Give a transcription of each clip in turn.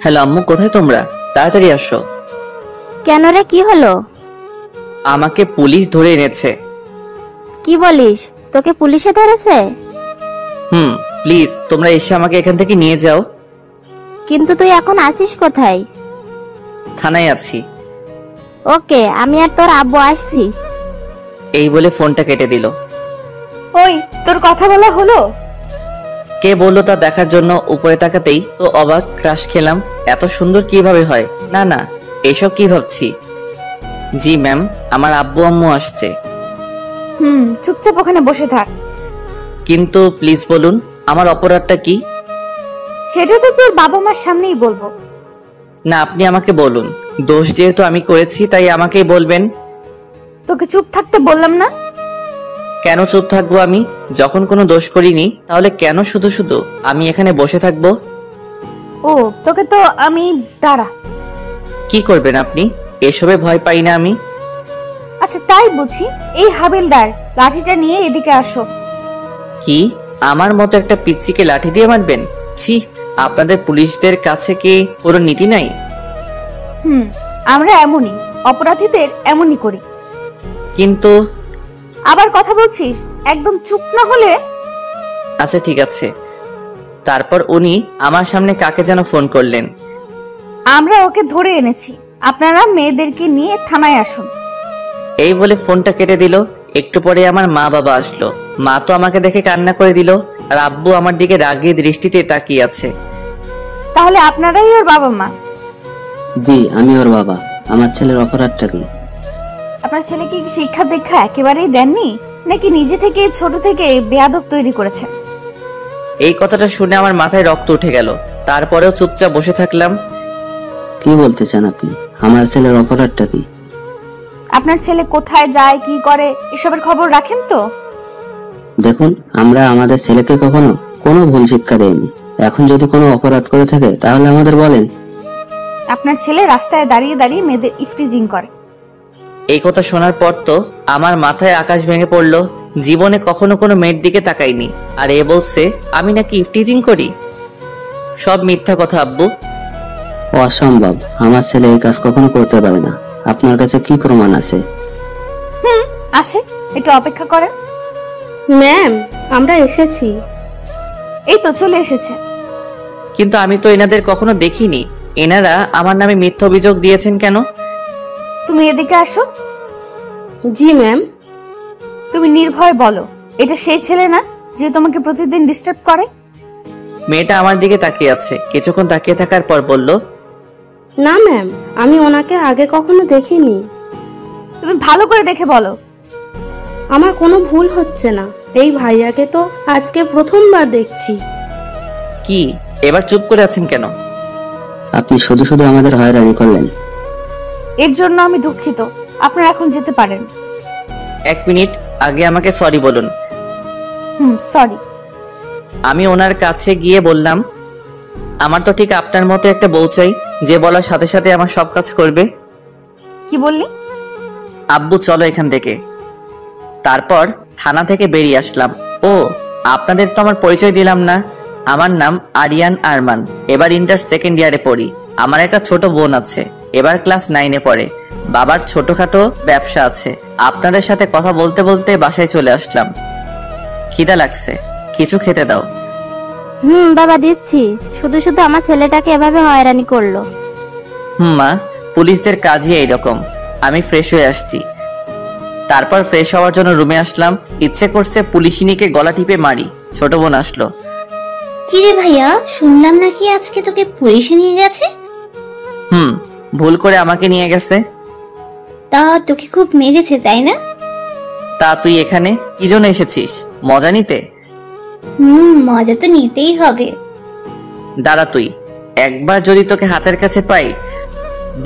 Hello আম্মু, কোথায় তোমরা? তাড়াতাড়ি আসো। কেন রে, কি হলো? আমাকে পুলিশ ধরে এনেছে। কি বলিস? তোকে পুলিশে ধরেছে? প্লিজ তোমরা এসে আমাকে এখান থেকে নিয়ে যাও। কিন্তু তুই এখন আছিস কোথায়? থানায় আছি। ওকে, আমি আর তোর আব্বু আসছি। এই বলে ফোনটা কেটে দিল। ওই, তোর কথা বলা হলো? কে বললো তা দেখার জন্য উপরে তাকাতেই তো অবাক, ক্রাশ খেলাম। এত সুন্দর কিভাবে হয়? না না, এসব কি ভাবছি। জি ম্যাম, আমার আব্বু আম্মু আসছে। চুপচাপ ওখানে বসে থাক। কিন্তু প্লিজ বলুন, আমার অপরাধটা কি? সেটা তো তোর বাবা মার সামনেই বলবো। না, আপনি আমাকে বলুন। দোষ যেহেতু আমি করেছি তাই আমাকেই বলবেন। তোকে চুপ থাকতে বললাম না? কেন চুপ থাকবো আমি? যখন কোনো দোষ করিনি তাহলে কেন শুধু শুধু আমি এখানে বসে থাকবো? ও, তোকে তো আমি দাঁড়া। কি করবেন আপনি? এসবে ভয় পাই না আমি। আচ্ছা তাই বুঝি। এই হাবিলদার, লাঠিটা নিয়ে এদিকে আসো। কি? আমার মতো একটা পিচ্চিকে লাঠি দিয়ে মারবেন? ছি, আপনাদের পুলিশদের কাছে কি কোনো নীতি নাই? আমরা এমনই, অপরাধীদের এমনই করি। কিন্তু আবার কথা বলছিস? একদম চুপ না হলে। আচ্ছা ঠিক আছে। তারপর উনি আমার সামনে কাকে যেন ফোন করলেন। আমরা ওকে ধরে এনেছি, আপনারা মেয়েদেরকে নিয়ে থানায় আসুন। এই বলে ফোনটা কেটে দিল। একটু পরে আমার মা বাবা আসলো। মা তো আমাকে দেখে কান্না করে দিল, আর আব্বু আমার দিকে রাগী দৃষ্টিতে তাকিয়ে আছে। তাহলে আপনারাই ওর বাবা মা? জি, আমি ওর বাবা। আমার ছেলের অপরাধটা কি? আপনার ছেলেকে কি শিক্ষা দীক্ষা একেবারেই দেননি, নাকি নিজে থেকে ছোট থেকে বেয়াদব তৈরি করেছেন? এই কথাটা শুনে আমার মাথায় রক্ত উঠে গেল। তারপরেও চুপচাপ বসে থাকলাম। কি বলতে চান আপনি? আমার ছেলের অপরাধটা কি? আপনার ছেলে কোথায় যায়, কি করে, এসবের খবর রাখেন তো? দেখুন, আমরা আমাদের ছেলেকে কখনো কোনো ভুল শিক্ষা দেইনি। এখন যদি কোনো অপরাধ করে থাকে তাহলে আমাদের বলেন। আপনার ছেলে রাস্তায় দাঁড়িয়ে দাঁড়িয়ে মেয়েদের ইফটিজিং করে। এই কথা শোনার পর তো আমার মাথায় আকাশ ভেঙে পড়লো। জীবনে কখনো কোনো মেয়ের দিকে তাকাইনি, আর এ বলছে আমি নাকি ইফটিজিং করি। সব মিথ্যা কথা আব্বু। অসম্ভব, আমার ছেলে এই কাজ কখনো করতে পারে না। আপনার কাছে কি প্রমাণ আছে? আছে, একটু অপেক্ষা করেন। ম্যাম, আমরা এসেছি। এই তো চলে এসেছে। কিন্তু আমি তো এনাদের কখনো দেখিনি। এনারা আমার নামে মিথ্যা অভিযোগ দিয়েছেন কেন? তুমি এদিকে আসো। জি ম্যাম। তুমি নির্ভয় বলো, এটা সেই ছেলে না যে তোমাকে প্রতিদিন ডিস্টার্ব করে? মেয়েটা আমার দিকে তাকিয়ে আছে। কিছুক্ষণ তাকিয়ে থাকার পর বলল, না ম্যাম, আমি ওনাকে আগে কখনো দেখিনি। তুমি ভালো করে দেখে বলো। আমার কোনো ভুল হচ্ছে না। এই ভাইয়াকে তো আজকে প্রথমবার দেখছি। কি এবার চুপ করে আছেন কেন? আপনি শুধু শুধু আমাদের হয়রানি করলেন। এর জন্য আমি দুঃখিত। আপনারা এখন যেতে পারেন। এক মিনিট, আগে আমাকে সরি বলুন। সরি। আমি ওনার কাছে গিয়ে বললাম, আমার তো ঠিক আপনার মতো একটা বউ চাই, যে বলার সাথে সাথে আমার সব কাজ করবে। কি বললি? আব্বু চলো এখান থেকে। তারপর থানা থেকে বেরিয়ে আসলাম। ও, আপনাদের তো আমার পরিচয় দিলাম না। আমার নাম আরিয়ান আরমান। এবার ইন্টার সেকেন্ড ইয়ারে পড়ি। আমার একটা ছোট বোন আছে, এবার ক্লাস 9-এ পড়ে। বাবার ছোটখাটো ব্যবসা আছে। আপনাদের সাথে কথা বলতে বলতে বাসায় চলে আসলাম। খিদা লাগছে, কিছু খেতে দাও। বাবা দিচ্ছি। শুধু শুধু আমার ছেলেটাকে এভাবে হয়রানি করলো। মা, পুলিশদের কাজই এইরকম। আমি ফ্রেশ হয়ে আসছি। তারপর ফ্রেশ হওয়ার জন্য রুমে আসলাম। ইচ্ছে করছে পুলিশিনীকে গলা টিপে মারি। ছোট বোন আসলো। কিরে ভাইয়া, শুনলাম নাকি আজকে তোকে পুলিশে নিয়ে গেছে? ভুল করে আমাকে নিয়ে গেছে। তা তোকে খুব মেরেছে তাই না? তা তুই এখানে কি জন্য এসেছিস? মজা নিতে? মজা তো নিতেই হবে। দাঁড়া তুই, একবার যদি তোকে হাতের কাছে পাই।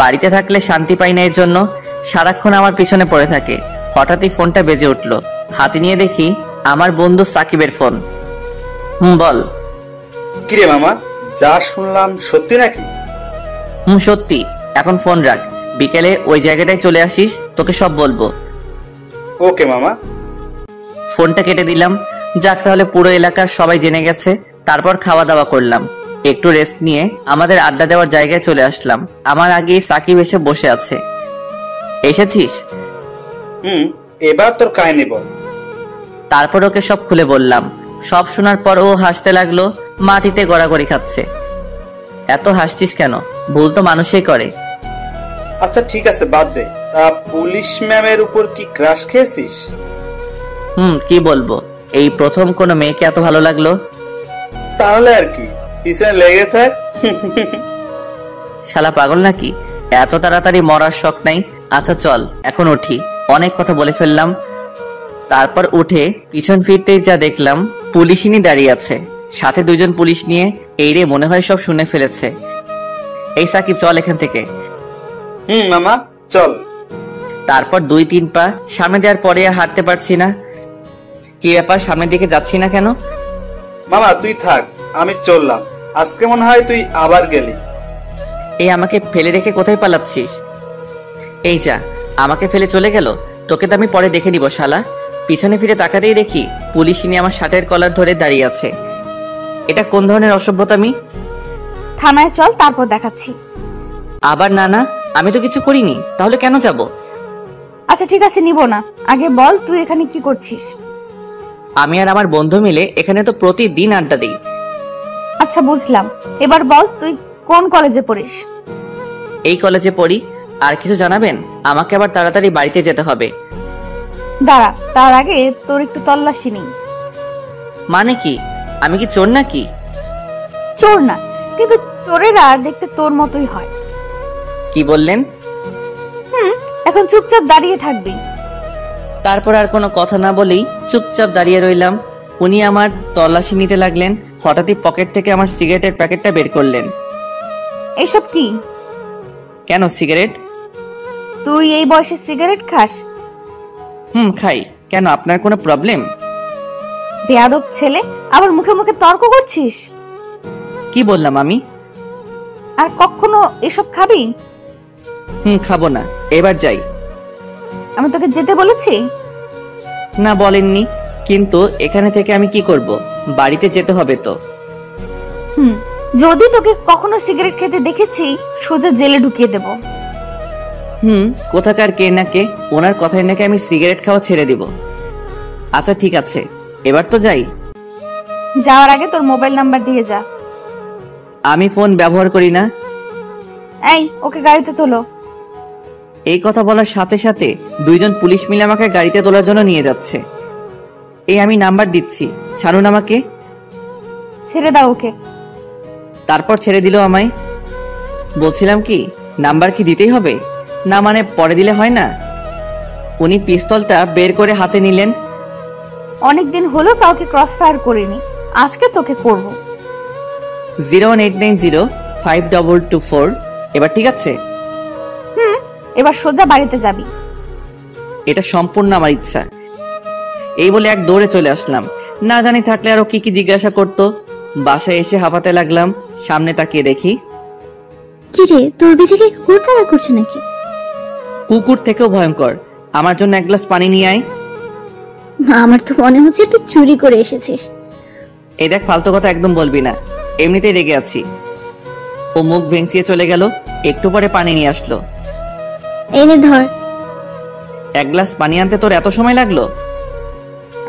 বাড়িতে থাকলে শান্তি পাই না, এর জন্য সারাক্ষণ আমার পিছনে পড়ে থাকে। হঠাৎই ফোনটা বেজে উঠলো। হাতে নিয়ে দেখি আমার বন্ধু সাকিবের ফোন। বল। কিরে মামা, যা শুনলাম সত্যি নাকি? সত্যি। এখন ফোন রাখ, বিকেলে ওই জায়গাটায় চলে আসিস, তোকে সব বলবো। ওকে মামা। ফোনটা কেটে দিলাম। যাক, তাহলে পুরো এলাকার সবাই জেনে গেছে। তারপর খাওয়া দাওয়া করলাম, একটু রেস্ট নিয়ে আমাদের আড্ডা দেওয়ার জায়গায় চলে আসলাম। আমার আগেই সাকিব এসে বসে আছে। এসেছিস? এবার তোর কাহিনী বল। তারপর ওকে সব খুলে বললাম। সব শোনার পর ও হাসতে লাগলো, মাটিতে গড়াগড়ি খাচ্ছে। এত হাসছিস কেন? ভুল তো মানুষই করে। আচ্ছা ঠিক আছে, বাদ দে। তা পুলিশ ম্যামের উপর কি ক্রাশ খেয়েছিস? কি বলবো, এই প্রথম কোনো মেয়েকে এত ভালো লাগলো। তাহলে আর কি, পিছনে লেগে থাক। শালা পাগল নাকি? এত তাড়াতাড়ি মরার শখ নাই। আচ্ছা চল এখন উঠি, অনেক কথা বলে ফেললাম। তারপর উঠে পিছন ফিরতেই যা দেখলাম, পুলিশিনী দাঁড়িয়ে আছে, সাথে দুজন পুলিশ নিয়ে। এই রে, মনে হয় সব শুনে ফেলেছে। এই সাকিব, চল এখান থেকে। মামা চল। তারপর 2-3 পা সামনে দেওয়ার পরে আর হাঁটতে পারছি না। কি ব্যাপার, সামনের দিকে যাচ্ছি না কেন? মামা তুই থাক, আমি চললাম। আজকে মনে হয় তুই আবার গেলি। এই আমাকে ফেলে রেখে কোথায় পালাচ্ছিস? এই যা, আমাকে ফেলে চলে গেল। তোকে তো আমি পরে দেখে নিব শালা। পিছনে ফিরে তাকাতেই দেখি পুলিশিনী আমার শার্টের কলার ধরে দাঁড়িয়ে আছে। এটা কোন ধরনের অসভ্যতামি? থানায় চল, তারপর দেখাচ্ছি। আবার না না, আমি তো কিছু করিনি, তাহলে কেন যাব? আচ্ছা ঠিক আছে, নিব না। আগে বল তুই এখানে কি করছিস? আমি আর আমার বন্ধু মিলে এখানে তো প্রতিদিন আড্ডা দিই। আচ্ছা বুঝলাম, এবার বল তুই কোন কলেজে পড়িস? এই কলেজে পড়ি। আর কিছু জানাবেন? আমাকে আবার তাড়াতাড়ি বাড়িতে যেতে হবে। দাঁড়া, তার আগে তোর একটু তল্লাশি নেই। মানে কি? আমি কি চোর নাকি? চোর না, কিন্তু চোরেরা দেখতে তোর মতোই হয়। কি বললেন? এখন চুপচাপ দাঁড়িয়ে থাকবি। তারপর আর কোনো কথা না বলেই চুপচাপ দাঁড়িয়ে রইলাম। উনি আমার তল্লাশি নিতে লাগলেন। হঠাৎই পকেট থেকে আমার সিগারেটের প্যাকেটটা বের করলেন। এইসব কি? কেন, সিগারেট? তুই এই বয়সে সিগারেট খাস? খাই। কেন, আপনার কোনো প্রবলেম? বেয়াদব ছেলে, আবার মুখে মুখে তর্ক করছিস। কি বললাম আমি? আর কখনো এসব খাবি? খাবো না। এবার যাই। আমি তোকে যেতে বলেছি? না বলেননি, কিন্তু এখানে থেকে আমি কি করব? বাড়িতে যেতে হবে তো। যদি তোকে কখনো সিগারেট খেতে দেখেছি, সোজা জেলে ঢুকিয়ে দেব। কোথাকার কে না কে, ওনার কথায় নাকি আমি সিগারেট খাওয়া ছেড়ে দিব। আচ্ছা ঠিক আছে, এবার তো যাই। যাওয়ার আগে তোর মোবাইল নাম্বার দিয়ে যা। আমি ফোন ব্যবহার করি না। এই, ওকে গাড়িতে তোলো। এই কথা বলার সাথে সাথে দুইজন পুলিশ মিলে আমাকে গাড়িতে তোলার জন্য নিয়ে যাচ্ছে। এই আমি নাম্বার দিচ্ছি, ছাড়ুন আমাকে। ছেড়ে দাও ওকে। তারপর ছেড়ে দিল আমায়। বলছিলাম কি, নাম্বার কি দিতেই হবে? না মানে পরে দিলে হয় না? উনি পিস্তলটা বের করে হাতে নিলেন। অনেকদিন হলো কাউকে ক্রস ফায়ার করিনি, আজকে তোকে করব। 018905224। এবার ঠিক আছে? এবার সোজা বাড়িতে যাবি। এটা সম্পূর্ণ আমার ইচ্ছা। এই বলে এক দৌড়ে চলে আসলাম। না জানি থাকলে আরো কি কি জিজ্ঞাসা করতো। বাসায় এসে হাঁপাতে লাগলাম। সামনে তাকিয়ে দেখি, কি রে, তোর বিজেকে কুকুর তাড়া করছে নাকি? কুকুর থেকেও ভয়ঙ্কর। আমার জন্য এক গ্লাস পানি নিয়ে আয়। আমার তো মনে হচ্ছে তুই চুরি করে এসেছিস। এই দেখ, ফালতু কথা একদম বলবি না, এমনিতেই রেগে আছি। ও মুখ ভেঙচিয়ে চলে গেল। একটু পরে পানি নিয়ে আসলো। এনে ধর। এক গ্লাস পানি আনতে তোর এত সময় লাগলো?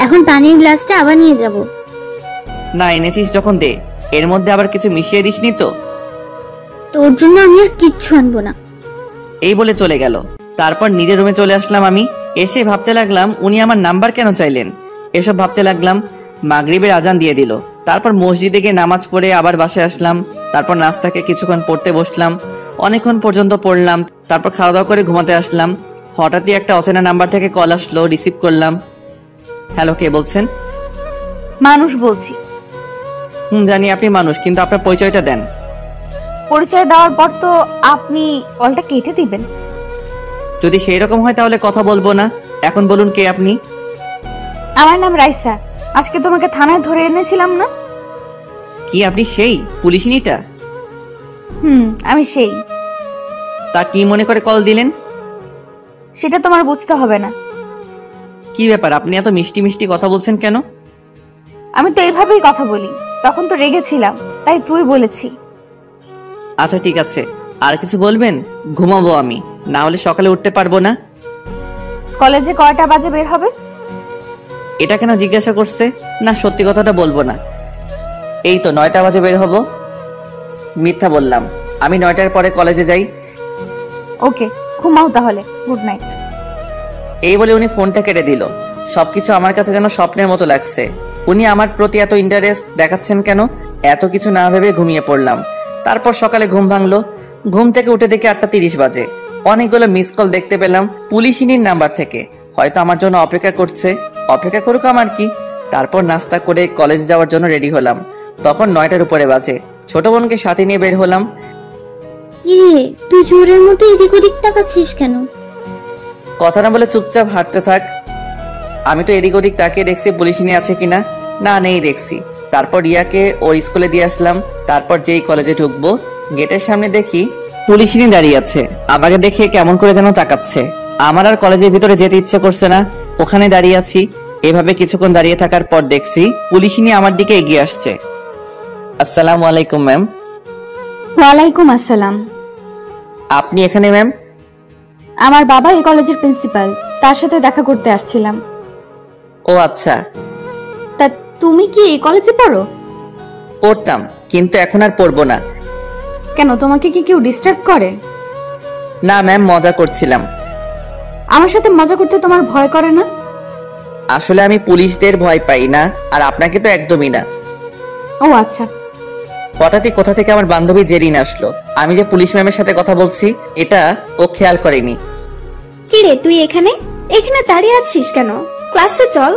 এখন পানির গ্লাসটা আবার নিয়ে যাব। না, এনেছিস যখন দে। এর মধ্যে আবার কিছু মিশিয়ে দিসনি তো? তোর জন্য আমি আর কিচ্ছু আনবো না। এই বলে চলে গেল। তারপর নিজের রুমে চলে আসলাম আমি। এসে ভাবতে লাগলাম উনি আমার নাম্বার কেন চাইলেন। এসব ভাবতে লাগলাম। মাগরিবের আজান দিয়ে দিল। তারপর মসজিদে গিয়ে নামাজ পড়ে আবার বাসায় আসলাম। তারপর নাস্তাকে কিছুক্ষণ পড়তে বসলাম। অনেকক্ষণ পর্যন্ত পড়লাম। তারপর খাওয়া দাওয়া করে ঘুমাতে আসলাম। হঠাৎই একটা অচেনা নাম্বার থেকে কল আসলো, রিসিভ করলাম। হ্যালো, কে বলছেন? মানুষ বলছি। জানি আপনি মানুষ, কিন্তু আপনার পরিচয়টা দেন। পরিচয় দেওয়ার পর তো আপনি কলটা কেটে দিবেন। যদি সেই রকম হয় তাহলে কথা বলবো না। এখন বলুন, কে আপনি? আমার নাম রাইসা। আজকে তোমাকে থানায় ধরে এনেছিলাম না? কি আপনি সেই পুলিশিনীটা? আমি সেই। তা কি মনে করে কল দিলেন? সেটা তোমার বুঝতে হবে না। কি ব্যাপার, আপনি এত মিষ্টি মিষ্টি কথা বলছেন কেন? আমি তো এইভাবেই কথা বলি। তখন তো রেগেছিলাম, তাই তুই বলেছি। আচ্ছা ঠিক আছে, আর কিছু বলবেন? ঘুমাবো আমি, না হলে সকালে উঠতে পারবো না। কলেজে কয়টা বাজে বের হবে? এটা কেন জিজ্ঞাসা করছে? না, সত্যি কথাটা বলবো না। এই তো 9টা বাজে বের হব। মিথ্যা বললাম, আমি 9টার পরে কলেজে যাই। ওকে, ঘুমাও তাহলে, গুড নাইট। এই বলে উনি ফোনটা কেটে দিল। সবকিছু আমার কাছে যেন স্বপ্নের মতো লাগছে। উনি আমার প্রতি এত ইন্টারেস্ট দেখাচ্ছেন কেন? এত কিছু না ভেবে ঘুমিয়ে পড়লাম। তারপর সকালে ঘুম ভাঙলো। ঘুম থেকে উঠে দেখি 8:30 বাজে। অনেকগুলো মিস কল দেখতে পেলাম পুলিশিনীর নাম্বার থেকে। হয়তো আমার জন্য অপেক্ষা করছে। অপেক্ষা করুক, আমার কি। তারপর নাস্তা করে কলেজে যাওয়ার জন্য রেডি হলাম। তখন 9টার উপরে বাজে। ছোট বোনকে সাথে নিয়ে বের হলাম। কি রে, তুই চোরের মতো এদিক ওদিক তাকাচ্ছিস কেন? কথা না বলে চুপচাপ হাঁটতে থাক। আমি তো এদিক ওদিক তাকিয়ে দেখছি পুলিশিনী আছে কিনা। না, নেই দেখছি। তারপর রিয়াকে ওর স্কুলে দিয়ে আসলাম। তারপর যেই কলেজে ঢুকবো, গেটের সামনে দেখি পুলিশিনী দাঁড়িয়ে আছে। আমাকে দেখে কেমন করে যেন তাকাচ্ছে। আমার আর কলেজের ভিতরে যেতে ইচ্ছে করছে না। ওখানে দাঁড়িয়ে আছি। এভাবে কিছুক্ষণ দাঁড়িয়ে থাকার পর দেখছি পুলিশিনী আমার দিকে এগিয়ে আসছে। আসসালামু আলাইকুম ম্যাম। ওয়ালাইকুম আসসালাম। আপনি এখানে ম্যাম? আমার বাবা এই কলেজের প্রিন্সিপাল, তার সাথে দেখা করতে আসছিলাম। ও আচ্ছা। তা তুমি কি এই কলেজে পড়ো? পড়তাম, কিন্তু এখন আর পড়বো না। কেন, তোমাকে কি কেউ ডিস্টার্ব করে? না ম্যাম, মজা করছিলাম। আমার সাথে মজা করতে তোমার ভয় করে না? আসলে আমি পুলিশদের ভয় পাই না, আর আপনাকে তো একদমই না। ও আচ্ছা। হঠাৎই কোথা থেকে আমার বান্ধবী জেরিন আসলো। আমি যে পুলিশ ম্যামের সাথে কথা বলছি এটা ও খেয়াল করেনি। কি রে, তুই এখানে এখানে দাঁড়িয়ে আছিস কেন? ক্লাসে চল।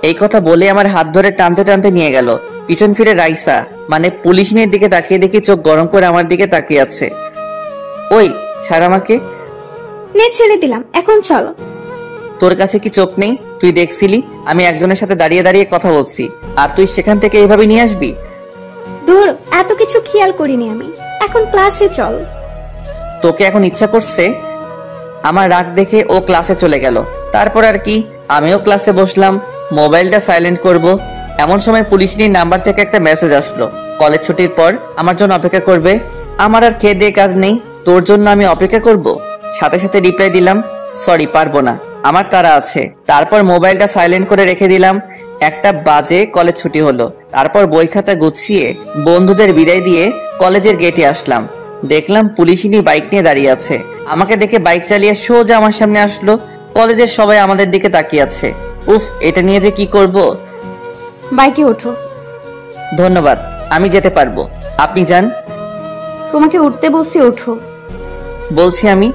এই কথা বলে আমার হাত ধরে টানতে টানতে নিয়ে গেল। পিছন ফিরে রাইসা মানে পুলিশিনের দিকে তাকিয়ে দেখি চোখ গরম করে আমার দিকে তাকিয়ে আছে। ওই ছাড় আমাকে। নে, ছেড়ে দিলাম, এখন চল। তোর কাছে কি চোখ নেই? তুই দেখছিলি আমি একজনের সাথে দাঁড়িয়ে দাঁড়িয়ে কথা বলছি, আর তুই সেখান থেকে এইভাবে নিয়ে আসবি? ধুর, এত কিছু খেয়াল করিনি আমি। এখন ক্লাসে চল। তোকে এখন ইচ্ছা করছে? আমার রাগ দেখে ও ক্লাসে চলে গেল। তারপর আর কি, আমিও ক্লাসে বসলাম। মোবাইলটা সাইলেন্ট করব, এমন সময় পুলিশিনীর নাম্বার থেকে একটা মেসেজ আসলো। কলেজ ছুটির পর আমার জন্য অপেক্ষা করবে। আমার আর খেয়ে দিয়ে কাজ নেই, তোর জন্য আমি অপেক্ষা করব। সাথে সাথে রিপ্লাই দিলাম, সরি পারবো না, আমার তাড়া আছে। তারপর মোবাইলটা সাইলেন্ট করে রেখে দিলাম। 1টা বাজে কলেজ ছুটি হলো। তারপর বই খাতা গুছিয়ে বন্ধুদের বিদায় দিয়ে কলেজের গেটে আসলাম। দেখলাম পুলিশিনী বাইক নিয়ে দাঁড়িয়ে আছে। আমাকে দেখে বাইক চালিয়ে সোজা আমার সামনে আসলো। কলেজের সবাই আমাদের দিকে তাকিয়ে আছে। উফ, এটা নিয়ে যে কি করব। বাইকে ওঠো। ধন্যবাদ, আমি যেতে পারবো, আপনি যান। তোমাকে উঠতে বলছি, ওঠো। বলছি আমি।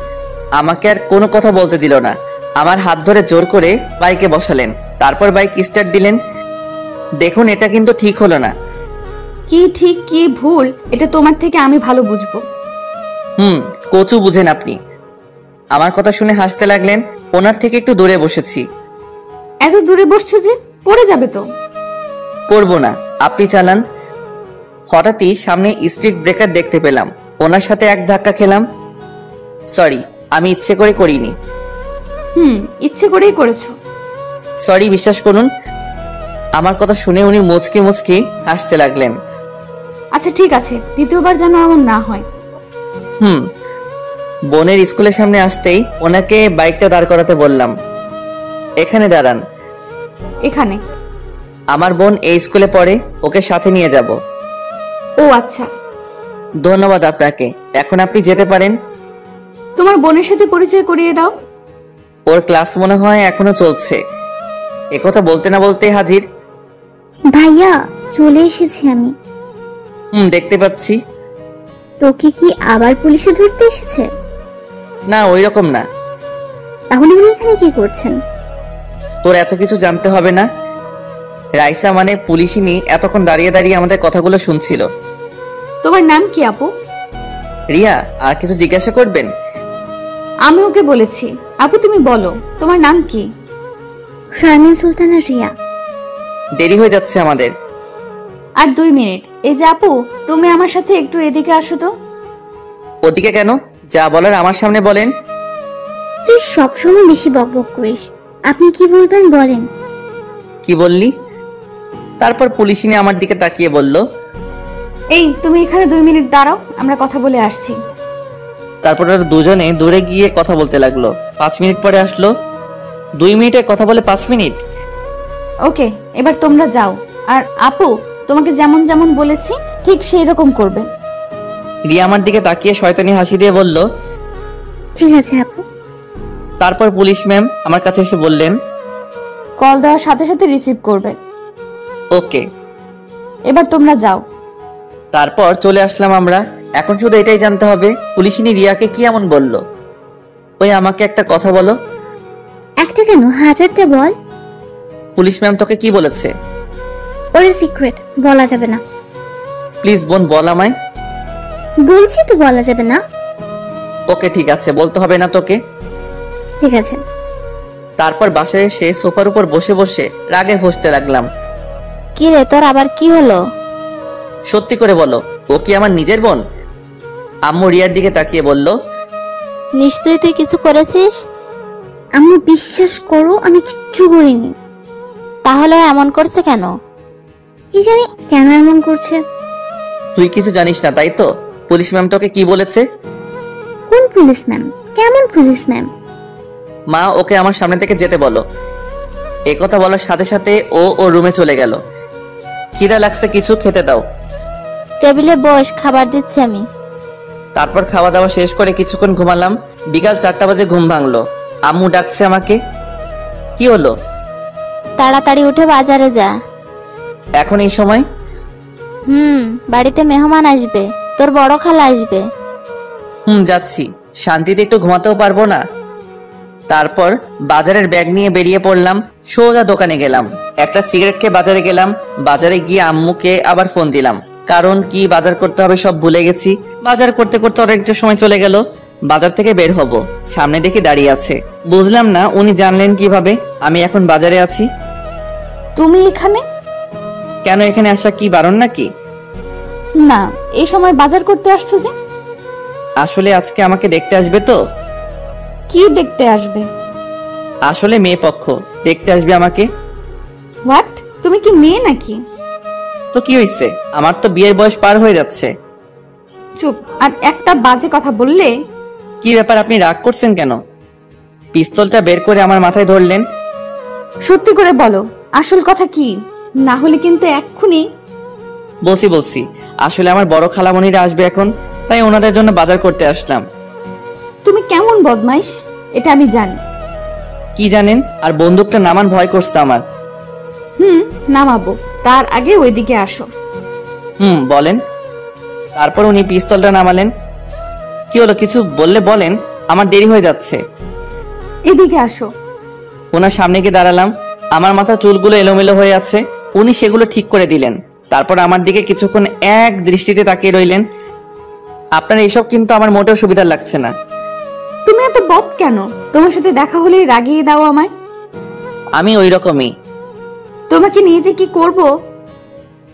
আমাকে আর কোনো কথা বলতে দিল না। আমার হাত ধরে জোর করে বাইকে বসালেন। তারপর বাইক স্টার্ট দিলেন। দেখুন, এটা কিন্তু ঠিক হলো না। কি ঠিক কি ভুল এটা তোমার থেকে আমি ভালো বুঝবো। কচু বুঝেন আপনি। আমার কথা শুনে হাসতে লাগলেন। ওনার থেকে একটু দূরে বসেছি। এত দূরে বসছো যে, পড়ে যাবে তো। পড়বো না, আপনি চালান। হঠাৎই সামনে স্পিড ব্রেকার দেখতে পেলাম। ওনার সাথে এক ধাক্কা খেলাম। সরি, আমি ইচ্ছে করে করিনি। ইচ্ছে করেই করেছো। সরি, বিশ্বাস করুন। আমার কথা শুনে উনি মুচকি মুচকি হাসতে লাগলেন। আচ্ছা ঠিক আছে, দ্বিতীয়বার যেন এমন না হয়। বোনের স্কুলের সামনে আসতেই ওনাকে বাইকটা দাঁড় করাতে বললাম। এখানে দাঁড়ান। এখানে? আমার বোন এই স্কুলে পড়ে, ওকে সাথে নিয়ে যাব। ও আচ্ছা। ধন্যবাদ আপনাকে, এখন আপনি যেতে পারেন। তোমার বোনের সাথে পরিচয় করিয়ে দাও। ওর ক্লাস মনে হয় এখনো চলছে। একথা বলতে না বলতে হাজির। ভাইয়া, চলে এসেছি আমি। দেখতে পাচ্ছি। তোকে কি আবার পুলিশে ধরতে এসেছে? না, ওই রকম না। তাহলে উনি এখানে কি করছেন? তোর এত কিছু জানতে হবে না। রাইসা মানে পুলিশিনী এতক্ষণ দাঁড়িয়ে দাঁড়িয়ে আমাদের কথাগুলো শুনছিল। তোমার নাম কি আপু? রিয়া। আর কিছু জিজ্ঞাসা করবেন? আমি ওকে বলেছি। আপু তুমি বলো, তোমার নাম কি? শারমিন সুলতানা রিয়া। দেরি হয়ে যাচ্ছে আমাদের। আর 2 মিনিট। এই যে আপু, তুমি আমার সাথে একটু এদিকে আসো তো। ওদিকে কেন? যা বলার আমার সামনে বলেন। তুই সবসময় বেশি বকবক করিস। আপনি কি বলবেন বলেন। কি বললি? তারপর পুলিশিনী আমার দিকে তাকিয়ে বলল, এই তুমি এখানে 2 মিনিট দাঁড়াও, আমরা কথা বলে আসছি। তারপর ওরা দুজনে দূরে গিয়ে কথা বলতে লাগলো। 5 মিনিট পরে আসলো। 2 মিনিটের কথা বলে 5 মিনিট। ওকে, এবার তোমরা যাও। আর আপু, তোমাকে যেমন যেমন বলেছি ঠিক সেই রকম করবে। রিয়া আমার দিকে তাকিয়ে শয়তানি হাসি দিয়ে বলল, ঠিক আছে আপু। তারপর পুলিশ ম্যাম আমার কাছে এসে বললেন, কল দেওয়ার সাথে সাথে রিসিভ করবে। ওকে। এবার তোমরা যাও। তারপর চলে আসলাম আমরা। এখন শুধু এটাই জানতে হবে পুলিশিনী রিয়াকে কি এমন বলল। ওই আমাকে একটা কথা বলো। একটা কেন, 1000টা বল। পুলিশ ম্যাম তোকে কি বলেছে? ওরে সিক্রেট, বলা যাবে না। প্লিজ বোন বল আমায়। বলছি তো বলা যাবে না। ওকে ঠিক আছে, বলতে হবে না তোকে। ঠিক আছে। তারপর বাসায় এসে সোফার উপর বসে বসে রাগে ফুঁসতে লাগলাম। কি রে, তোর আবার কি হলো? সত্যি করে বলো, ও কি আমার নিজের বোন? আম্মু রিয়ার দিকে তাকিয়ে বলল, নিশ্চয়ই তুই কিছু করেছিস। আম্মু বিশ্বাস করো, আমি কিচ্ছু করিনি। তাহলে ও এমন করছে কেন? কি জানি কেন এমন করছে। তুই কিছু জানিস না তাই তো? পুলিশ ম্যাম তোকে কি বলেছে? কোন পুলিশ ম্যাম? কেমন পুলিশ ম্যাম? মা ওকে আমার সামনে থেকে যেতে বলো। এ কথা বলার সাথে সাথে ও রুমে চলে গেল। খিদা লাগছে, কিছু খেতে দাও। টেবিলে বস, খাবার দিচ্ছি আমি। তারপর খাওয়া দাওয়া শেষ করে কিছুক্ষণ ঘুমালাম। বিকাল 4টা বাজে ঘুম ভাঙলো। আম্মু ডাকছে আমাকে। কি হলো? তাড়াতাড়ি উঠে বাজারে যা। এখন এই সময়? বাড়িতে মেহমান আসবে, তোর বড় খালা আসবে। যাচ্ছি। শান্তিতে একটু ঘুমাতেও পারবো না। তারপর বাজারের ব্যাগ নিয়ে বেরিয়ে পড়লাম। সোজা দোকানে গেলাম। একটা সিগারেট খেয়ে বাজারে গেলাম। বাজারে গিয়ে আম্মুকে আবার ফোন দিলাম, কারণ কি বাজার করতে হবে সব ভুলে গেছি। বাজার করতে করতে অনেকটা সময় চলে গেল। বাজার থেকে বের হব, সামনে দেখি দাঁড়িয়ে আছে। বুঝলাম না উনি জানলেন কিভাবে আমি এখন বাজারে আছি। তুমি এখানে? কেন, এখানে আসা কি বারণ নাকি? না, এই সময় বাজার করতে আসছো যে? আসলে আজকে আমাকে দেখতে আসবে তো। কি দেখতে আসবে? আসলে মেয়ে পক্ষ দেখতে আসবে আমাকে। হোয়াট? তুমি কি মেয়ে নাকি? তো কি হইছে, আমার তো বিয়ের বয়স পার হয়ে যাচ্ছে। চুপ। আর একটা বাজে কথা বললে। কি ব্যাপার, আপনি রাগ করছেন কেন? পিস্তলটা বের করে আমার মাথায় ধরলেন। সত্যি করে বলো, আসল কথা কি? না হলে কিন্তু এক্ষুনি। বলছি আসলে আমার বড় খালামণিরা আসবে এখন, তাই ওনাদের জন্য বাজার করতে আসলাম। তুমি কেমন বদমাইশ এটা আমি জানি। কি জানেন? আর বন্দুকটা নামান, ভয় করছে আমার। নামাবো, তার আগে ওইদিকে আসো। বলেন। তারপর উনি পিস্তলটা নামালেন। কি হলো, কিছু বললে বলেন, আমার দেরি হয়ে যাচ্ছে। এদিকে আসো। ওনার সামনে গিয়ে দাঁড়ালাম। আমার মাথার চুলগুলো এলোমেলো হয়ে আছে, উনি সেগুলো ঠিক করে দিলেন। তারপর আমার দিকে কিছুক্ষণ এক দৃষ্টিতে তাকিয়ে রইলেন। আপনার এসব কিন্তু আমার মোটেও সুবিধা লাগছে না। তুমি এত বদ কেন? তোমার সাথে দেখা হলেই রাগিয়ে দাও আমায়। আমি ওই রকমই। তোমাকে নিয়ে যে কি করব?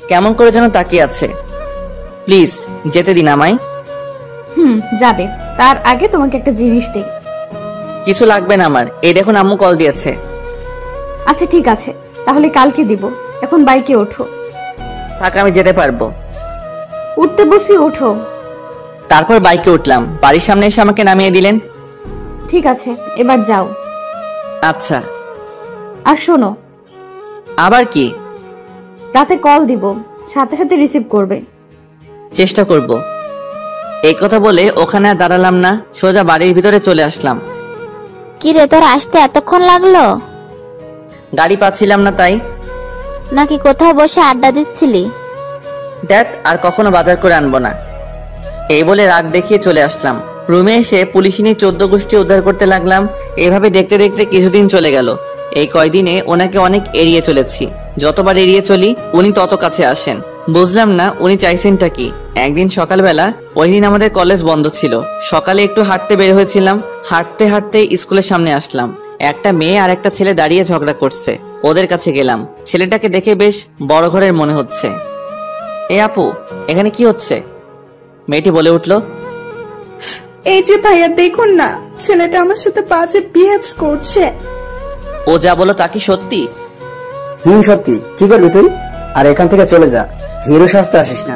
কেমন করে যেন তাকিয়ে আছে। প্লিজ যেতে দিন আমায়। যাবে, তার আগে তোমাকে একটা জিনিস দেই। কিছু লাগবে না আমার, এই দেখুন আম্মু কল দিয়েছে। আচ্ছা ঠিক আছে, তাহলে কালকে দিব। এখন বাইকে ওঠো। থাক, আমি যেতে পারবো। উঠতে বসি, ওঠো। তারপর বাইকে উঠলাম। বাড়ির সামনে এসে আমাকে নামিয়ে দিলেন। ঠিক আছে, এবার যাও। আচ্ছা। আর শোনো। আবার কি? রাতে কল দিব, সাথে সাথে রিসিভ করবে। চেষ্টা করব। এই কথা বলে ওখানে আর দাঁড়ালাম না, সোজা বাড়ির ভিতরে চলে আসলাম। কি রে, তোর আসতে এতক্ষণ লাগলো? গাড়ি পাচ্ছিলাম না তাই। নাকি কোথাও বসে আড্ডা দিচ্ছিলি? দেখ, আর কখনো বাজার করে আনবো না। এই বলে রাগ দেখিয়ে চলে আসলাম। রুমে এসে পুলিশিনী 14 গোষ্ঠী উদ্ধার করতে লাগলাম। এইভাবে দেখতে দেখতে কিছুদিন চলে গেল। এই কয়দিনে ওনাকে অনেক এড়িয়ে চলেছি। যতবার এড়িয়ে চলি উনি তত কাছে আসেন। বুঝলাম না উনি চাইছেনটা কি। একদিন সকালবেলা, ওই দিন আমাদের কলেজ বন্ধ ছিল, সকালে একটু হাঁটতে বের হয়েছিলাম। হাঁটতে হাঁটতে স্কুলের সামনে আসলাম। একটা মেয়ে আর একটা ছেলে দাঁড়িয়ে ঝগড়া করছে। ওদের কাছে গেলাম। ছেলেটাকে দেখে বেশ বড় ঘরের মনে হচ্ছে। এ আপু, এখানে কি হচ্ছে? মেয়েটি বলে উঠল, এই যে ভাইয়া দেখুন না, ছেলেটা আমার সাথে বাজে বিহেভস করছে। ও যা বলো তা কি সত্যি? সত্যি। কি করবি তুই? আর এখান থেকে চলে যা, হিরো সাজতে আসিস না।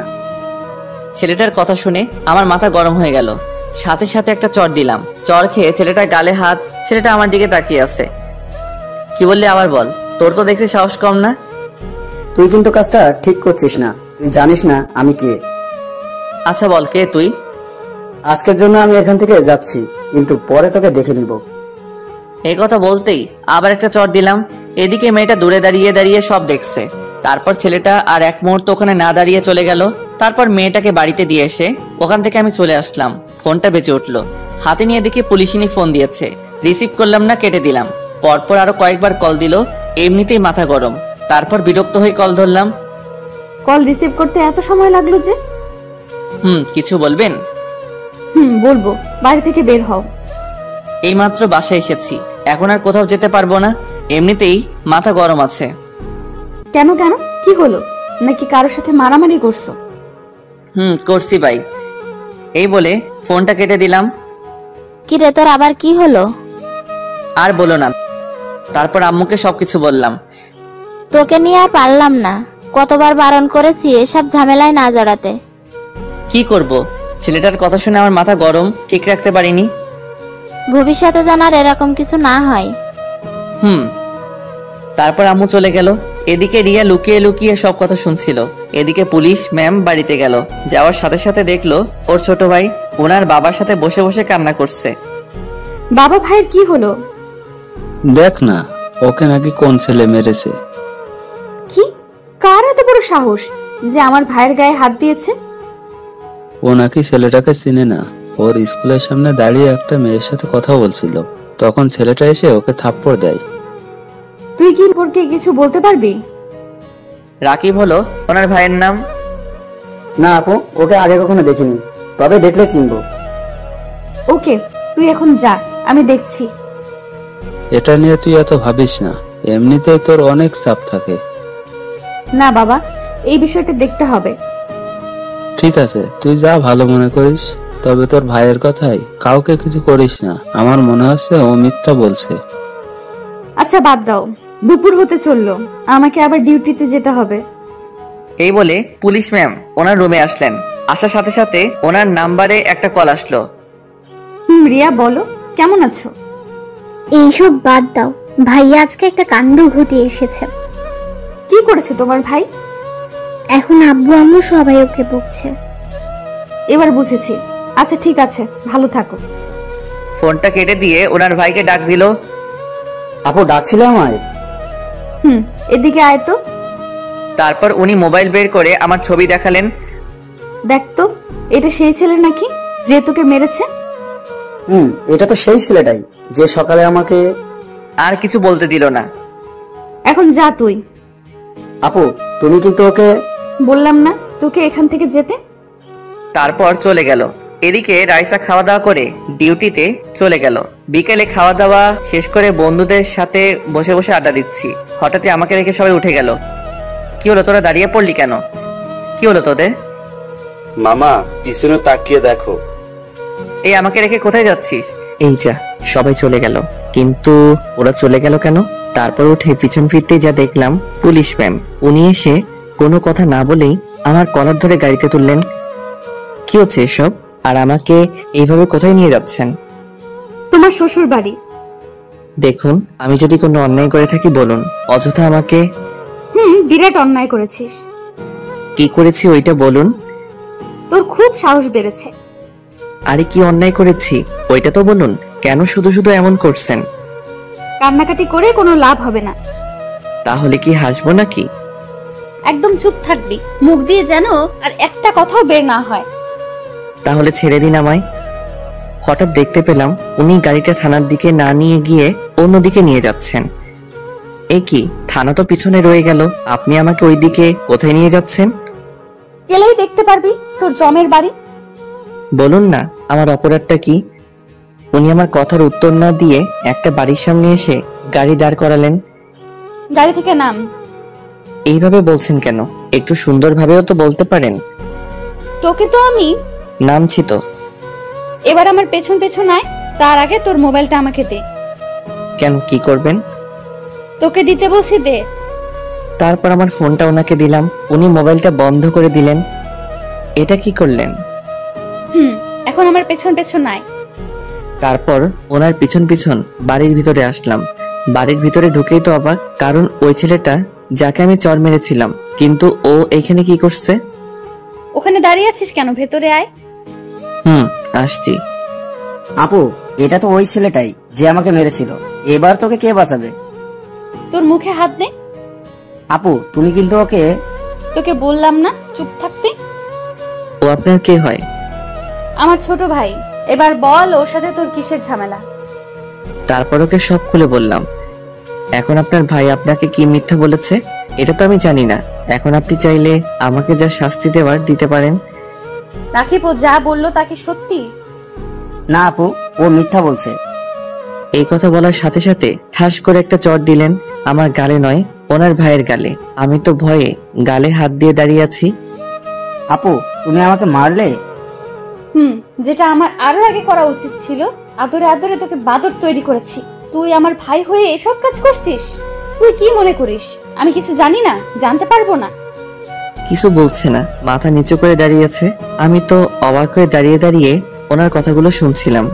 ছেলেটার কথা শুনে আমার মাথা গরম হয়ে গেল। সাথে সাথে একটা চড় দিলাম। চড় খেয়ে ছেলেটার গালে হাত। ছেলেটা আমার দিকে তাকিয়ে আছে। কি বললি আবার বল। তোর তো দেখছি সাহস কম না। তুই কিন্তু কাজটা ঠিক করছিস না, তুই জানিস না আমি কে। আচ্ছা বল, কে তুই? আজকের জন্য আমি এখান থেকে যাচ্ছি, কিন্তু পরে তোকে দেখে নিব। এই কথা বলতেই আবার একটা চড় দিলাম। এদিকে মেয়েটা দূরে দাঁড়িয়ে দাঁড়িয়ে সব দেখছে। তারপর ছেলেটা আর এক মুহূর্ত ওখানে না দাঁড়িয়ে চলে গেল। তারপর মেয়েটাকে বাড়িতে দিয়ে এসে ওখান থেকে আমি চলে আসলাম। ফোনটা বেজে উঠলো। হাতে নিয়ে দেখি পুলিশিনী ফোন দিয়েছে। রিসিভ করলাম না, কেটে দিলাম। পরপর আরো কয়েকবার কল দিল। এমনিতেই মাথা গরম। তারপর বিরক্ত হয়ে কল ধরলাম। কল রিসিভ করতে এত সময় লাগলো যে? কিছু বলবেন? বলবো, বাড়ি থেকে বের হও। এইমাত্র বাসায় এসেছি, এখন আর কোথাও যেতে পারবো না। এমনিতেই মাথা গরম আছে। কেন কেন, কি হলো? নাকি কারোর সাথে মারামারি করছো? করছি ভাই। এই বলে ফোনটা কেটে দিলাম। কিরে, তোর আবার কি হলো? আর বলো না। তারপর আম্মুকে সবকিছু বললাম। তোকে নিয়ে আর পারলাম না, কতবার বারণ করেছি এসব ঝামেলায় না জড়াতে। কি করব, ছেলেটার কথা শুনে আমার মাথা গরম, ঠিক রাখতে পারিনি। ভবিষ্যতে যেন আর এরকম কিছু না হয়। তারপর আম্মু চলে গেল। এদিকে রিয়া লুকিয়ে লুকিয়ে সব কথা শুনছিল। এদিকে পুলিশ ম্যাম বাড়িতে গেল। যাওয়ার সাথে সাথে দেখলো ওর ছোট ভাই ওনার বাবার সাথে বসে বসে কান্না করছে। বাবা ভাইয়ের কি হলো? দেখ না, ওকে নাকি কোন ছেলে মেরেছে। কি? কার এত বড় সাহস যে আমার ভাইয়ের গায়ে হাত দিয়েছে? ও নাকি ছেলেটাকে চিনে না। ওর স্কুলের সামনে দাঁড়িয়ে একটা মেয়ের সাথে কথা বলছিল, তখন ছেলেটা এসে ওকে থাপ্পড় দেয়। তুই কি ওকে কিছু বলতে পারবি? রাকিব হলো ওনার ভাইয়ের নাম। না আপু, ওকে আগে কখনো দেখিনি, তবে দেখলে চিনবো। ওকে, তুই এখন যা, আমি দেখছি। এটা নিয়ে তুই এত ভাবিস না, এমনিতেই তোর অনেক চাপ থাকে। না বাবা, এই বিষয়টা দেখতে হবে। ঠিক আছে, তুই যা ভালো মনে করিস, তবে তোর ভাইয়ের কথাই কাউকে কিছু করিস না। আমার মনে হচ্ছে ও মিথ্যা বলছে। আচ্ছা বাদ দাও, দুপুর হতে চললো, আমাকে আবার ডিউটিতে যেতে হবে। এই বলে পুলিশ ম্যাম ওনার রুমে আসলেন। আসার সাথে সাথে ওনার নাম্বারে একটা কল আসলো। রিয়া বলো, কেমন আছো? এইসব বাদ দাও, ভাইয়া আজকে একটা কাণ্ড ঘটিয়ে এসেছে। কি করেছে তোমার ভাই? এখন আব্বু আম্মু সবাই ওকে বকছে। এবার বুঝেছি। আচ্ছা ঠিক আছে, ভালো থাকো। ফোনটা কেটে দিয়ে ওনার ভাইকে ডাক দিল। আপু ডাকছিলে আমায়? এদিকে আয় তো। তারপর উনি মোবাইল বের করে আমার ছবি দেখালেন। দেখ তো, এটা সেই ছেলে নাকি যে তোকে মেরেছে? এটা তো সেই ছেলেটাই যে সকালে আমাকে। আর কিছু বলতে দিল না। এখন যা তুই। আপু তুমি কিন্তু ওকে। বললাম না তোকে এখান থেকে যেতে। তারপর চলে গেল। এদিকে রাইসা খাওয়া দাওয়া করে ডিউটিতে চলে গেল। বিকেলে খাওয়া দাওয়া শেষ করে বন্ধুদের সাথে বসে বসে আড্ডা দিচ্ছি। হঠাৎই আমাকে রেখে সবাই উঠে গেল। কি হলো, তোরা দাঁড়িয়ে পড়লি কেন? কি হলো তোদের? মামা পিছনে তাকিয়ে দেখো। এই আমাকে রেখে কোথায় যাচ্ছিস? এই যা, সবাই চলে গেল। কিন্তু ওরা চলে গেল কেন? তারপর উঠে পিছন ফিরতেই যা দেখলাম পুলিশ ম্যাম। উনি এসে কোনো কথা না বলেই আমার কলার ধরে গাড়িতে তুললেন। কি হচ্ছে এসব? আর আমাকে এইভাবে কোথায় নিয়ে যাচ্ছেন? তোমার শ্বশুর বাড়ি। দেখুন, আমি যদি কোনো অন্যায় করে থাকি বলুন, অযথা আমাকে। বিরাট অন্যায় করেছিস। কি করেছি ওইটা বলুন। তোর খুব সাহস বেড়েছে। আরে কি অন্যায় করেছি ওইটা তো বলুন। কেন শুধু শুধু এমন করছেন? কান্নাকাটি করে কোনো লাভ হবে না। তাহলে কি হাসবো নাকি? একদম চুপ থাকবি, মুখ দিয়ে যেন আর একটা কথাও বের না হয়। তাহলে ছেড়ে দিন আমায়। হঠাৎ দেখতে পেলাম উনি গাড়িটা থানার দিকে না নিয়ে গিয়ে অন্যদিকে নিয়ে যাচ্ছেন। এ কি, থানা তো পিছনে রয়ে গেল, আপনি আমাকে ওইদিকে কোথায় নিয়ে যাচ্ছেন? গেলেই দেখতে পারবি তোর জমের বাড়ি। বলুন না, আমার অপরাধটা কি? উনি আমার কথার উত্তর না দিয়ে একটা বাড়ির সামনে এসে গাড়ি দাঁড় করালেন। গাড়ি থেকে নাম। এইভাবে বলছেন কেন? একটু সুন্দরভাবেও তো বলতে পারেন। তোকে তো আমি নামছি তো। এবার আমার পেছন পেছন আয়, তার আগে তোর মোবাইলটা আমাকে দে। কেন, কি করবেন? তোকে দিতে বলছি, দে। তারপর আমার ফোনটা ওনাকে দিলাম, উনি মোবাইলটা বন্ধ করে দিলেন। এটা কি করলেন? এখন আমার পেছন পেছন নাই। তারপর ওনার পিছন পিছন বাড়ির ভিতরে আসলাম। বাড়ির ভিতরে ঢুকেই তো অবাক, কারণ ওই ছেলেটা যাকে আমি চর মেরেছিলাম, কিন্তু ও এইখানে কি করছে? ওখানে দাঁড়িয়ে আছিস কেন? ভেতরে আয়। আসছি। আপু, এটা তো ওই ছেলেটাই যে আমাকে মেরেছিল। এবার তোকে কে বাঁচাবে? তোর মুখে হাত দে। আপু, তুমি কিন্তু ওকে। তোকে বললাম না চুপ থাকতে? ও আপনার কে হয়? আমার ছোট ভাই। এবার বল, ওর সাথে তোর কিসের ঝামেলা? তারপর ওকে সব খুলে বললাম। এখন আপনার ভাই আপনাকে কি মিথ্যা বলেছে এটা তো আমি জানি না। এখন আপনি চাইলে আমাকে যা শাস্তি দেওয়ার দিতে পারেন। রাকিব, ও যা বললো তা কি সত্যি? না আপু, ও মিথ্যা বলছে। এই কথা বলার সাথে সাথে ঠাস করে একটা চড় দিলেন আমার গালে, নয় ওনার ভাইয়ের গালে। আমি তো ভয়ে গালে হাত দিয়ে দাঁড়িয়ে আছি। আপু, তুমি আমাকে মারলে? যেটা আমার আরো আগে করা উচিত ছিল। আদরে আদরে তোকে বাদর তৈরি করেছি। তুই আমার ভাই হয়ে এসব কাজ করছিস? তুই কি মনে করিস আমি কিছু জানি না? জানতে পারবো না? কিছু বলছে না, মাথা নিচু করে দাঁড়িয়ে আছে। আমি তো অবাক হয়ে দাঁড়িয়ে দাঁড়িয়ে ওনার কথাগুলো শুনছিলাম।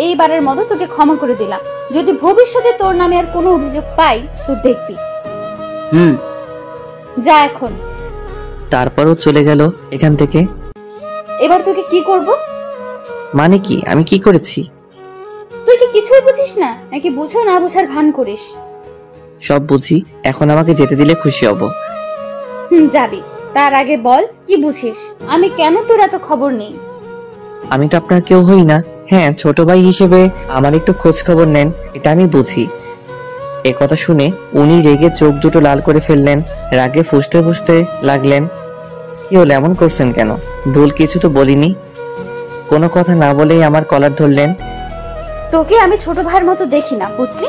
এইবারের মতো তোকে ক্ষমা করে দিলাম। যদি ভবিষ্যতে তোর নামে আর কোনো অভিযোগ পাই তো দেখবি। যা এখন। তারপরও চলে গেল এখান থেকে। এবার তোকে কি করব? মানে কি? আমি কি করেছি? তুই কি কিছুই বুঝিস না নাকি বুঝো না বুঝার ভান করিস? সব বুঝি। এখন আমাকে যেতে দিলে খুশি হব। যাবি। তার আগে বল কি বুঝিস? আমি কেন তোর এত খবর নেই? আমি তো আপনার কেউ হই না। হ্যাঁ, ছোট ভাই হিসেবে আমার একটু খোঁজ খবর নেন, এটা আমি বুঝি। এ কথা শুনে উনি রেগে চোখ দুটো লাল করে ফেললেন, রাগে ফুঁসতে ফুঁসতে লাগলেন। কি হলো, এমন করছেন কেন? ভুল কিছু তো বলিনি। কোনো কথা না বলেই আমার কলার ধরলেন। তোকে আমি ছোট ভাইয়ের মতো দেখি না, বুঝলি?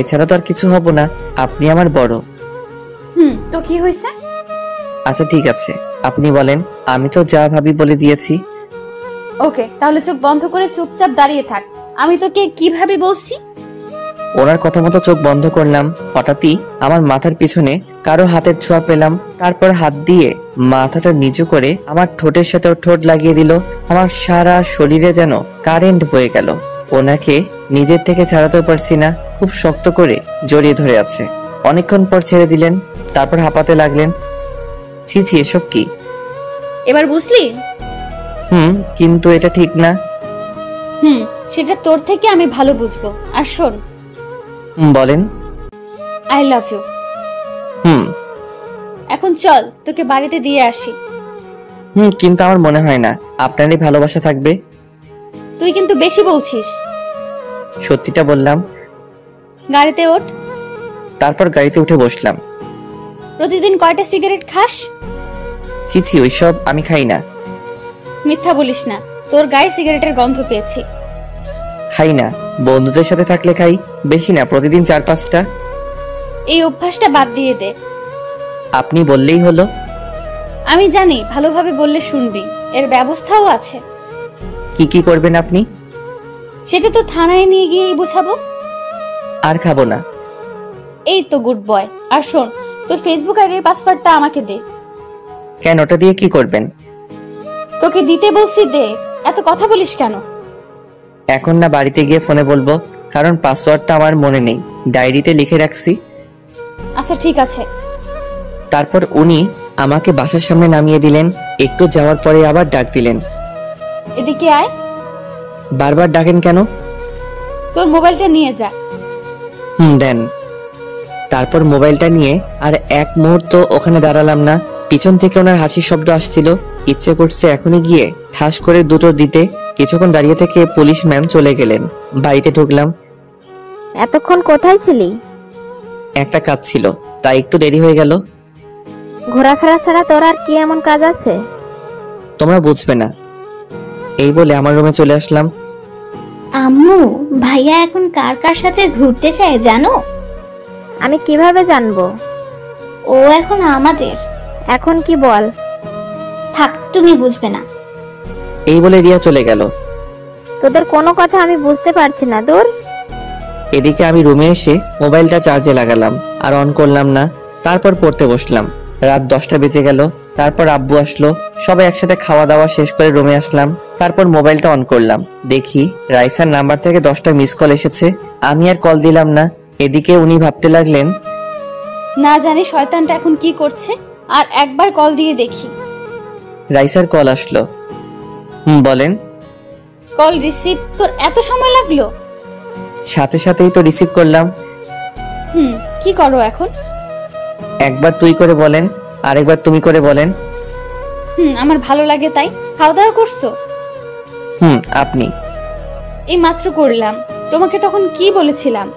এছাড়া তো আর কিছু হব না, আপনি আমার বড়। তো কি হয়েছে? আচ্ছা ঠিক আছে, আপনি বলেন। আমি তো যা ভাবি বলে দিয়েছি। ওকে, তাহলে চোখ বন্ধ করে চুপচাপ দাঁড়িয়ে থাক। আমি তোকে কিভাবে বলছি? ওনার কথা মতো চোখ বন্ধ করলাম। হঠাৎই আমার মাথার পিছনে কারো হাতের ছোঁয়া পেলাম। তারপর হাত দিয়ে মাথাটা নিচু করে আমার ঠোঁটের সাথে ঠোঁট লাগিয়ে দিল। আমার সারা শরীরে যেন কারেন্ট বয়ে গেল। ওনাকে নিজের থেকে ছাড়াতে পারছি না, খুব শক্ত করে জড়িয়ে ধরে আছে। অনেকক্ষণ পর ছেড়ে দিলেন, তারপর হাঁপাতে লাগলেন। ছি, এসব কি? এবার বুঝলি? কিন্তু এটা ঠিক না। সেটা তোর থেকে আমি ভালো বুঝবো। আর শোন। বলেন। I love you. এখন চল, তোকে বাড়িতে দিয়ে আসি। কিন্তু আমার মনে হয় না আপনারই ভালোবাসা থাকবে। তুই কিন্তু বেশি বলছিস। সত্যিটা বললাম। গাড়িতে ওঠ। তারপর গাড়িতে উঠে বসলাম। প্রতিদিন কয়টা সিগারেট খাস? ছি, ওইসব আমি খাই না। মিথ্যা বলিস না, তোর গায়ে সিগারেটের গন্ধ পেয়েছি। খাই না, বন্ধুদের সাথে থাকলে খাই, বেশি না, প্রতিদিন 4-5টা। এই অভ্যাসটা বাদ দিয়ে দে। আপনি বললেই হলো। আমি জানি ভালোভাবে বললে শুনবি, এর ব্যবস্থাও আছে। কি করবেন আপনি? সেটা তো থানায় নিয়ে গিয়েই বুঝাবো। আর খাবো না। এই তো গুড বয়। আর শোন, তোর ফেসবুক আইডির পাসওয়ার্ডটা আমাকে দে। কেন, ওটা দিয়ে কি করবেন? তোকে দিতে বলছি, দে। এত কথা বলিস কেন? এখন না, বাড়িতে গিয়ে ফোনে বলবো, কারণ পাসওয়ার্ডটা আমার মনে নেই, ডায়েরিতে লিখে রাখছি। আচ্ছা ঠিক আছে। তারপর উনি আমাকে বাসার সামনে নামিয়ে দিলেন। একটু যাওয়ার পরে আবার ডাক দিলেন, এদিকে আয়। বারবার ডাকেন কেন? তোর মোবাইলটা নিয়ে যা। দেন। তারপর মোবাইলটা নিয়ে আর এক মুহূর্ত ওখানে দাঁড়ালাম না। পিছন থেকে ওনার হাসির শব্দ আসছিল। ইচ্ছে করছে এখনই গিয়ে ঠাস করে দুটো দিতে। কিছুক্ষণ দাঁড়িয়ে থেকে পুলিশ ম্যাম চলে গেলেন। বাড়িতে ঢুকলাম। এতক্ষণ কোথায় ছিলি? একটা কাজ ছিল, তাই একটু দেরি হয়ে গেল। ঘোরাফেরা ছাড়া তোর আর কি এমন কাজ আছে? তোমরা বুঝবে না। এই বলে আমার রুমে চলে আসলাম। আম্মু, ভাইয়া এখন কার কার সাথে ঘুরতে চায় জানো? আমি কিভাবে জানবো? ও এখন আমাদের। এখন কি বল? থাক, তুমি বুঝবে না। এই বলে রিয়া চলে গেল। তোদের কোনো কথা আমি বুঝতে পারছি না। দূর। এদিকে আমি রুমে এসে মোবাইলটা চার্জে লাগালাম, আর অন করলাম না। তারপর পড়তে বসলাম। রাত 10টা বেজে গেল। তারপর আব্বু আসলো, সবাই একসাথে খাওয়া দাওয়া শেষ করে রুমে আসলাম। তারপর মোবাইলটা অন করলাম, দেখি রাইসার নাম্বার থেকে 10টা মিস কল এসেছে। আমি আর কল দিলাম না। এদিকে উনি ভাবতে লাগলেন, না জানি শয়তানটা এখন কি করছে, আর একবার কল দিয়ে দেখি। রাইসার কল আসলো। বলেন। কল রিসিভ তোর এত সময় লাগলো? সাথে সাথেই তো রিসিভ করলাম। কি করো এখন? একবার তুই করে বলেন, আরেকবার তুমি করে বলেন। আমার ভালো লাগে তাই। খাওয়া দাওয়া করছো? আপনি? এই মাত্র করলাম। তোমাকে তখন কি বলেছিলাম?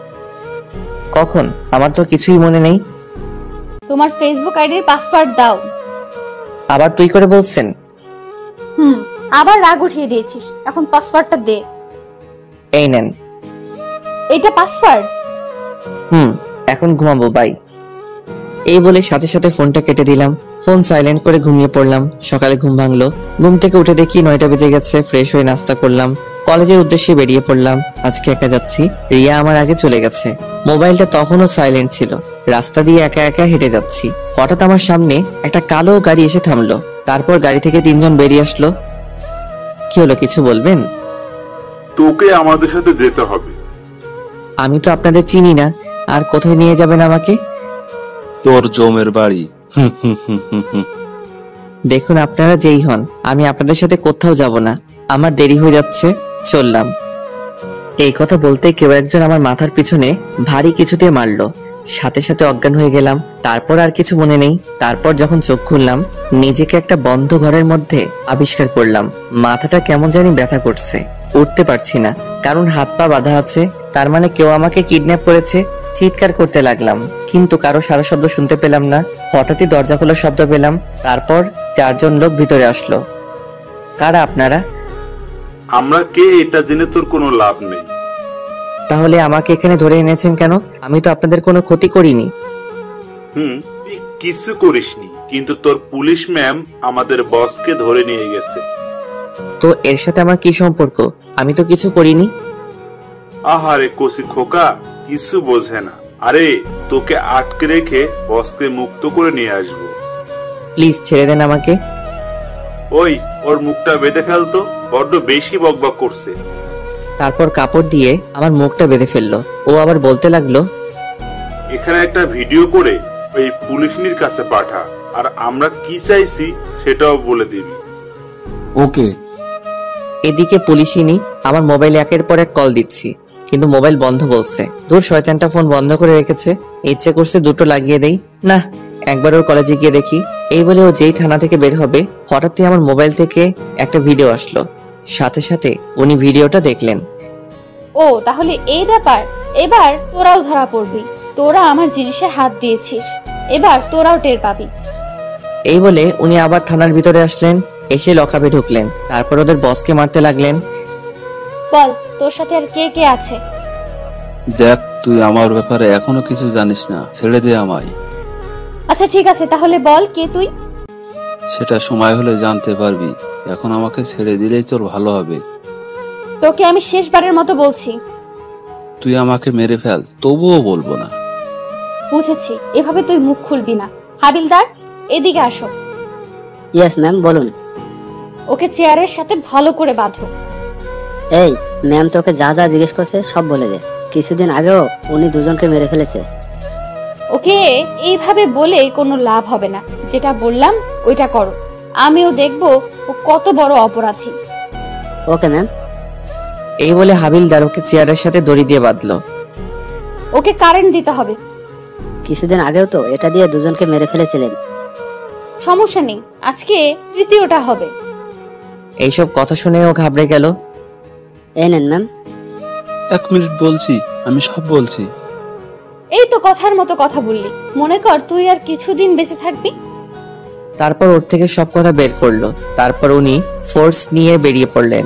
কখন? আমার তো কিছুই মনে নেই। তোমার ফেসবুক আইডির পাসওয়ার্ড দাও। আবার তুই করে বলছেন? আবার রাগ উঠিয়ে দিয়েছিস, এখন পাসওয়ার্ডটা দে। এই নেন। এটা পাসওয়ার্ড? এখন ঘুমাবো, বাই। এই বলে সাথে সাথে ফোনটা কেটে দিলাম। ফোন সাইলেন্ট করে ঘুমিয়ে পড়লাম। সকালে ঘুম ভাঙলো। ঘুম থেকে উঠে দেখি 9টা বেজে গেছে। ফ্রেশ হয়ে নাস্তা করলাম, কলেজের উদ্দেশ্যে বেরিয়ে পড়লাম। আজকে একা যাচ্ছি, রিয়া আমার আগে চলে গেছে। মোবাইলটা তখনও সাইলেন্ট ছিল। রাস্তা দিয়ে একা একা হেঁটে যাচ্ছি। হঠাৎ আমার সামনে একটা কালো গাড়ি এসে থামলো। তারপর গাড়ি থেকে 3 জন বেরিয়ে আসলো। কি হলো, কিছু বলবেন? তোকে আমাদের সাথে যেতে হবে। আমি তো আপনাদের চিনি না, আর কোথায় নিয়ে যাবেন আমাকে? তোর জমের বাড়ি। দেখুন, আপনারা যেই হন, আমি আপনাদের সাথে কোথাও যাব না। আমার দেরি হয়ে যাচ্ছে, চললাম। এই কথা বলতে কেউ একজন আমার মাথার পিছনে ভারী কিছু দিয়ে মারলো। সাথে সাথে অজ্ঞান হয়ে গেলাম। তারপর আর কিছু মনে নেই। তারপর যখন চোখ খুললাম, নিজেকে একটা বন্ধ ঘরের মধ্যে আবিষ্কার করলাম। মাথাটা কেমন জানি ব্যথা করছে, উঠতে পারছি না, কারণ হাত পা বাঁধা আছে। তার মানে কেউ আমাকে কিডন্যাপ করেছে। চিৎকার করতে লাগলাম, কিন্তু কারো সারা শব্দ শুনতে পেলাম না। হঠাৎই দরজা খোলার শব্দ পেলাম। তারপর 4 জন লোক ভিতরে আসলো। কারা আপনারা? আমরা কে এটা জেনে তোর কোনো লাভ নেই। তাহলে আমাকে এখানে ধরে এনেছেন কেন? আমি তো আপনাদের কোনো ক্ষতি করিনি। তুই কিছু করিসনি, কিন্তু তোর পুলিশ ম্যাম আমাদের বসকে ধরে নিয়ে গেছে। তো এর সাথে আমার কি সম্পর্ক? আমি তো কিছু করিনি। আহারে কচি খোকা, কিছু বোঝে না। আরে তোকে আটকে রেখে বসকে মুক্ত করে নিয়ে আসবো। প্লিজ ছেড়ে দেন আমাকে। ওই ওর মুখটা বেঁধে ফেলতো, বড্ড বেশি বকবক করছে। তারপর কাপড় দিয়ে আমার মুখটা বেঁধে ফেললো। ও আবার বলতে লাগলো, এখানে একটা ভিডিও করে ওই পুলিশনির কাছে পাঠা, আর আমরা কি চাইছি সেটাও বলে দিবি। ওকে। এদিকে পুলিশিনি আমার মোবাইলে একের পর এক কল দিচ্ছি, কিন্তু মোবাইল বন্ধ বলছে। দূর, শয়তানটা ফোন বন্ধ করে রেখেছে। ইচ্ছে করছে দুটো লাগিয়ে দেই। না, একবার ওর কলেজে গিয়ে দেখি। এই বলে ও যেই থানা থেকে বের হবে, হঠাৎই আমার মোবাইল থেকে একটা ভিডিও আসলো। সাথে সাথে উনি ভিডিওটা দেখলেন। ও তাহলে এই ব্যাপার। এবার তোরাও ধরা পড়বি। তোরা আমার জিনিসে হাত দিয়েছিস, এবার তোরাও টের পাবি। এই বলে উনি আবার থানার ভিতরে আসলেন। এসে লকআপে ঢুকলেন। তারপর ওদের বসকে মারতে লাগলেন। বল, তোর সাথে আর কে কে আছে? দেখ, তুই আমার ব্যাপারে এখনো কিছু জানিস না, ছেড়ে দে আমায়। আচ্ছা ঠিক আছে, তাহলে বল কে তুই? সেটা সময় হলে জানতে পারবি। এখন আমাকে ছেড়ে দিলেই তোর ভালো হবে। তোকে আমি শেষবারের মতো বলছি, তুই আমাকে মেরে ফেল, তবুও বলবো না। বুঝেছি, এভাবে তুই মুখ খুলবি না। হাবিলদার, এদিকে আসো। ইয়েস ম্যাম, বলুন। ওকে চেয়ারের সাথে ভালো করে বাঁধো। এই ম্যাম, তোকে যা যা জিজ্ঞেস করছে সব বলে দে। কিছুদিন আগেও উনি দুজনকে মেরে ফেলেছে। ওকে এইভাবে বলে কোনো লাভ হবে না। যেটা বললাম ওইটা করো। আমিও দেখবো ও কত বড় অপরাধী। Okay ma'am. এই বলে হাবিলদার ওকে চেয়ারের সাথে দড়ি দিয়ে বাঁধলো। ওকে কারেন্ট দিতে হবে। কিছুদিন আগেও তো এটা দিয়ে দুজনকে মেরে ফেলেছিলেন। সমস্যা নেই, আজকে তৃতীয়টা হবে। এইসব কথা শুনে ও ঘাবড়ে গেল। এই নেন ম্যাম। 1 মিনিট বলছি, আমি সব বলছি। এই তো কথার মতো কথা বললি। মনে কর তুই আর কিছুদিন বেঁচে থাকবি। তারপর ওর থেকে সব কথা বের করলো। তারপর উনি ফোর্স নিয়ে বেরিয়ে পড়লেন।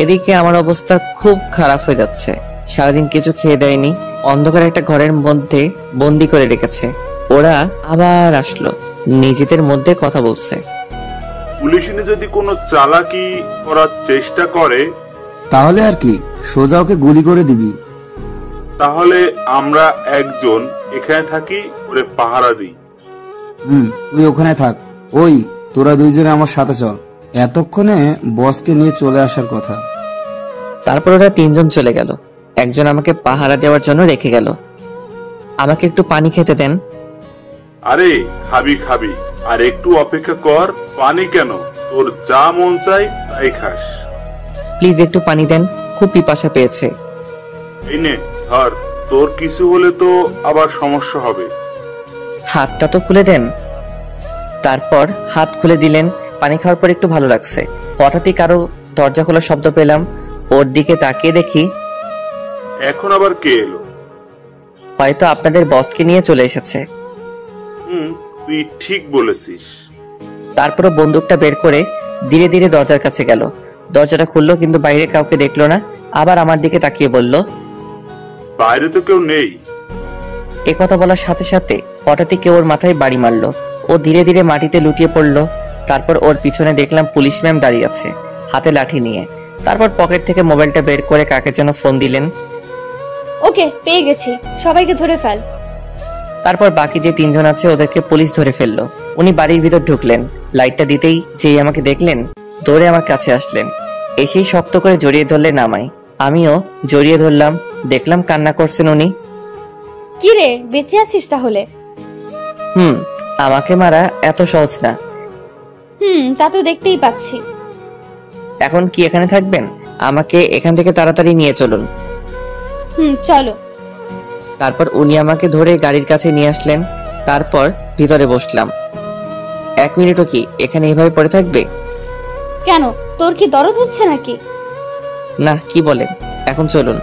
এদিকে আমার অবস্থা খুব খারাপ হয়ে যাচ্ছে। সারাদিন কিছু খেয়ে দেয়নি। অন্ধকার একটা ঘরের মধ্যে বন্দি করে রেখেছে। ওরা আবার আসলো, নিজেদের মধ্যে কথা বলছে। পুলিশিনে যদি কোনো চালাকি করার চেষ্টা করে, তাহলে আর কি, সোজা ওকে গুলি করে দিবি। তাহলে আমরা একজন এখানে থাকি, ওরে পাহারা দিই। তুই ওখানে থাক। ওই তোরা দুইজনে আমার সাথে চল, এতক্ষণে বসকে নিয়ে চলে আসার কথা। তারপর ওরা তিনজন চলে গেল। একজন আমাকে পাহারা দেওয়ার জন্য রেখে গেল। আমাকে একটু পানি খেতে দেন। আরে খাবি খাবি, আর একটু অপেক্ষা কর। পানি কেন, তোর যা মন চাই তাই খাস। প্লিজ একটু পানি দেন, খুব পিপাসা পেয়েছে। এই নে ধর, তোর কিছু হলে তো আবার সমস্যা হবে। হাতটা তো খুলে দেন। তারপর হাত খুলে দিলেন। পানি খাওয়ার পর একটু ভালো লাগছে। হঠাৎই কারো দরজা খোলার শব্দ পেলাম। ওর দিকে তাকিয়ে দেখি এখন আবার কে এলো? হয়তো আপনাদের বসকে নিয়ে চলে এসেছে। তুই ঠিক বলেছিস। তারপরও বন্দুকটা বের করে ধীরে ধীরে দরজার কাছে গেল। দরজাটা খুললো, কিন্তু বাইরে কাউকে দেখলো না। আবার আমার দিকে তাকিয়ে বলল, বাইরে তো কেউ নেই। এ কথা বলার সাথে সাথে হঠাৎই কেউ ওর মাথায় বাড়ি মারলো। ও ধীরে ধীরে মাটিতে লুটিয়ে পড়লো। তারপর ওর পিছনে দেখলাম পুলিশ ম্যাম দাঁড়িয়ে আছে, হাতে লাঠি নিয়ে। তারপর পকেট থেকে মোবাইলটা বের করে কাকে যেন ফোন দিলেন। ওকে, পেয়ে গেছি, সবাইকে ধরে ফেল। তারপর বাকি যে তিনজন আছে ওদেরকে পুলিশ ধরে ফেললো। উনি বাড়ির ভিতর ঢুকলেন। লাইটটা দিতেই যেই আমাকে দেখলেন, দৌড়ে আমার কাছে আসলেন। এসেই শক্ত করে জড়িয়ে ধরলেন আমায়। আমিও জড়িয়ে ধরলাম। দেখলাম কান্না করছেন উনি। কি রে, বেঁচে আছিস তাহলে? আমাকে মারা এত সহজ না। তা তো দেখতেই পাচ্ছি। এখন কি এখানে থাকবেন? আমাকে এখান থেকে তাড়াতাড়ি নিয়ে চলুন। চলো। তারপর উনি আমাকে ধরে গাড়ির কাছে নিয়ে আসলেন। তারপর ভিতরে বসলাম। 1 মিনিটও কি এখানে এইভাবে পড়ে থাকবে? কেন, তোর কি দরদ হচ্ছে নাকি? না, কি বলেন, এখন চলুন।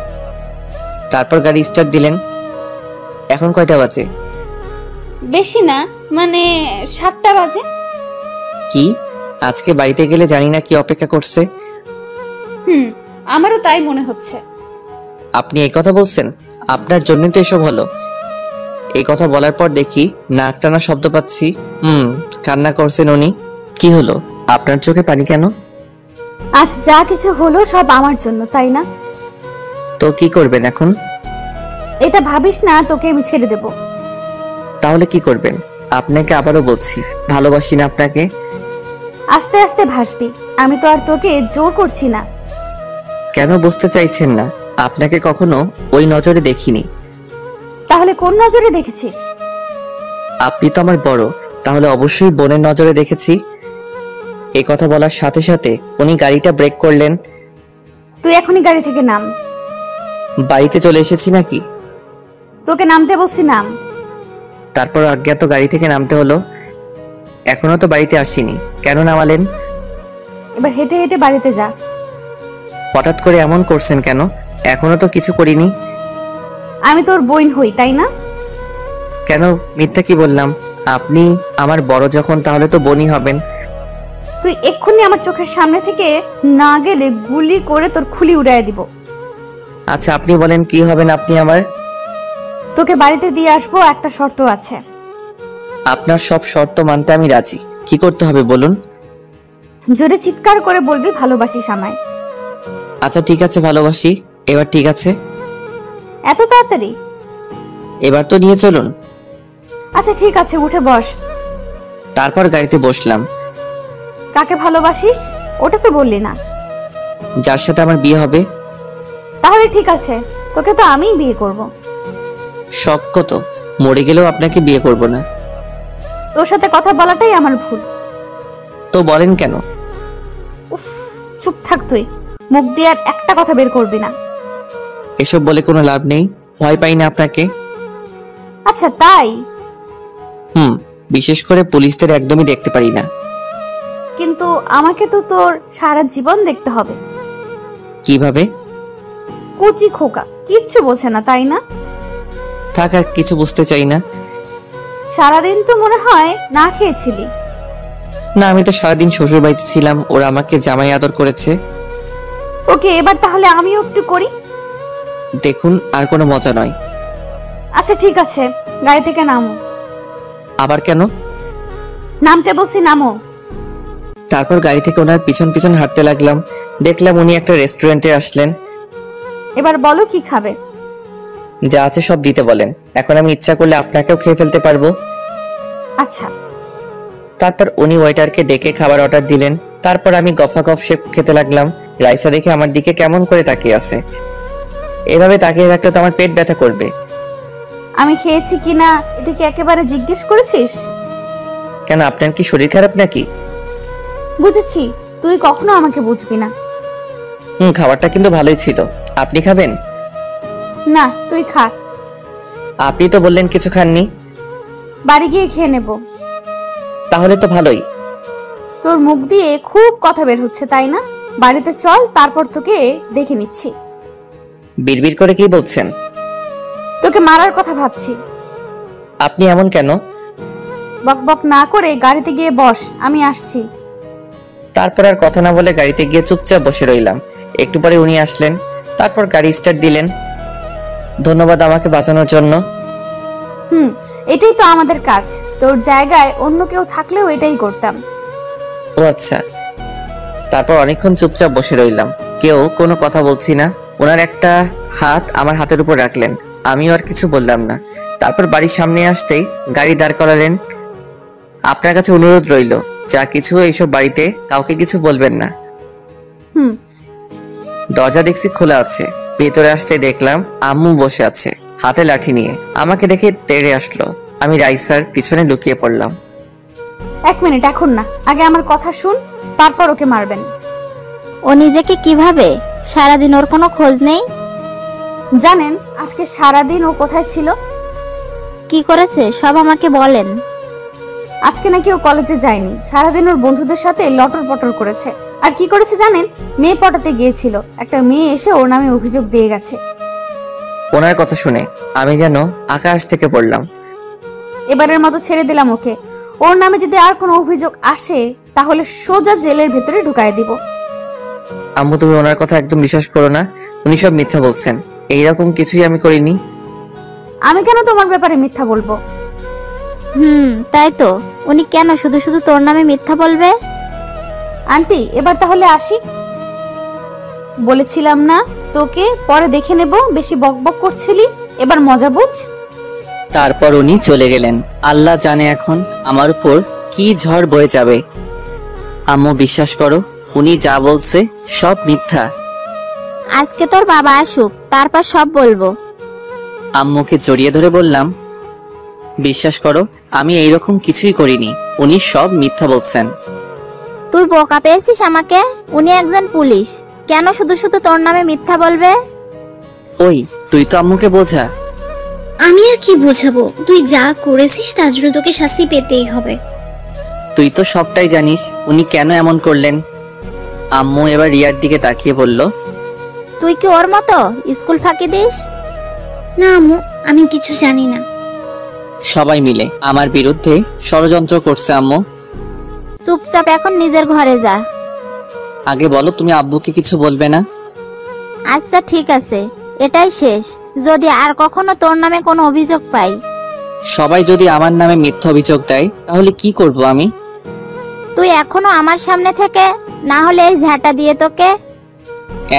তারপর গাড়ি স্টার্ট দিলেন। এখন কয়টা বাজে? বেশি না, মানে 7টা বাজে। কি, আজকে বাড়িতে গেলে জানি না কি অপেক্ষা করছে। আমারও তাই মনে হচ্ছে। আপনি এই কথা বলছেন? আপনার জন্যই তো এসব হলো। এই কথা বলার পর দেখি নাক টানা শব্দ পাচ্ছি। কান্না করছেন উনি। কি হলো, আপনার চোখে পানি কেন? আজ যা কিছু হলো সব আমার জন্য, তাই না? তো কি করবেন এখন? এটা ভাবিস না তোকে আমি ছেড়ে দেব। তাহলে কি করবেন? আপনাকে আবারও বলছি, ভালোবাসি না আপনাকে। আস্তে আস্তে ভাসবি, আমি তো আর তোকে জোর করছি না। কেন বুঝতে চাইছেন না? আপনাকে কখনো ওই নজরে দেখিনি। তাহলে কোন নজরে দেখেছিস? আপনি তো আমার বড়, তাহলে অবশ্যই বোনের নজরে দেখেছি। এই কথা বলার সাথে সাথে উনি গাড়িটা ব্রেক করলেন। তুই এখনই গাড়ি থেকে নাম। বাড়িতে চলে এসেছি নাকি? তোকে নামতে বলছি, নাম। তারপর অজ্ঞাত গাড়ি থেকে নামতে হলো। এখনো তো বাড়িতে আসিনি, কেন নামালেন? এবার হেঁটে হেঁটে বাড়িতে যা। হঠাৎ করে এমন করছেন কেন? এখনো তো কিছু করিনি। আমি তোর বোন হই, তাই না? কেন মিথ্যা কি বললাম? আপনি আমার বড় যখন, তাহলে তো বোনই হবেন। তুই এক্ষুনি আমার চোখের সামনে থেকে না গেলে গুলি করে তোর খুলি উড়াইয়া দিব। আচ্ছা আপনি বলেন, কি হবেন আপনি আমার? তোকে বাড়িতে দিয়ে আসবো, একটা শর্ত আছে। আপনার সব শর্ত মানতে আমি রাজি। কি করতে হবে বলুন? জোরে চিৎকার করে বলবি ভালোবাসিস আমায়। আচ্ছা ঠিক আছে, ভালোবাসি। এবার ঠিক আছে? এত তাড়াতাড়ি? এবার তো নিয়ে চলুন। আচ্ছা ঠিক আছে, উঠে বস। তারপর গাড়িতে বসলাম। কাকে ভালোবাসিস ওটা তো বললি না। যার সাথে আমার বিয়ে হবে। তাহলে ঠিক আছে, তোকে তো আমিই বিয়ে করব। শখ কত, মরে গেলেও আপনাকে বিয়ে করব না। তোর সাথে কথা বলাটাই আমার ভুল। তো বলেন কেন? উফ, চুপ থাক তুই, মুখ দিয়ে আর একটা কথা বের করবি না। এসব বলে কোনো লাভ নেই, ভয় পাই না আপনাকে। আচ্ছা তাই? বিশেষ করে পুলিশদের একদমই দেখতে পারি না। কিন্তু আমাকে তো তোর সারা জীবন দেখতে হবে। কিভাবে? কুচি খোকা, কিচ্ছু বোঝে না তাই না? থাক, আর কিছু বুঝতে চাই না। সারাদিন তো মনে হয় না খেয়েছিলি। না, আমি তো সারাদিন শ্বশুর বাড়িতে ছিলাম, ওরা আমাকে জামাই আদর করেছে। ওকে, এবার তাহলে আমিও একটু করি। দেখুন, আর কোনো মজা নয়। আচ্ছা ঠিক আছে, গাড়ি থেকে নামো। আবার কেন? নামতে বলছি, নামো। তারপর গাড়ি থেকে ওনার পিছন পিছন হাঁটতে লাগলাম। দেখলাম উনি একটা রেস্টুরেন্টে আসলেন। এবার বলো কি খাবে? যা আছে সব দিতে বলেন। এখন আমি ইচ্ছা করলে আপনাকেও খেয়ে ফেলতে পারবো। আচ্ছা তারপর উনি ওয়েটারকে ডেকে খাবার অর্ডার দিলেন। তারপর আমি গফা সে খেতে লাগলাম। রাইসা দেখে আমার দিকে কেমন করে তাকিয়ে আছে। এভাবে তাকিয়ে রাখলে তো আমার পেট ব্যথা করবে। আমি খেয়েছি কিনা এটা কি একেবারে জিজ্ঞেস করেছিস? কেন, আপনার কি শরীর খারাপ নাকি? বুঝেছি, তুই কখনো আমাকে বুঝবি না। খাবারটা কিন্তু ভালোই ছিল। আপনি খাবেন? না, তুই খা। আপনি তো বললেন কিছু খাননি। বাড়ি গিয়ে খেয়ে নেব। তাহলে তো ভালোই। তোর মুখ দিয়ে খুব কথা বের হচ্ছে, তাই না? বাড়িতে চল, তারপর তোকে দেখে নিচ্ছি। বিড়বিড় করে কি বলছেন? তোকে মারার কথা ভাবছি। আপনি এমন কেন? বকবক না করে গাড়িতে গিয়ে বস, আমি আসছি। তারপর আর কথা না বলে গাড়িতে গিয়ে চুপচাপ বসে রইলাম। একটু পরে উনি আসলেন। তারপর গাড়ি স্টার্ট দিলেন। ধন্যবাদ আমাকে বাঁচানোর জন্য। এটাই তো আমাদের কাজ। তোর জায়গায় অন্য কেউ থাকলেও এটাই করতাম। ও আচ্ছা। তারপর অনেকক্ষণ চুপচাপ বসে রইলাম, কেউ কোনো কথা বলছি না। ওনার একটা হাত আমার হাতের উপর রাখলেন। আমিও আর কিছু বললাম না। তারপর বাড়ির সামনে আসতেই গাড়ি দাঁড় করালেন। আপনার কাছে অনুরোধ রইল, যা কিছু এইসব বাড়িতে কাউকে কিছু বলবেন না। দরজা দেখছি খোলা আছে। ভেতরে আসতে দেখলাম আম্মু বসে আছে হাতে লাঠি নিয়ে। আমাকে দেখে তেড়ে আসলো। আমি রাইসার পিছনে লুকিয়ে পড়লাম। 1 মিনিট, এখন না, আগে আমার কথা শুন, তারপর ওকে মারবেন। ও নিজেকে কিভাবে? সারাদিন ওর কোনো খোঁজ নেই? জানেন আজকে সারাদিন ও কোথায় ছিল? কি করেছে সব আমাকে বলেন। আজকে নাকি ও কলেজে যায়নি। সারাদিন ওর বন্ধুদের সাথে লটর পটর করেছে। আর কি করেছে জানেন? মেয়ে পটাতে গিয়েছিল। একটা মেয়ে এসে ওর নামে অভিযোগ দিয়ে গেছে। ওনার কথা শুনে আমি যেন আকাশ থেকে পড়লাম। এবারের মতো ছেড়ে দিলাম ওকে। ওর নামে যদি আর কোনো অভিযোগ আসে তাহলে সোজা জেলের ভেতরে ঢুকায় দিব। আম্মু, তুমি ওনার কথা একদম বিশ্বাস করো না। উনি সব মিথ্যা বলছেন। এইরকম কিছুই আমি করিনি। আমি কেন তোমার ব্যাপারে মিথ্যা বলবো? তাই তো। উনি কেন শুধু শুধু তোর নামে মিথ্যা বলবে? আন্টি, এবার তাহলে আসি। বলেছিলাম না তোকে পরে দেখে নেব, বেশি বকবক করছিলি, এবার মজা বুঝ। তারপর উনি চলে গেলেন। আল্লাহ জানে এখন আমার উপর কি ঝড় বয়ে যাবে। আম্মু, বিশ্বাস করো, উনি যা বলছে সব মিথ্যা। আজকে তোর বাবা আসুক, তারপর সব বলবো। আম্মুকে জড়িয়ে ধরে বললাম, বিশ্বাস করো, আমি এইরকম কিছুই করিনি। উনি সব মিথ্যা বলছেন। তুই বোকা পেয়েছিস আমাকে? উনি একজন পুলিশ, কেন শুধু শুধু তোর নামে মিথ্যা বলবে? ওই, তুই তো আম্মুকে বোঝা। আমি আর কি বোঝাবো? তুই যা করেছিস তার জন্য তোকে শাস্তি পেতেই হবে। তুই তো সবটাই জানিস উনি কেন এমন করলেন। আম্মু এবার রিয়ার দিকে তাকিয়ে বলল, তুই কি ওর মতো স্কুল ফাঁকি দিস? না আম্মু, আমি কিছু জানি না। সবাই মিলে আমার বিরুদ্ধে ষড়যন্ত্র করছে আম্মু। চুপচাপ এখন নিজের ঘরে যা। আগে বলো, তুমি আব্বুকে কিছু বলবে না? আচ্ছা ঠিক আছে, এটাই শেষ। যদি আর কখনো তোর নামে কোনো অভিযোগ পাই। সবাই যদি আমার নামে মিথ্যা অভিযোগ দেয় তাহলে কি করব আমি? তুই এখনো আমার সামনে থেকে, না হলে এই ঝাঁটা দিয়ে তোকে।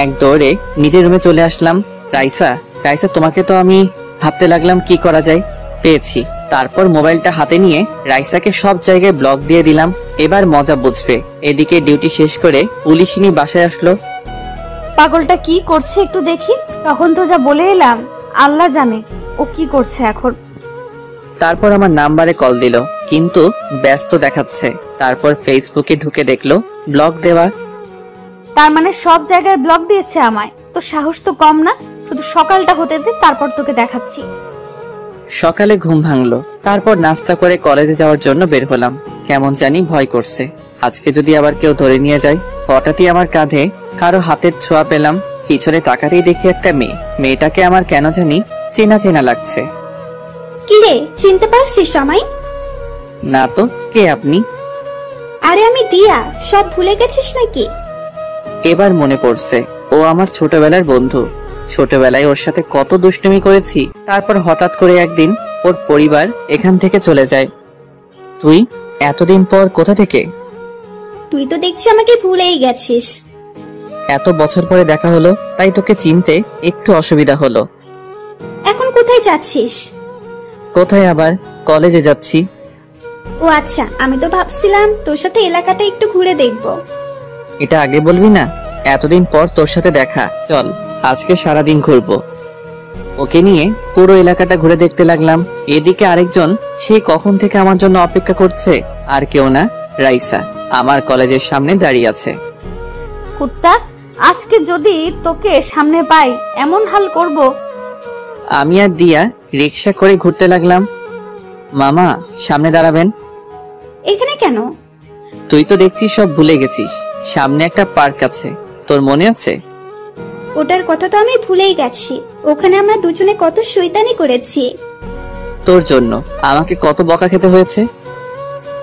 এক দৌড়ে নিজের রুমে চলে আসলাম। রাইসা, তোমাকে তো আমি ভাবতে লাগলাম কি করা যায়। পেয়েছি। তারপর মোবাইলটা হাতে নিয়ে রাইসাকে সব জায়গায় ব্লক দিয়ে দিলাম। এবার মজা বুঝবে। এদিকে ডিউটি শেষ করে পুলিশিনী বাসায় আসলো। পাগলটা কি করছে একটু দেখি। তখন তো যা বলে এলাম, আল্লাহ জানে ও কি করছে এখন। তারপর আমার নাম্বারে কল দিল, কিন্তু ব্যস্ত দেখাচ্ছে। তারপর ফেসবুকে ঢুকে দেখলো ব্লক দেওয়া। তার মানে সব জায়গায় ব্লক দিয়েছে আমায়। তো সাহস তো কম না। শুধু সকালটা হতে দে, তারপর তোকে দেখাচ্ছি। সকালে ঘুম ভাঙলো। তারপর নাস্তা করে কলেজে যাওয়ার জন্য বের হলাম। কেমন জানি ভয় করছে, আজকে যদি আবার কেউ ধরে নিয়ে যায়। হঠাৎই আমার কাঁধে কারো হাতের ছোঁয়া পেলাম। পিছনে তাকাতেই দেখি একটা মেয়ে। মেয়েটাকে আমার কেন জানি চেনা চেনা লাগছে। কিরে, চিনতে পারছিস আমায়? না তো, কে আপনি? আরে আমি দিয়া। সব ভুলে গেছিস নাকি? এবার মনে পড়ছে, ও আমার ছোটবেলার বন্ধু। ছোটবেলায় ওর সাথে কত দুষ্টুমি করেছি। তারপর হঠাৎ করে একদিন ওর পরিবার এখান থেকে চলে যায়। তুই এতদিন পর কোথা থেকে? তুই তো দেখছি আমাকে ভুলেই গেছিস। এত বছর পরে দেখা হলো, তাই তোকে চিনতে একটু অসুবিধা হলো। এখন কোথায় যাচ্ছিস? কোথায় আবার, কলেজে যাচ্ছি। ও আচ্ছা, আমি তো ভাবছিলাম তোর সাথে এলাকাটা একটু ঘুরে দেখব। এটা আগে বলবি না? এতদিন পর তোর সাথে দেখা, চল আজকে সারাদিন ঘুরবো। ওকে নিয়ে পুরো এলাকাটা ঘুরে দেখতে লাগলাম। এদিকে আরেকজন সেই কখন থেকে আমার জন্য অপেক্ষা করছে, আর কেউ না, রাইসা আমার কলেজের সামনে দাঁড়িয়ে আছে। কুত্তা, আজকে যদি তোকে সামনে পাই এমন হাল করব। আমি আর দিয়া রিক্সা করে ঘুরতে লাগলাম। মামা সামনে দাঁড়াবেন। এখানে কেন? তুই তো দেখছিস সব ভুলে গেছিস, সামনে একটা পার্ক আছে, তোর মনে আছে? ওটার কথা তো আমি ভুলেই গেছি। ওখানে আমরা দুজনে কত শয়তানি করেছি। তোর জন্য আমাকে কত বকা খেতে হয়েছে।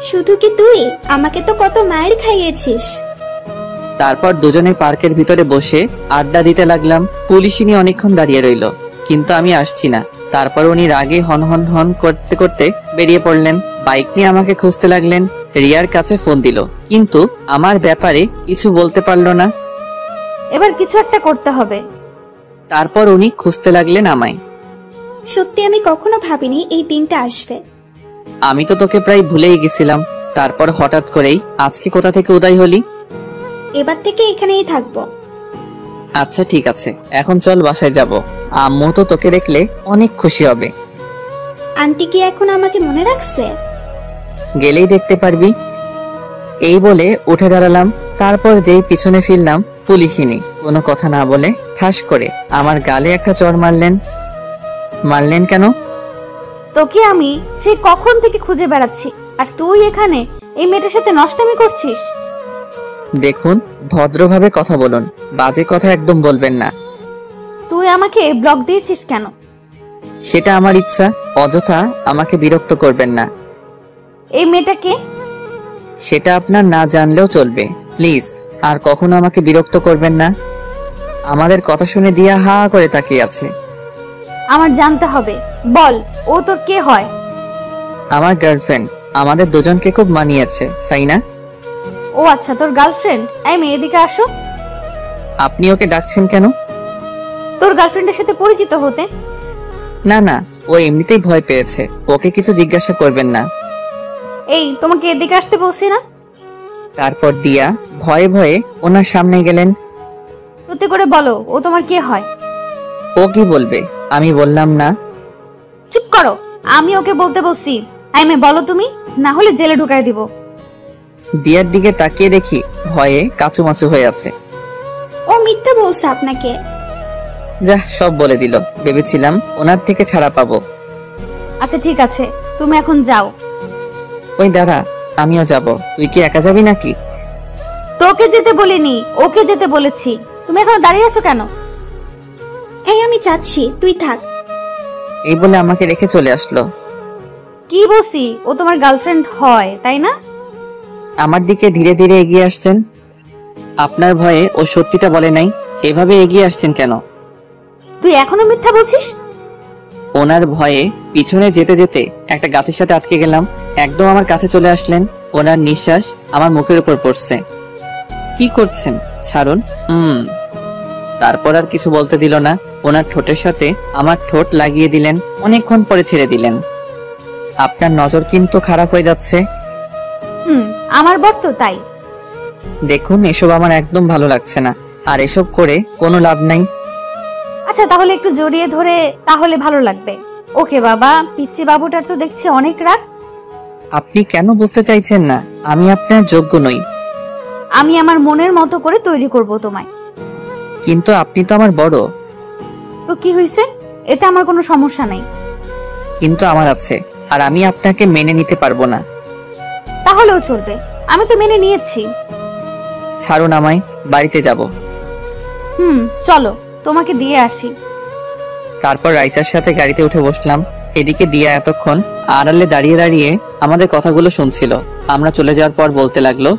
শুধু কি তুই, আমাকে তো কত মায়ের খাইয়েছিস। তারপর দুজনে পার্কের ভিতরে বসে আড্ডা দিতে লাগলাম। পুলিশিনী অনেকক্ষণ দাঁড়িয়ে রইল, কিন্তু আমি আসছি না। তারপর উনি রাগে হন হন হন করতে করতে বেরিয়ে পড়লেন। বাইক নিয়ে আমাকে খুঁজতে লাগলেন। রিয়ার কাছে ফোন দিল, কিন্তু আমার ব্যাপারে কিছু বলতে পারলো না। এবার কিছু একটা করতে হবে। তারপর উনি খুঁজতে লাগলেন আমায়। সত্যি আমি কখনো ভাবিনি এই দিনটা আসবে। আমি তো তোকে প্রায় ভুলেই গেছিলাম, তারপর হঠাৎ করেই আজকে কোথা থেকে উদয় হলি। এবার থেকে এখানেই থাকবো। আচ্ছা ঠিক আছে, এখন চল বাসায় যাব। আম্মু তো তোকে দেখলে অনেক খুশি হবে। আন্টি কি এখন আমাকে মনে রাখছে? গেলেই দেখতে পারবি। এই বলে উঠে দাঁড়ালাম। তারপর যেই পিছনে ফিরলাম, পুলিশিনী কোনো কথা না বলে ঠাস করে আমার গালে একটা চড় মারলেন। মারলেন কেন? তোকে আমি সেই কখন থেকে খুঁজে বেড়াচ্ছি, আর তুই এখানে এই মেয়েটার সাথে নষ্টামি করছিস। দেখুন, ভদ্রভাবে কথা বলুন, বাজে কথা একদম বলবেন না। তুই আমাকে ব্লক দিয়েছিস কেন? সেটা আমার ইচ্ছা, অযথা আমাকে বিরক্ত করবেন না। এই মেয়েটাকে? সেটা আপনার না জানলেও চলবে, প্লিজ আর কখনো আমাকে বিরক্ত করবেন না। আমাদের কথা শুনে দিয়া হা করে তাকিয়ে আছে। আমার জানতে হবে, বল ও তোর কে হয়? আমার গার্লফ্রেন্ড। আমাদের দুজনকে খুব মানিয়েছে, তাই না? ও আচ্ছা, তোর গার্লফ্রেন্ড। এই মেয়ে এদিকে আসো। আপনি ওকে ডাকছেন কেন? তোর গার্লফ্রেন্ডের সাথে পরিচিত হতে। না না, ও এমনিতেই ভয় পেয়েছে, ওকে কিছু জিজ্ঞাসা করবেন না। এই, তোমাকে এদিকে আসতে বলছি না? তারপর দিয়া ভয়ে ভয়ে ওনার সামনে গেলেন। সত্যি করে বলো, ও তোমার কে হয়? ও কি বলবে, আমি বললাম না। চুপ করো, আমি ওকে বলতে বলছি। এই মেয়ে বলো তুমি, না হলে জেলে ঢুকাই দিব। দিয়ার দিকে তাকিয়ে দেখি ভয়ে কাচুমাচু হয়ে আছে। ও মিথ্যা বলছে আপনাকে। যা সব বলে দিল, ভেবেছিলাম ওনার থেকে ছাড়া পাবো। আচ্ছা ঠিক আছে, তুমি এখন যাও। ওই দাঁড়া, আমিও যাব। তুই কি একা যাবি নাকি? তোকে যেতে বলিনি, ওকে যেতে বলেছি। তুমি এখন দাঁড়িয়ে আছো কেন? এই আমি যাচ্ছি, তুই থাক। এই বলে আমাকে রেখে চলে আসলো। কি বলছি, ও তোমার গার্লফ্রেন্ড হয়, তাই না? আমার দিকে ধীরে ধীরে এগিয়ে আসছেন। আপনার ভয়ে ও সত্যিটা বলে নাই, এভাবে এগিয়ে আসছেন কেন? তুই এখনো মিথ্যা বলছিস? ওনার ভয়ে পিছনে যেতে যেতে একটা গাছের সাথে আটকে গেলাম। একদম আমার কাছে চলে আসলেন। ওনার নিঃশ্বাস আমার মুখের উপর পড়ছে। কি করছেন, ছাড়ুন। তারপর আর কিছু বলতে দিল না। ওনার ঠোঁটের সাথে আমার ঠোঁট লাগিয়ে দিলেন। অনেকক্ষণ পরে ছেড়ে দিলেন। আপনার নজর কিন্তু খারাপ হয়ে যাচ্ছে। আমার বর তো তাই। দেখুন, এসব আমার একদম ভালো লাগছে না, আর এসব করে কোনো লাভ নাই। আচ্ছা তাহলে একটু জড়িয়ে ধরে তাহলে ভালো লাগবে। ওকে বাবা, পিচ্চি বাবুটার তো দেখছি অনেক রাগ। আপনি কেন বুঝতে চাইছেন না আমি আপনার যোগ্য নই? আমি আমার মনের মতো করে তৈরি করব তোমায়। কিন্তু আপনি তো আমার বড়। তো কি হয়েছে, এতে আমার কোনো সমস্যা নাই। কিন্তু আমার আছে, আর আমি আপনাকে মেনে নিতে পারবো না। তাহলেও চলবে, আমি তো মেনে নিয়েছি। ছাড়ুন আমায়, বাড়িতে যাব। চলো তোমাকে দিয়ে আসি। তারপর রাইসার সাথে গাড়িতে উঠে বসলাম। এদিকে দিয়া এতক্ষণ আড়ালে দাঁড়িয়ে দাঁড়িয়ে আমাদের কথাগুলো শুনছিল। আমরা চলে যাওয়ার পর বলতে লাগলো,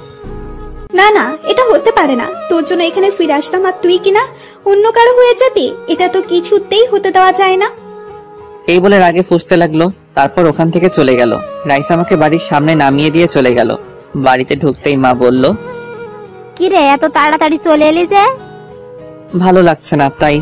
না না, এটা হতে পারে না। তোর জন্য এখানে ফিরে আসলাম আর তুই কিনা অন্য কারো হয়ে যাবি, এটা তো কিছুতেই হতে দেওয়া যায় না। এই বলে রাগে ফুঁসতে লাগলো। তারপর ওখান থেকে চলে গেল। রাইসা আমাকে বাড়ির সামনে নামিয়ে দিয়ে চলে গেল। বাড়িতে ঢুকতেই মা বলল, কি রে এত তাড়াতাড়ি চলে এলি যে? ভালো লাগছে না তাই।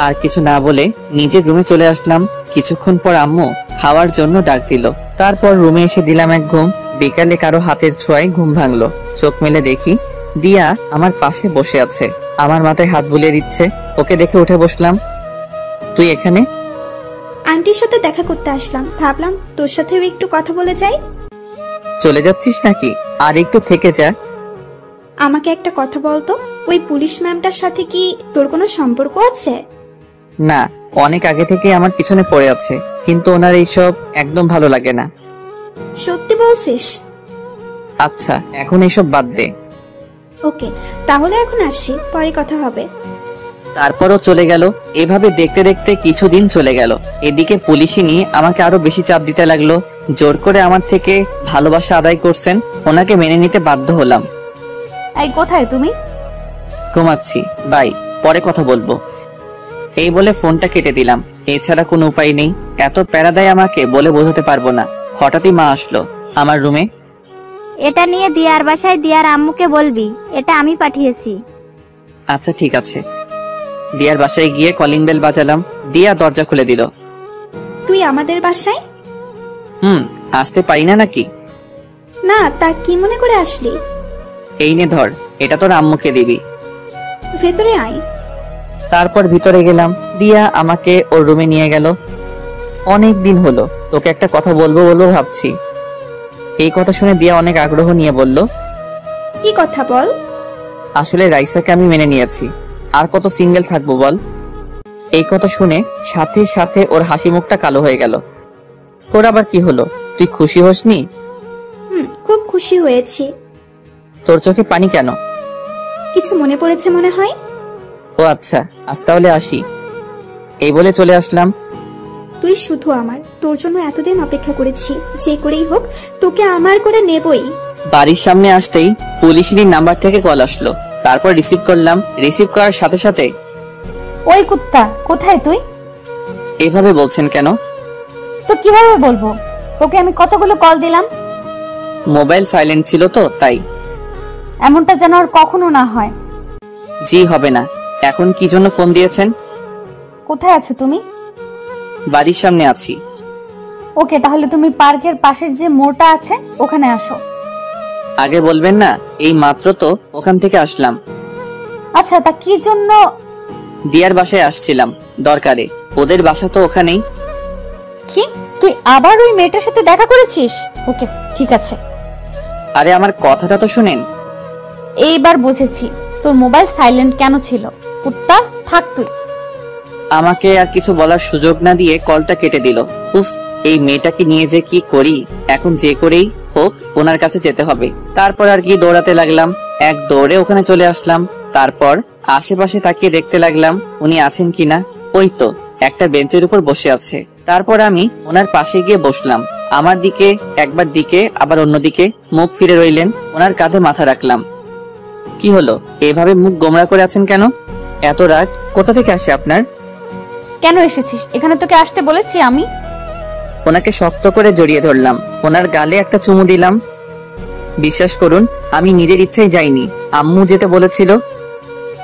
আর কিছু না বলে নিজের রুমে চলে আসলাম। কিছুক্ষণ পর আম্মু খাওয়ার জন্য ডাক দিল। তারপর রুমে এসে দিলাম এক ঘুম। বিকালে কারো হাতের ছোঁয়ায় ঘুম ভাঙলো। চোখ মেলে দেখি দিয়া আমার পাশে বসে আছে, আমার মাথায় হাত বুলিয়ে দিচ্ছে। ওকে দেখে উঠে বসলাম। তুই এখানে? আন্টির সাথে দেখা করতে আসলাম, ভাবলাম তোর সাথেও একটু কথা বলে যাই। চলে যাচ্ছিস নাকি? আর একটু থেকে যা। আমাকে একটা কথা বলতো, ওই পুলিশ ম্যামটার সাথে কি তোর কোনো সম্পর্ক আছে? না, অনেক আগে থেকে আমার পিছনে পড়ে আছে, কিন্তু ওনার এইসব একদম ভালো লাগে না। সত্যি বলছিস? আচ্ছা, এখন এইসব বাদ দে। ওকে, তাহলে এখন আসছি, পরে কথা হবে। তারপরও চলে গেল। এভাবে দেখতে দেখতে কিছুদিন চলে গেল। এদিকে পুলিশই নিয়ে আমাকে আরো বেশি চাপ দিতে লাগলো। জোর করে আমার থেকে ভালোবাসা আদায় করছেন, ওনাকে মেনে নিতে বাধ্য হলাম। এই কোথায় তুমি? ঘুমাচ্ছি, বাই, পরে কথা বলবো। এই বলে ফোনটা কেটে দিলাম। এছাড়া কোনো উপায় নেই। এত প্যারা দেয় আমাকে বলে বোঝাতে পারবো না। হঠাৎই মা আসলো আমার রুমে। এটা নিয়ে দিয়ার বাসায় দিয়ার আম্মুকে বলবি, এটা আমি পাঠিয়েছি। আচ্ছা ঠিক আছে। দিয়ার বাসায় গিয়ে কলিং বেল বাজালাম। দিয়া দরজা খুলে দিল। তুই আমাদের বাসায়? আসতে পারি না নাকি? না, তা কি মনে করে আসলি? এই নে ধর, এটা তোর আম্মুকে দিবি। ভেতরে আয়। তারপর ভিতরে গেলাম। দিয়া আমাকে ওর রুমে নিয়ে গেল। অনেক দিন হলো তোকে একটা কথা বলবো বলবো ভাবছি। এই কথা শুনে দিয়া অনেক আগ্রহ নিয়ে বলল, কি কথা বল? আসলে রাইসাকে আমি মেনে নিয়েছি, আর কত সিঙ্গেল থাকবো বল। এই কথা শুনে সাথে সাথে ওর হাসি মুখটা কালো হয়ে গেল। তোর আবার কি হলো? তুই খুশি হসনি? খুব খুশি হয়েছি। তোর চোখে পানি কেন? কিছু মনে পড়েছে মনে হয়। ও আচ্ছা, আজ তাহলে আসি। এই বলে চলে আসলাম। তুই শুধু আমার, তোর জন্য এতদিন অপেক্ষা করেছি, যে করেই হোক তোকে আমার করে নেবই। বাড়ির সামনে আসতেই পুলিশের নাম্বার থেকে কল আসলো। তারপর রিসিভ করলাম। রিসিভ করার সাথে সাথে, ওই কুত্তা, কোথায় তুই? এভাবে বলছেন কেন? তো কিভাবে বলবো? তোকে আমি কতগুলো কল দিলাম। মোবাইল সাইলেন্ট ছিল তো তাই। এমনটা যেন আর কখনো না হয়। জি হবে না। এখন কি জন্য ফোন দিয়েছেন? কোথায় আছো তুমি? বাড়ির সামনে আছি। ওকে, তাহলে তুমি পার্কের পাশের যে মোড়টা আছে ওখানে আসো। আগে বলবেন না? এই মাত্র তো ওখান থেকে আসলাম। আচ্ছা, তা কি জন্য? দিয়ার বাসায় আসছিলাম দরকারে। ওদের বাসা তো ওখানেই। কি, তুই আবার ওই মেয়েটার সাথে দেখা করেছিস? ওকে, ঠিক আছে। আরে আমার কথাটা তো শুনেন। এইবার বুঝেছি তোর মোবাইল সাইলেন্ট কেন ছিল। কুত্তা, থাক তুই। আমাকে আর কিছু বলার সুযোগ না দিয়ে কলটা কেটে দিল। উফ, এই মেয়েটাকে নিয়ে যে কি করি। এখন যে করেই হোক ওনার কাছে যেতে হবে। তারপর আর কি দৌড়াতে লাগলাম। এক দৌড়ে ওখানে চলে আসলাম। তারপর আশেপাশে তাকিয়ে দেখতে লাগলাম উনি আছেন কিনা। ওই তো একটা বেঞ্চের উপর বসে আছে। তারপর আমি ওনার পাশে গিয়ে বসলাম। আমার দিকে একবার দিকে আবার অন্যদিকে মুখ ফিরে রইলেন। ওনার কাঁধে মাথা রাখলাম। কি হলো, এভাবে মুখ গোমড়া করে আছেন কেন? এত রাগ কোথা থেকে আসে আপনার? কেন এসেছিস? এখানে তোকে আসতে বলেছি আমি? ওনাকে শক্ত করে জড়িয়ে ধরলাম। ওনার গালে একটা চুমু দিলাম। বিশ্বাস করুন, আমি নিজের ইচ্ছায় যাইনি, আম্মু যেতে বলেছিল।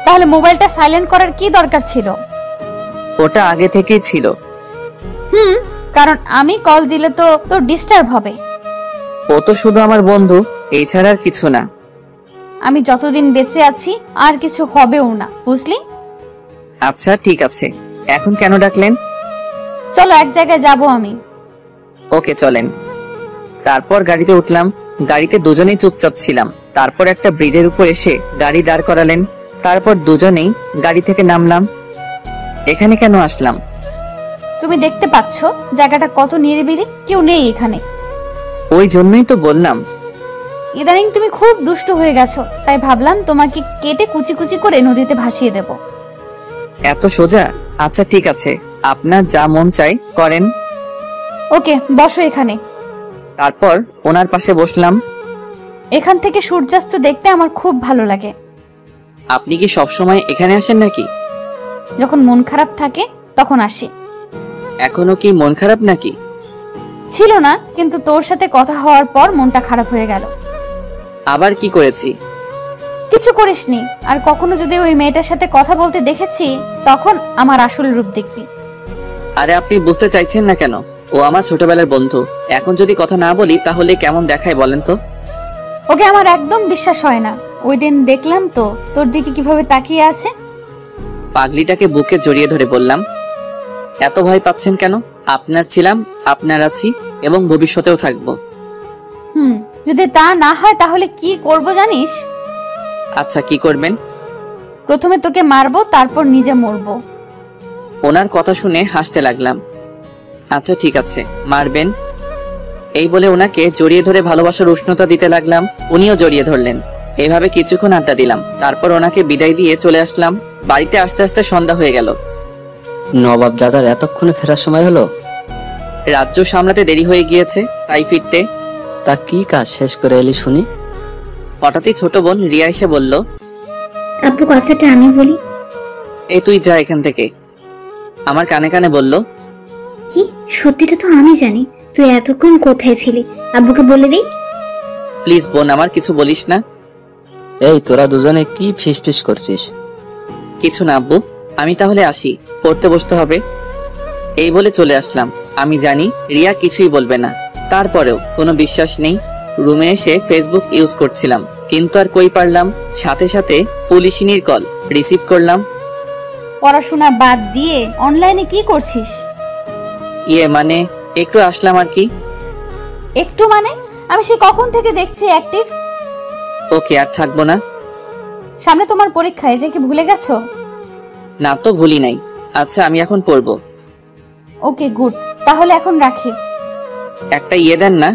তাহলে মোবাইলটা সাইলেন্ট করার কি দরকার ছিল? ওটা আগে থেকেই ছিল। কারণ আমি কল দিলে তো তোর ডিস্টার্ব হবে। ও তো শুধু আমার বন্ধু, এছাড়া আর কিছু না। আমি যতদিন বেঁচে আছি আর কিছু হবেও না, বুঝলি? আচ্ছা ঠিক আছে, এখন কেন ডাকলেন? চলো এক জায়গায় যাব আমি। ওকে চলেন। তারপর গাড়িতে উঠলাম। গাড়িতে দুজনেই চুপচাপ ছিলাম। তারপর একটা ব্রিজের উপর এসে গাড়ি দাঁড় করালেন। তারপর দুজনেই গাড়ি থেকে নামলাম। এখানে কেন আসলাম? তুমি দেখতে পাচ্ছ জায়গাটা কত নিরিবিলি, কেউ নেই এখানে। ওই জন্যই তো বললাম। ইদানিং তুমি খুব দুষ্ট হয়ে গেছো, তাই ভাবলাম তোমাকে কেটে কুচি কুচি করে নদীতে ভাসিয়ে দেব। এত সোজা? আচ্ছা ঠিক আছে, আপনার যা মন চাই করেন। ওকে, বসো এখানে। তারপর ওনার পাশে বসলাম। এখান থেকে সূর্যাস্ত দেখতে আমার খুব ভালো লাগে। আপনি কি সবসময় এখানে আসেন নাকি? যখন মন খারাপ থাকে তখন আসি। এখনো কি মন খারাপ নাকি? ছিল না, কিন্তু তোর সাথে কথা হওয়ার পর মনটা খারাপ হয়ে গেল। আবার কি করেছি? কিছু করিসনি। আর কখনো যদি ওই মেয়েটার সাথে কথা বলতে দেখেছি তখন আমার আসল রূপ দেখবি। আরে আপনি বুঝতে চাইছেন না কেন? ও আমার ছোটবেলার বন্ধু। এখন যদি কথা না বলি তাহলে কেমন দেখায় বলেন তো? ওকে আমার একদম বিশ্বাস হয় না। ওই দিন দেখলাম তো তোর দিকে কিভাবে তাকিয়ে আছে। পাগলিটাকে বুকে জড়িয়ে ধরে বললাম, এত ভয় পাচ্ছেন কেন? আপনার ছিলাম, আপনার আছি এবং ভবিষ্যতেও থাকবো। যদি তা না হয় তাহলে কি করব জানিস? আচ্ছা, কি করবেন? প্রথমে তোকে মারবো, তারপর নিজে মরবো। ওনার কথা শুনে হাসতে লাগলাম। আচ্ছা ঠিক আছে, মারবেন। এই বলে ওনাকে জড়িয়ে ধরে ভালোবাসার উষ্ণতা দিতে লাগলাম। উনিও জড়িয়ে ধরলেন। এভাবে কিছুক্ষণ আড্ডা দিলাম। তারপর ওনাকে বিদায় দিয়ে চলে আসলাম। বাড়িতে আস্তে আস্তে সন্ধ্যা হয়ে গেল। নবাব দাদার এতক্ষণে ফেরার সময় হলো? রাজ্য সামলাতে দেরি হয়ে গিয়েছে, তাই ফিরতে। তা কি কাজ শেষ করে এলি শুনি? হঠাৎই ছোট বোন রিয়া এসে বলল, আব্বু কথাটা আমি বলি। এই তুই যা এখান থেকে। আমার কানে কানে বলল, কি? সত্যিটা তো আমি জানি। তুই এতক্ষণ কোথায় ছিলি? আব্বুকে বলে দিই। প্লিজ বোন, আমার কিছু বলিস না। এই তোরা দুজনে কি ফিসফিস করছিস? কিছু না আব্বু, আমি তাহলে আসি, পড়তে বসতে হবে। এই বলে চলে আসলাম। আমি জানি রিয়া কিছুই বলবে না, তারপরেও কোনো বিশ্বাস নেই। রুমে এসে ফেসবুক ইউজ করছিলাম, কিন্তু আর কই পারলাম। সাথে সাথে পুলিশিনীর কল রিসিভ করলাম। পড়াশোনা বাদ দিয়ে অনলাইনে কি করছিস? মানে একটু আসলাম আর কি। একটু মানে? আমি সে কখন থেকে দেখছি অ্যাক্টিভ। ওকে, আর থাকবো না। সামনে তোমার পরীক্ষা, এটা কি ভুলে গেছো? না তো ভুলি নাই। আচ্ছা, আমি এখন পড়বো। ওকে গুড, তাহলে এখন রাখি। একটা দেন না।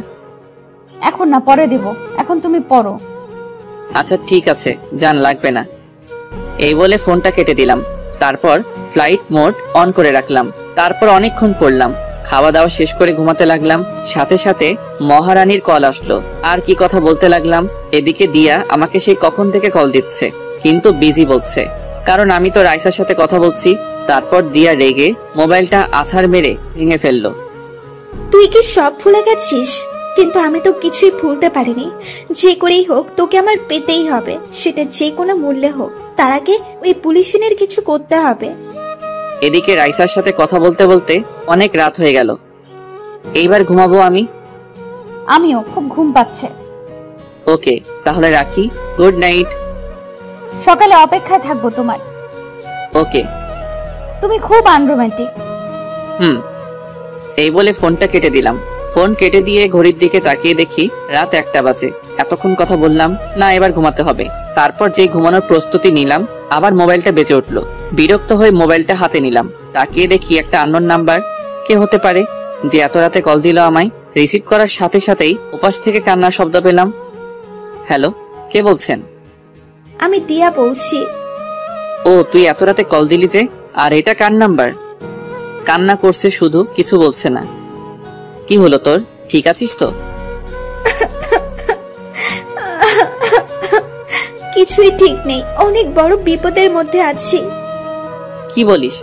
এখন না, পরে দেব। এখন তুমি পড়ো। আচ্ছা ঠিক আছে, জান লাগবে না। এই বলে ফোনটা কেটে দিলাম। তারপর ফ্লাইট মোড অন করে রাখলাম। তারপর অনেকক্ষণ পড়লাম। খাওয়া দাওয়া শেষ করে ঘুমাতে লাগলাম। সাথে সাথে মহারানীর কল আসলো। আর কি কথা বলতে লাগলাম। এদিকে দিয়া আমাকে সেই কখন থেকে কল দিচ্ছে, কিন্তু বিজি বলছে, কারণ আমি তো রাইসার সাথে কথা বলছি। তারপর দিয়া রেগে মোবাইলটা আছাড় মেরে ভেঙে ফেললো। তুই কি সব ভুলে গেছিস? কিন্তু আমি তো কিছুই ভুলতে পারিনি। যে করেই হোক তোকে আমার পেতেই হবে, সেটা যে কোনো মূল্যে হোক। তার আগে ওই পুলিশিনের কিছু করতে হবে। এদিকে রাইসার সাথে কথা বলতে বলতে অনেক রাত হয়ে গেল। এইবার ঘুমাবো আমি। আমিও, খুব ঘুম পাচ্ছে। ওকে, তাহলে রাখি। Good night. সকালে অপেক্ষায় থাকবো তোমার। ওকে। তুমি খুব আনরোম্যান্টিক। এই বলে ফোনটা কেটে দিলাম। ফোন কেটে দিয়ে ঘড়ির দিকে তাকিয়ে দেখি রাত 1টা বাজে। এতক্ষণ কথা বললাম না, এবার ঘুমাতে হবে। তারপর যেই ঘুমানোর প্রস্তুতি নিলাম, আবার মোবাইলটা বেজে উঠলো। বিরক্ত হয়ে মোবাইলটা হাতে নিলাম। তাকিয়ে দেখি একটা আননোন নাম্বার। কে হতে পারে যে এত রাতে কল দিল আমায়? রিসিভ করার সাথে সাথেই ওপাশ থেকে কান্নার শব্দ পেলাম। হ্যালো, কে বলছেন? আমি দিয়া বলছি। ও, তুই এত রাতে কল দিলি যে? আর এটা কার নাম্বার? কান্না করছে শুধু, কিছু বলছে না। কি হলো তোর? ঠিক আছিস তো? কিছুই ঠিক নেই, অনেক বড় বিপদের মধ্যে আছি। কি বলিস?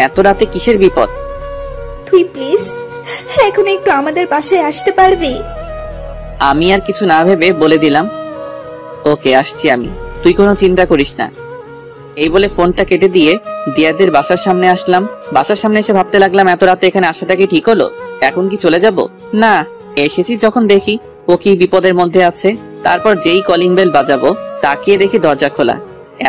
এত রাতে কিসের বিপদ? তুই প্লিজ এখন একটু আমাদের বাসায় আসতে পারবি? আমি আর কিছু না ভেবে বলে দিলাম, ওকে আসছি আমি, তুই কোনো চিন্তা করিস না। এই বলে ফোনটা কেটে দিয়ে দিয়াদের বাসার সামনে আসলাম। বাসার সামনে এসে ভাবতে লাগলাম, এত রাতে এখানে আসাটা কি ঠিক হলো? এখন কি চলে যাব? না, এসেছি যখন দেখি ও কি বিপদের মধ্যে আছে। তারপর যেই কলিং বেল বাজাবো, তাকিয়ে দেখি দরজা খোলা।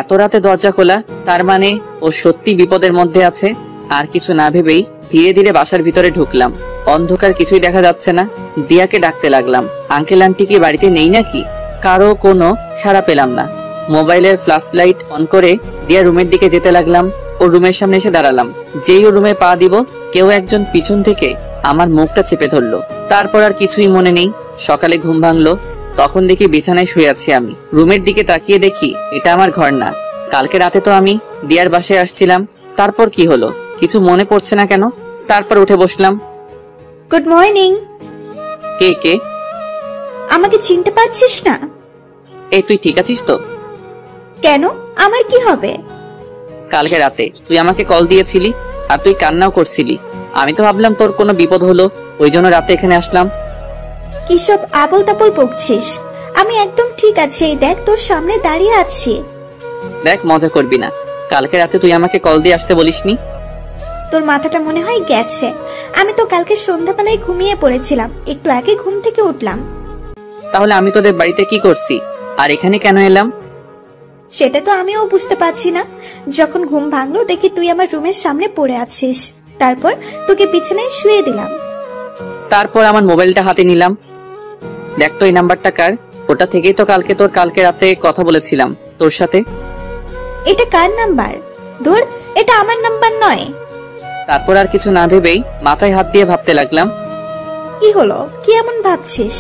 এত রাতে দরজা খোলা, তার মানে ও সত্যি বিপদের মধ্যে আছে। আর কিছু না ভেবেই ধীরে ধীরে বাসার ভিতরে ঢুকলাম। অন্ধকার, কিছুই দেখা যাচ্ছে না। দিয়াকে ডাকতে লাগলাম, আঙ্কেল আন্টি কি বাড়িতে নেই নাকি? কারো কোনো সাড়া পেলাম না। মোবাইলের ফ্ল্যাশ লাইট অন করে দিয়া রুমের দিকে যেতে লাগলাম। ও রুমের সামনে এসে দাঁড়ালাম। যেই ও রুমে পা দিব, কেউ একজন পিছন থেকে আমার মুখটা চেপে ধরলো। তারপর আর কিছুই মনে নেই। সকালে ঘুম ভাঙলো, তখন দেখি বিছানায় শুয়ে আছি আমি। রুমের দিকে তাকিয়ে দেখি এটা আমার ঘর না। কালকে রাতে তো আমি দিয়ার বাসায় আসছিলাম। তারপর কি হলো কিছু মনে পড়ছে না কেন। তারপর উঠে বসলাম। Good morning. কে কে? আমাকে চিনতে পারছিস না? এই তুই ঠিক আছিস তো? কেন, আমার কি হবে? কালকে রাতে তুই আমাকে কল দিয়েছিলি আর তুই কান্নাও করছিলি। আমি তো ভাবলাম তোর কোনো বিপদ হলো, ওই জন্য রাতে এখানে আসলাম। কি সব আবল তাবল বকছিস? আমি একদম ঠিক আছি, এই দেখ তোর সামনে দাঁড়িয়ে আছি। দেখ, মজা করবি না। কালকে রাতে তুই আমাকে কল দিয়ে আসতে বলিসনি। তোর মাথাটা মনে হয় গেছে। আমি তো কালকে সন্ধ্যাবেলায় ঘুমিয়ে পড়েছিলাম, একটু আগে ঘুম থেকে উঠলাম। তাহলে আমি তোদের বাড়িতে কি করছি আর এখানে কেন এলাম? সেটা তো আমিও বুঝতে পারছি না। যখন ঘুম ভাঙলো দেখি তুই আমার রুমের সামনে পড়ে আছিস, তারপর তোকে বিছানায় শুয়ে দিলাম। তারপর আমার মোবাইলটা হাতে নিলাম। দেখ তো এই নাম্বারটা কার? ওটা থেকেই তো কালকে রাতে কথা বলেছিলাম তোর সাথে। এটা কার নাম্বার? ধুর, এটা আমার নাম্বার নয়। তারপর আর কিছু না ভেবেই মাথায় হাত দিয়ে ভাবতে লাগলাম। কি হলো, কি এমন ভাবছিস?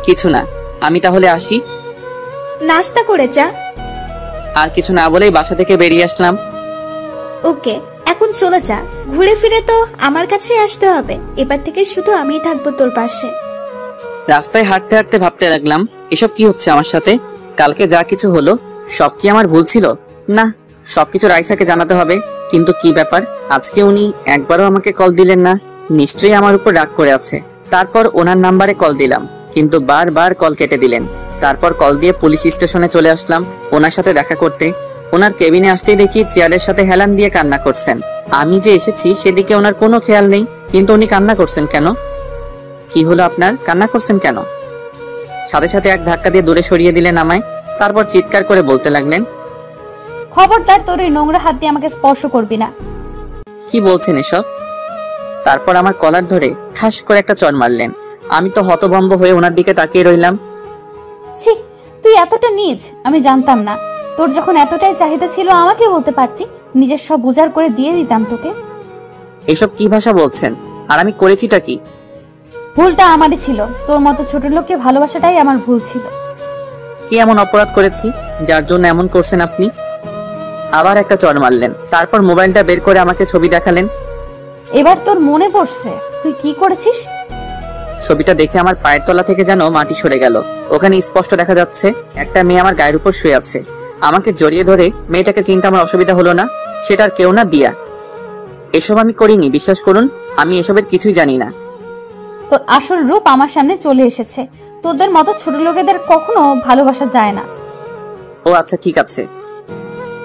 কিছু না, আমি তাহলে আসি। নাস্তা করে যা। আর কিছু না বলেই বাসা থেকে বেরিয়ে আসলাম। ওকে, এখন চলে যা। ঘুরে ফিরে তো আমার কাছে আসতে হবে। এবার থেকে শুধু আমিই থাকবো তোর পাশে। রাস্তায় হাঁটতে হাঁটতে ভাবতে লাগলাম, এসব কি হচ্ছে আমার সাথে? কালকে যা কিছু হলো সব কি আমার ভুল ছিল? না, সবকিছু রাইসাকে জানাতে হবে। কিন্তু কি ব্যাপার, আজকে উনি একবারও আমাকে কল দিলেন না। নিশ্চয়ই আমার উপর রাগ করে আছে। তারপর ওনার নাম্বারে কল দিলাম, কিন্তু বারবার কল কেটে দিলেন। তারপর কল দিয়ে পুলিশ স্টেশনে চলে আসলাম ওনার সাথে দেখা করতে। ওনার কেবিনে আসতেই দেখি চেয়ারের সাথে হেলান দিয়ে কান্না করছেন। আমি যে এসেছি সেদিকে ওনার কোনো খেয়াল নেই, কিন্তু উনি কান্না করছেন কেন? কি হলো আপনার, কান্না করছেন কেন? সাথে সাথে এক ধাক্কা দিয়ে দূরে সরিয়ে দিলেন আমায়। তারপর চিৎকার করে বলতে লাগলেন, খবরদার তোর এই নোংরা হাত দিয়ে আমাকে স্পর্শ করবি না। কি বলছেন এসব? তারপর আমার কলার ধরে ঠাস করে একটা চড় মারলেন। আমি তো হতভম্ব হয়ে ওনার দিকে তাকিয়ে রইলাম। ছি, তুই এতটা নীচ আমি জানতাম না। তোর যখন এতটাই চাহিদা ছিল আমাকে বলতে পারতি, নিজের সব উজাড় করে দিয়ে দিতাম তোকে। এসব কি ভাষা বলছেন? আর আমি করেছিটা কি? ভুলটা আমারই ছিল, তোর মতো ছোট লোককে ভালোবাসাটাই আমার ভুল ছিল। কি এমন অপরাধ করেছি যার জন্য এমন করছেন আপনি? আবার একটা চড় মারলেন। তারপর মোবাইলটা বের করে আমাকে ছবি দেখালেন। এবার তোর মনে পড়ছে তুই কি করেছিস? ছবিটা দেখে আমার পায়ের তলা থেকে যেন মাটি সরে গেল। ওখানে স্পষ্ট দেখা যাচ্ছে একটা মেয়ে আমার গায়ের উপর শুয়ে আছে। আমাকে জড়িয়ে ধরে মেয়েটাকে চিনতে আমার অসুবিধা হলো না। সেটার কেউ না, দিয়া। এসব আমি করিনি, বিশ্বাস করুন। আমি এসবের কিছুই জানি না। তোর আসল রূপ আমার সামনে চলে এসেছে। তোদের মতো ছোট লোকেদের কখনো ভালোবাসা যায় না। ও আচ্ছা, ঠিক আছে।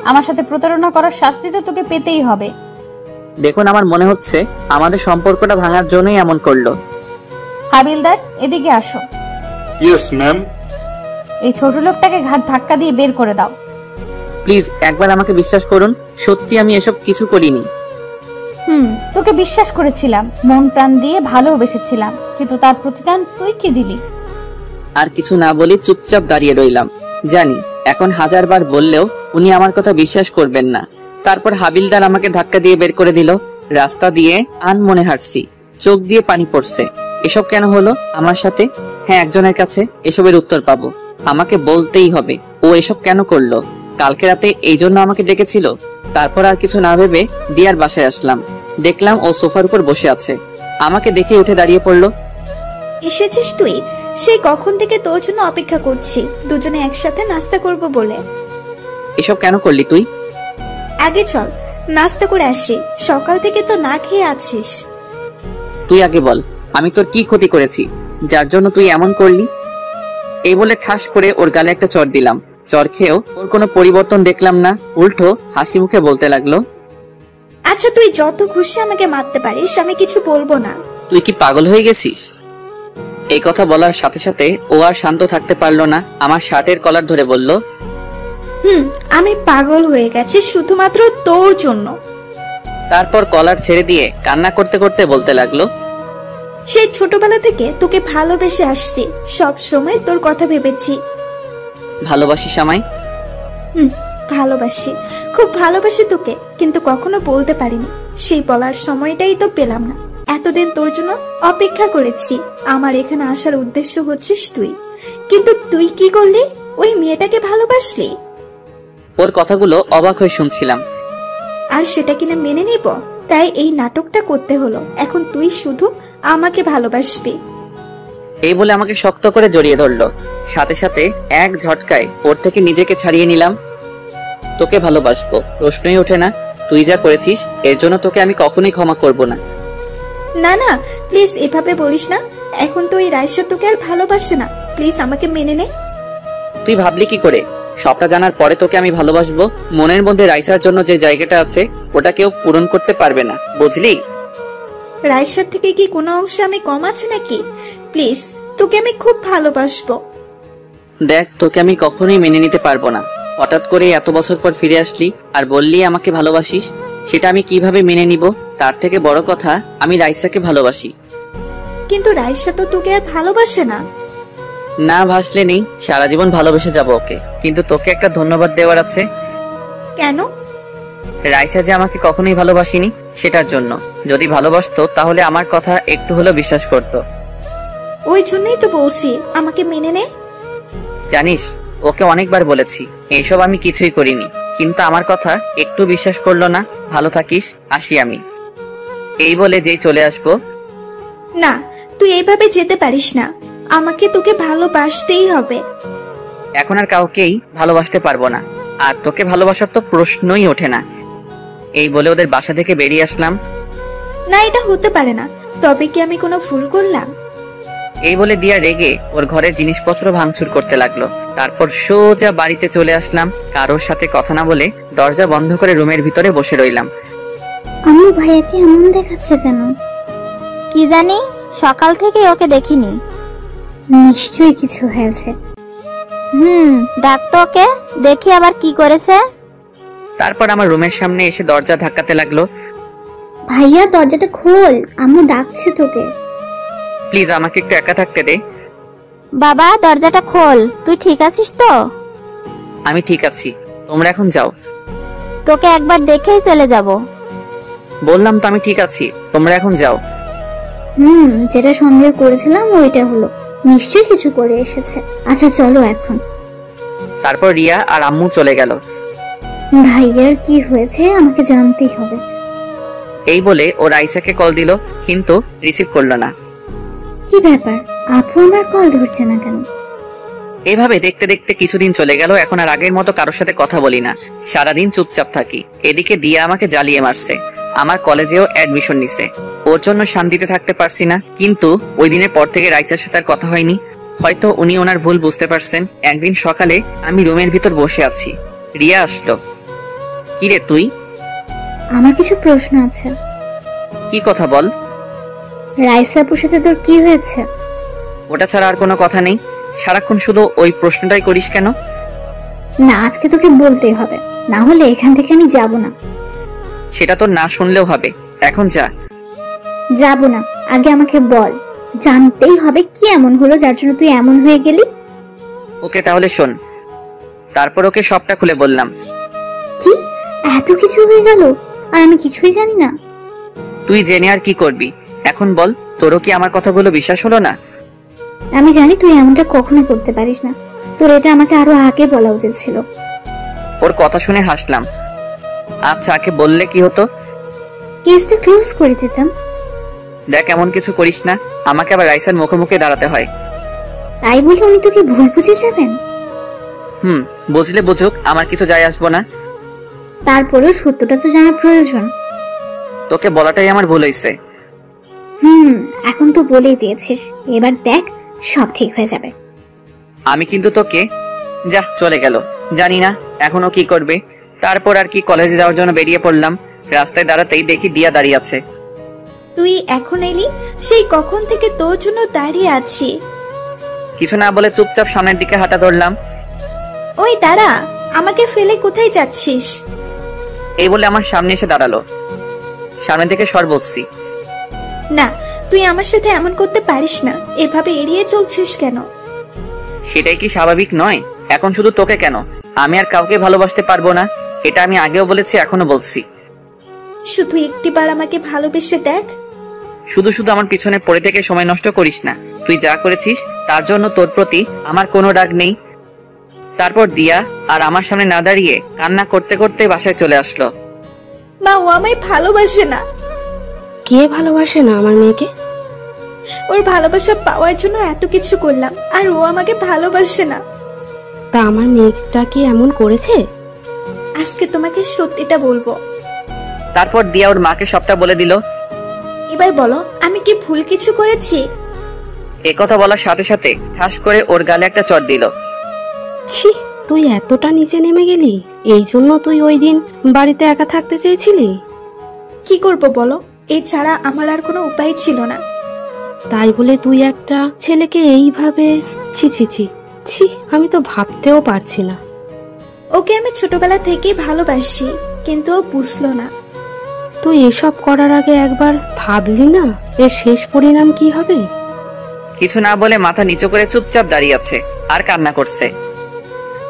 আমার সাথে প্রতারণা করার শাস্তি তো তোকে পেতেই হবে। দেখুন, আমার মনে হচ্ছে আমাদের সম্পর্কটা ভাঙার জন্যই এমন করলো। হাবিলদার, এদিকে আসো। Yes ma'am. এই ছোট লোকটাকে ঘাট ধাক্কা দিয়ে বের করে দাও। প্লিজ একবার আমাকে বিশ্বাস করুন, সত্যি আমি এসব কিছু করিনি। তোকে বিশ্বাস করেছিলাম, মন প্রাণ দিয়ে ভালোবেসেছিলাম, কিন্তু তার প্রতিদান তুই কি দিলি? আর কিছু না বলে চুপচাপ দাঁড়িয়ে রইলাম। জানি এখন হাজারবার বললেও উনি আমার কথা বিশ্বাস করবেন না। তারপর হাবিলদার আমাকে ধাক্কা দিয়ে বের করে দিল। রাস্তা দিয়ে আনমনে হাঁটছি, চোখ দিয়ে পানি পড়ছে। এসব কেন হলো আমার সাথে? হ্যাঁ, একজনের কাছে এসবের উত্তর পাবো। আমাকে বলতেই হবে ও এসব কেন করলো। কালকে রাতে এই জন্য আমাকে ডেকেছিল। তারপর আর কিছু না ভেবে দিয়ার বাসায় আসলাম। দেখলাম ও সোফার উপর বসে আছে। আমাকে দেখে উঠে দাঁড়িয়ে পড়লো। এসেছিস তুই? সেই কখন থেকে তোর জন্য অপেক্ষা করছি, দুজনে একসাথে নাস্তা করব বলে। এসব কেন করলি তুই? আগে চল নাস্তা করে আসি, সকাল থেকে তো না খেয়ে আছিস। তুই আগে বল, আমি তোর কি ক্ষতি করেছি যার জন্য তুই এমন করলি? এই বলে ঠাস করে ওর গালে একটা চড় দিলাম। চড় খেয়েও ওর কোনো পরিবর্তন দেখলাম না, উল্টো হাসি মুখে বলতে লাগলো, আচ্ছা তুই যত খুশি আমাকে মারতে পারিস, আমি কিছু বলবো না। তুই কি পাগল হয়ে গেছিস? এই কথা বলার সাথে সাথে ও আর শান্ত থাকতে পারলো না। আমার শার্টের কলার ধরে বলল, আমি পাগল হয়ে গেছি শুধুমাত্র তোর জন্য। তারপর কলার ছেড়ে দিয়ে কান্না করতে করতে বলতে লাগলো, সেই ছোটবেলা থেকে তোকে ভালোবেসে আসছি, সব সময় তোর কথা ভেবেছি। ভালোবাসিস আমায়? ভালোবাসি, খুব ভালোবাসি তোকে, কিন্তু কখনো বলতে পারিনি। সেই বলার সময়টাই তো পেলাম না। এতদিন তোর জন্য অপেক্ষা করেছি। আমার এখানে আসার উদ্দেশ্য হচ্ছিস তুই, কিন্তু তুই কি করলি? ওই মেয়েটাকে ভালোবাসলি। ওর কথাগুলো অবাক হয়ে শুনছিলাম। আর সেটা কিনা মেনে নিব, তাই এই নাটকটা করতে হলো। এখন তুই শুধু আমাকে ভালোবাসবি। এই বলে আমাকে শক্ত করে জড়িয়ে ধরলো। সাথে সাথে এক ঝটকায় ওর থেকে নিজেকে ছাড়িয়ে নিলাম। তোকে ভালোবাসবো প্রশ্নই ওঠে না। তুই যা করেছিস এর জন্য তোকে আমি কখনোই ক্ষমা করব না। না না, প্লিজ এভাবে বলিস না। এখন তো এই রাইসা তোকে আর ভালোবাসে না। প্লিজ আমাকে মেনে নে। তুই ভাবলি কি করে? সবটা জানার পরে তোকে আমি ভালোবাসবো? মনের মধ্যে রাইসার জন্য যে জায়গাটা আছে ওটা কেউ পূরণ করতে পারবে না, বুঝলি? রাইসার থেকে কি কোনো অংশে আমি কম আছে নাকি? প্লিজ, তোকে আমি খুব ভালোবাসবো। দেখ, তোকে আমি কখনোই মেনে নিতে পারবো না। হঠাৎ করে এত বছর পর ফিরে আসলি আর বললি আমাকে ভালোবাসিস, সেটা আমি কিভাবে মেনে নিব? তার থেকে বড় কথা, আমি রাইসাকে ভালোবাসি। কিন্তু রাইসা তো তোকে আর ভালোবাসে না। না ভাসলে নেই, সারা জীবন ভালোবেসে যাব ওকে। কিন্তু তোকে একটা ধন্যবাদ দেওয়ার আছে। কেন? রাইসা যে আমাকে কখনোই ভালোবাসিনি সেটার জন্য। যদি ভালোবাসতো তাহলে আমার কথা একটু হলেও বিশ্বাস করতো। ওই জন্যই তো বলছি আমাকে মেনে নে। জানিস, ওকে অনেকবার বলেছি এইসব আমি কিছুই করিনি, কিন্তু আমার কথা একটু বিশ্বাস করলো না। ভালো থাকিস, আসি আমি। এই বলে যেই চলে আসবো। না, তুই এইভাবে যেতে পারিস না। আমাকে তোকে ভালোবাসতেই হবে। এখন আর কাউকেই ভালোবাসতে পারবো না, আর তোকে ভালোবাসার তো প্রশ্নই ওঠে না। এই বলে ওদের বাসা থেকে বেরিয়ে আসলাম। না, এটা হতে পারে না। তবে কি আমি কোনো ভুল করলাম? এই বলে দিয়া রেগে ওর ঘরের জিনিসপত্র ভাঙচুর করতে লাগলো। তারপর সোজা বাড়িতে চলে আসলাম। কারোর সাথে কথা না বলে দরজা বন্ধ করে রুমের ভিতরে বসে রইলাম। আম্মু ভাইয়াকে এমন দেখাচ্ছে কেন? কি জানি, সকাল থেকে ওকে দেখিনি। নিশ্চয়ই কিছু হয়েছে। ডাক তো ওকে, দেখি আবার কি করেছে। তারপর আমার রুমের সামনে এসে দরজা ধাক্কাতে লাগলো। ভাইয়া দরজাটা খোল, আম্মু ডাকছে তোকে। প্লিজ আমাকে একটু একা থাকতে দে। বাবা দরজাটা খোল, তুই ঠিক আছিস তো? আমি ঠিক আছি, তোমরা এখন যাও। তোকে একবার দেখেই চলে যাব। বললাম তো আমি ঠিক আছি, তোমরা এখন যাও। যেটা সন্দেহ করেছিলাম ওইটা হলো, নিশ্চয়ই কিছু করে এসেছে। আচ্ছা চলো এখন। তারপর রিয়া আর আম্মু চলে গেল। ভাইয়ার কি হয়েছে আমাকে জানতেই হবে। এই বলে ও রাইসাকে কল দিল, কিন্তু রিসিভ করলো না। কি ব্যাপার, আপু আমার কল ধরছে না কেন? এভাবে দেখতে দেখতে কিছুদিন চলে গেল। এখন আর আগের মতো কারোর সাথে কথা বলি না, সারাদিন চুপচাপ থাকি। এদিকে দিয়া আমাকে জ্বালিয়ে মারছে, আমার কলেজেও অ্যাডমিশন নিছে। ওর জন্য শান্তিতে থাকতে পারছি না। কিন্তু ওই দিনের পর থেকে রাইসার সাথে আর কথা হয়নি। হয়তো উনি ওনার ভুল বুঝতে পারছেন। একদিন সকালে আমি রুমের ভিতর বসে আছি, রিয়া আসলো। কিরে তুই? আমার কিছু প্রশ্ন আছে। কি কথা বল। রাইসা আপুর সাথে তোর কি হয়েছে? ওটা ছাড়া আর কোনো কথা নেই। সারাক্ষণ শুধু ওই প্রশ্নটাই করিস কেন? না, আজকে তোকে বলতেই হবে, না হলে এখান থেকে আমি যাব না। সেটা তো না শুনলেও হবে, এখন যা। যাব না, আগে আমাকে বল। জানতেই হবে কি এমন হলো যার জন্য তুই এমন হয়ে গেলি। ওকে তাহলে শোন। তারপর ওকে সবটা খুলে বললাম। কি এত কিছু হয়ে গেল আর আমি কিছুই জানি না? তুই জেনে আর কি করবি? এখন বল, তোরও কি আমার কথাগুলো বিশ্বাস হলো না? আমি জানি তুই এমনটা কখনো করতে পারিস না, তোর এটা আমাকে আরো আগে বলা উচিত ছিল। ওর কথা শুনে হাসলাম। আচ্ছা, আগে বললে কি হতো? কেসটা ক্লোজ করে দিতাম। দেখ, এমন কিছু করিস না, আমাকে আবার রাইসার মুখোমুখি দাঁড়াতে হয়। তাই বলে উনি তোকে ভুল বুঝে যাবেন? বুঝলে বুঝুক, আমার কিছু যায় আসবো না। তারপরেও সত্যটা তো জানা প্রয়োজন। তোকে বলাটাই আমার ভুল হয়েছে। এখন তো বলেই দিয়েছিস, এবার দেখ সব ঠিক হয়ে যাবে। আমি কিন্তু তোকে। যা, চলে গেল। জানি না এখনো কি করবে। তারপর আর কি, কলেজে যাওয়ার জন্য বেরিয়ে পড়লাম। রাস্তায় দাঁড়াতেই দেখি দিয়া দাঁড়িয়ে আছে। তুই এখন এলি? সেই কখন থেকে তোর জন্য দাঁড়িয়ে আছি। কিছু না বলে চুপচাপ সামনের দিকে হাঁটা ধরলাম। ওই দাঁড়া, আমাকে ফেলে কোথায় যাচ্ছিস? এই বলে আমার সামনে এসে দাঁড়ালো। সামনে থেকে সর বলছি। না, তুই আমার সাথে এমন করতে পারিস না। এভাবে এড়িয়ে চলছিস কেন? সেটাই কি স্বাভাবিক নয়? এখন শুধু তোকে কেন, আমি আর কাউকে ভালোবাসতে পারবো না। এটা আমি আগেও বলেছি, এখনো বলছি। শুধু একটিবার আমাকে ভালোবেসে দেখ। শুধু শুধু আমার পিছনে পড়ে থেকে সময় নষ্ট করিস না। তুই যা করেছিস তার জন্য তোর প্রতি আমার কোনো রাগ নেই। তারপর দিয়া আর আমার সামনে না দাঁড়িয়ে কান্না করতে করতে বাসায় চলে আসলো। মা, ও আমায় ভালোবাসে না। কে ভালোবাসে না আমার মেয়েকে? ওর ভালোবাসা পাওয়ার জন্য এত কিছু করলাম, আর ও আমাকে ভালোবাসে না। তা আমার মেয়েটা কি এমন করেছে? আজকে তোমাকে সত্যিটা বলবো। তারপর দিয়া ওর মাকে সবটা বলে দিল। এবার বলো, আমি কি ভুল কিছু করেছি? একথা বলার সাথে সাথে ঠাস করে ওর গালে একটা চড় দিল। ছি, তুই এতটা নিচে নেমে গেলি? এই জন্য তুই ওই দিন বাড়িতে একা থাকতে চেয়েছিলি? কি করব বলো, এই ছাড়া আমার আর কোনো উপায় ছিল না। তাই বলে তুই একটা ছেলেকে এইভাবে? ছি ছি ছি ছি, আমি তো ভাবতেও পারছি না। ওকে আমি ছোটবেলা থেকেই ভালোবাসি, কিন্তু ও বুঝলো না। তুই এসব করার আগে একবার ভাবলি না এর শেষ পরিণাম কি হবে? কিছু না বলে মাথা নিচু করে চুপচাপ দাঁড়িয়ে আছে আর কান্না করছে।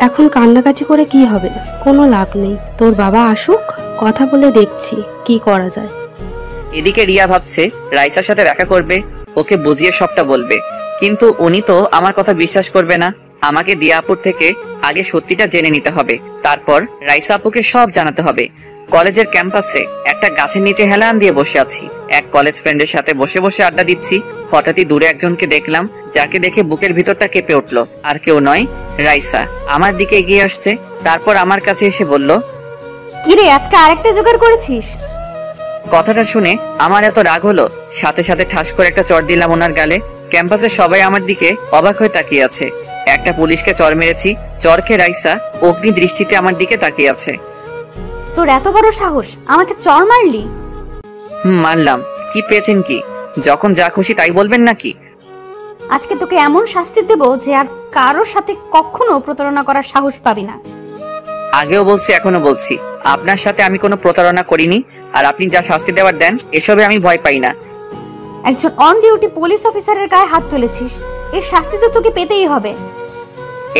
এখন কান্নাকাটি করে কি হবে? কোনো লাভ নেই। তোর বাবা আসুক, কথা বলে দেখছি কি করা যায়। এদিকে রিয়া ভাবছে রাইসার সাথে দেখা করবে, ওকে বুঝিয়ে সবটা বলবে, কিন্তু উনি তো আমার কথা বিশ্বাস করবে না। আমাকে দিয়া আপুর থেকে আগে সত্যিটা জেনে নিতে হবে, তারপর রাইসা আপুকে সব জানাতে হবে। কলেজের ক্যাম্পাসে একটা গাছের নিচে হেলান দিয়ে বসে আছি, এক কলেজ ফ্রেন্ডের সাথে বসে বসে আড্ডা দিচ্ছি। হঠাৎই দূরে একজনকে দেখলাম, যাকে দেখে বুকের ভিতরটা কেঁপে উঠলো। আর কেউ নয়, রাইসা আমার দিকে এগিয়ে আসছে। তারপর আমার কাছে এসে বলল, কিরে আজকে আরেকটা জোগাড় করেছিস? কথাটা শুনে আমার এত রাগ হলো, সাথে সাথে ঠাস করে একটা চড় দিলাম ওনার গালে। ক্যাম্পাসের সবাই আমার দিকে অবাক হয়ে তাকিয়ে আছে। একটা পুলিশকে চড় মেরেছি, চড় খেয়ে রাইসা অগ্নি দৃষ্টিতে আমার দিকে তাকিয়ে আছে। তোর এত বড় সাহস, আমাকে চড় মারলি? মানলাম। কি পেয়েছেন কি? যখন যা খুশি তাই বলবেন নাকি? আজকে তোকে এমন শাস্তি দেব যে আর কারোর সাথে কখনো প্রতারণা করার সাহস পাবি না। আগেও বলছি, এখনো বলছি, আপনার সাথে আমি কোনো প্রতারণা করিনি। আর আপনি যা শাস্তি দেওয়ার দেন, এসবে আমি ভয় পাই না। একজন অন ডিউটি পুলিশ অফিসারের গায়ে হাত তুলেছিস, এর শাস্তি তো তোকে পেতেই হবে।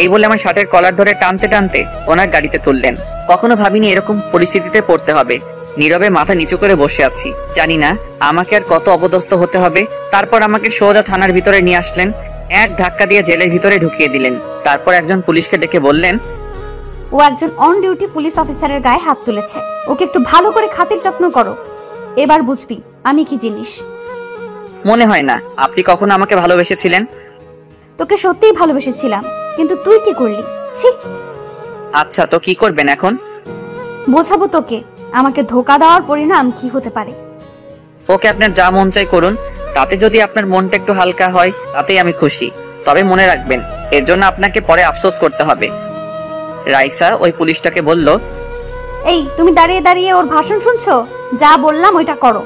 এই বলে আমার শার্টের কলার ধরে টানতে টানতে ওনার গাড়িতে তুললেন। কখনো ভাবিনি এরকম পরিস্থিতিতে পড়তে হবে। নীরবে মাথা নিচু করে বসে আছি, জানি না আমাকে আর কত অপদস্থ হতে হবে। তারপর আমাকে সোজা থানার ভিতরে নিয়ে আসলেন, এক ধাক্কা দিয়ে জেলের ভিতরে ঢুকিয়ে দিলেন। তারপর একজন পুলিশকে ডেকে বললেন, ও একজন অন ডিউটি পুলিশ অফিসারের গায়ে হাত তুলেছে, ওকে একটু ভালো করে খাতির যত্ন করো। এবার বুঝবি আমি কি জিনিস। মনে হয় না আপনি কখনো আমাকে ভালোবেসেছিলেন। তোকে সত্যিই ভালোবেসেছিলাম, কিন্তু তুই কি করলি? ছি। আচ্ছা, তো কি করবেন এখন? বোঝাবো তোকে আমাকে ধোকা দেওয়ার পরিণাম কি হতে পারে। ওকে, আপনার যা মন চাই করুন, তাতে যদি আপনার মনটা একটু হালকা হয় তাতেই আমি খুশি। তবে মনে রাখবেন, এর জন্য আপনাকে পরে আফসোস করতে হবে। রাইসা ওই পুলিশটাকে বলল, এই তুমি দাঁড়িয়ে দাঁড়িয়ে ওর ভাষণ শুনছো? যা বললাম ওইটা করো।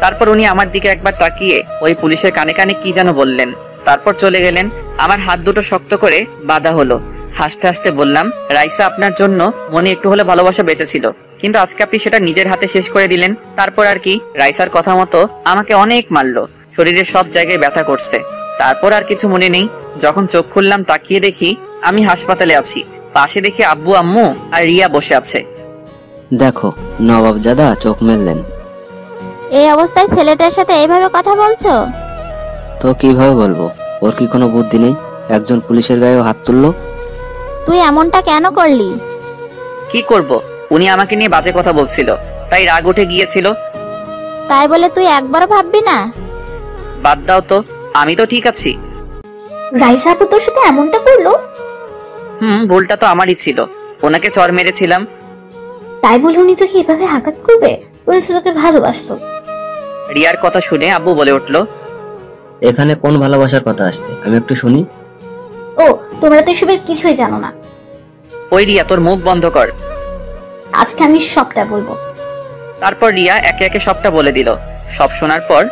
তারপর উনি আমার দিকে একবার তাকিয়ে ওই পুলিশের কানে কানে কি যেন বললেন, তারপর চলে গেলেন। আমার হাত দুটো শক্ত করে বাঁধা হলো। হাসতে হাসতে বললাম, রাইসা আপনার জন্য মনে একটু হলে ভালোবাসা বেঁচেছিল, কিন্তু আজকে আপনি সেটা নিজের হাতে শেষ করে দিলেন। তারপর আর কি, রাইসার কথা মতো আমাকে অনেক মারলো, শরীরের সব জায়গায় ব্যথা করছে। তারপর আর কিছু মনে নেই। যখন চোখ খুললাম তাকিয়ে দেখি আমি হাসপাতালে আছি। পাশে দেখি আব্বু আম্মু আর রিয়া বসে আছে। দেখো নবাবজাদা চোখ মেললেন। এই অবস্থায় ছেলেটার সাথে এইভাবে কথা বলছো? তো কিভাবে বলবো? ওর কি কোনো বুদ্ধি নেই? একজন পুলিশের গায়েও হাত তুললো। তুই এমনটা কেন করলি? কি করব, উনি আমাকে নিয়ে বাজে কথা বলছিল, তাই রাগ উঠে গিয়েছিল। তাই বলে তুই একবারও ভাববি না? বাদ দাও তো, আমি তো ঠিক আছি। রাইসা আপু তোর সাথে এমনটা করলো? ভুলটা তো আমারই ছিল, ওনাকে চড় মেরেছিলাম। তাই বলে উনি তোকে এভাবে আঘাত করবে? উনি তো তোকে ভালোবাসতো। রিয়ার কথা শুনে আব্বু বলে উঠলো, এখানে কোন ভালোবাসার কথা আসছে আমি একটু শুনি। ও, তোমরা তো এসবের কিছুই জানো না। ওই রিয়া, তোর মুখ বন্ধ কর, আজকে আমি সবটা বলবো। তারপর রিয়া একে একে সবটা বলে দিল। সব শোনার পর,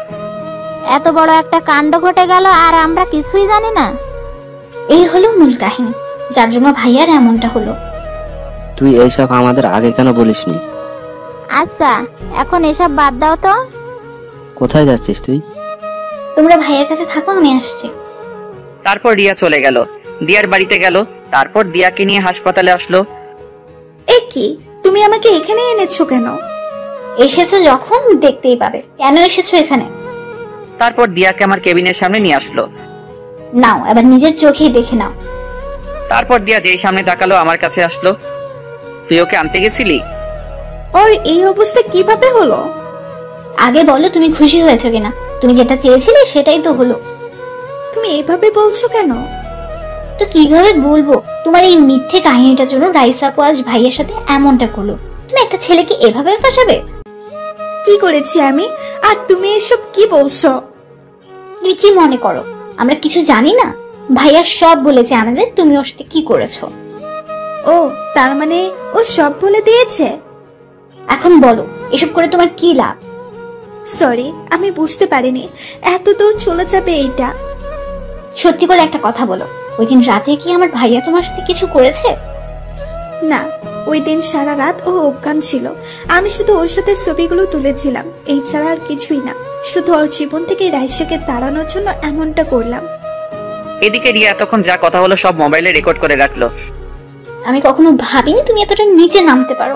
এত বড় একটা কাণ্ড ঘটে গেল আর আমরা কিছুই জানি না। এই হলো মূল কাহিনী, যার জন্য ভাইয়ার এমনটা হলো। তুই এইসব আমাদের আগে কেন বলিসনি? আচ্ছা, এখন এসব বাদ দাও তো। কোথায় যাচ্ছিস তুই? তোমরা ভাইয়ার কাছে থাকো, আমি আসছি। তারপর রিয়া চলে গেল, দিয়ার বাড়িতে গেল। তারপর দিয়াকে নিয়ে হাসপাতালে আসলো। এ কি, তুমি আমাকে এখানে এনেছো কেন? এসেছো যখন দেখতেই পাবে। কেন এসেছো এখানে? তারপর দিয়াকে আমার কেবিনের সামনে নিয়ে আসলো। নাও, এবার নিজের চোখেই দেখে নাও। তারপর দিয়া যেই সামনে তাকালো আমার কাছে আসলো। তুই ওকে আনতে গেছিলি? ওর এই অবস্থা কিভাবে হলো? আগে বলো তুমি খুশি হয়েছো কিনা? তুমি যেটা চেয়েছিলে সেটাই তো হলো। তুমি এইভাবে বলছো কেন? তো কিভাবে বলবো? তোমার এই মিথ্যে কাহিনীটার জন্য রাইসা আপু আজ ভাইয়ের সাথে এমনটা করলো। তুমি একটা ছেলেকে এভাবে ফাঁসাবে? কি করেছি আমি? আর তুমি এসব কি বলছো? তুমি কি মনে করো আমরা কিছু জানি না? ভাইয়া সব বলেছে আমাদের, তুমি ওর সাথে কি করেছো। ও তার মানে ও সব বলে দিয়েছে। এখন বলো এসব করে তোমার কি লাভ? সরি, আমি বুঝতে পারিনি এত দূর চলে যাবে এইটা। সত্যি করে একটা কথা বলো, ওই দিন রাতে কি আমার ভাইয়া তোমার সাথে কিছু করেছে? না, ওই দিন সারা রাত ও অজ্ঞান ছিল। আমি শুধু ওর সাথে ছবিগুলো তুলেছিলাম, এই ছাড়া আর কিছুই না। শুধু ওর জীবন থেকে রাইসাকে তাড়ানোর জন্য এমনটা করলাম। এদিকে রিয়া তখন যা কথা হলো সব মোবাইলে রেকর্ড করে রাখলো। আমি কখনো ভাবিনি তুমি এতটা নিচে নামতে পারো।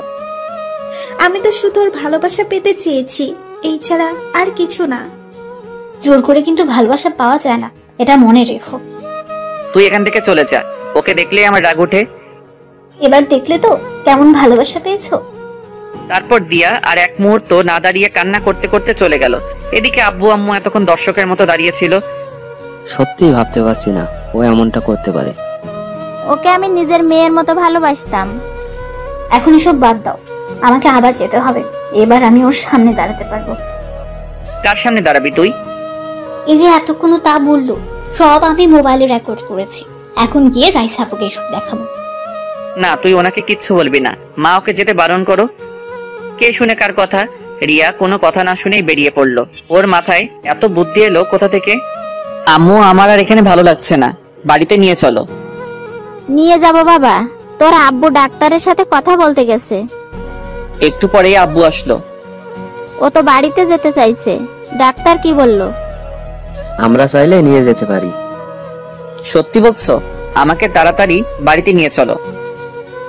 আমি তো শুধু ওর ভালোবাসা পেতে চেয়েছি, এই ছাড়া আর কিছু না। জোর করে কিন্তু ভালোবাসা পাওয়া যায় না, এটা মনে রেখো। তুই এখান থেকে চলে যা, ওকে দেখলেই আমার রাগ ওঠে। এবার দেখলে তো কেমন ভালোবাসা পেয়েছো। তারপর দিয়া আর এক মুহূর্ত না দাঁড়িয়ে কান্না করতে করতে চলে গেল। এদিকে আব্বু আম্মু এতক্ষণ দর্শকের মতো দাঁড়িয়েছিল। সত্যি ভাবতে পারছি না ও এমনটা করতে পারে। ওকে আমি নিজের মেয়ের মতো ভালোবাসতাম। এখন এসব বাদ দাও, আমাকে আবার যেতে হবে। এবার আমি ওর সামনে দাঁড়াতে পারবো। কার সামনে দাঁড়াবি তুই? এই যে এতক্ষণ তা বললো সব আমি মোবাইলে রেকর্ড করেছি, এখন গিয়ে রাইসা আপুকে এসব দেখাবো। না, তুই ওনাকে কিচ্ছু বলবি না, মা ওকে যেতে বারণ করো। কে শুনে কার কথা? রিয়া কোনো কথা না শুনেই বেরিয়ে পড়লো। ওর মাথায় এত বুদ্ধি এলো কোথা থেকে? আম্মু, আমার আর এখানে ভালো লাগছে না, বাড়িতে নিয়ে চলো। নিয়ে যাব বাবা, তোর আব্বু ডাক্তারের সাথে কথা বলতে গেছে। একটু পরেই আব্বু আসলো। ও তো বাড়িতে যেতে চাইছে, ডাক্তার কি বললো? আমরা চাইলে নিয়ে যেতে পারি। সত্যি বলছো? আমাকে তাড়াতাড়ি বাড়িতে নিয়ে চলো।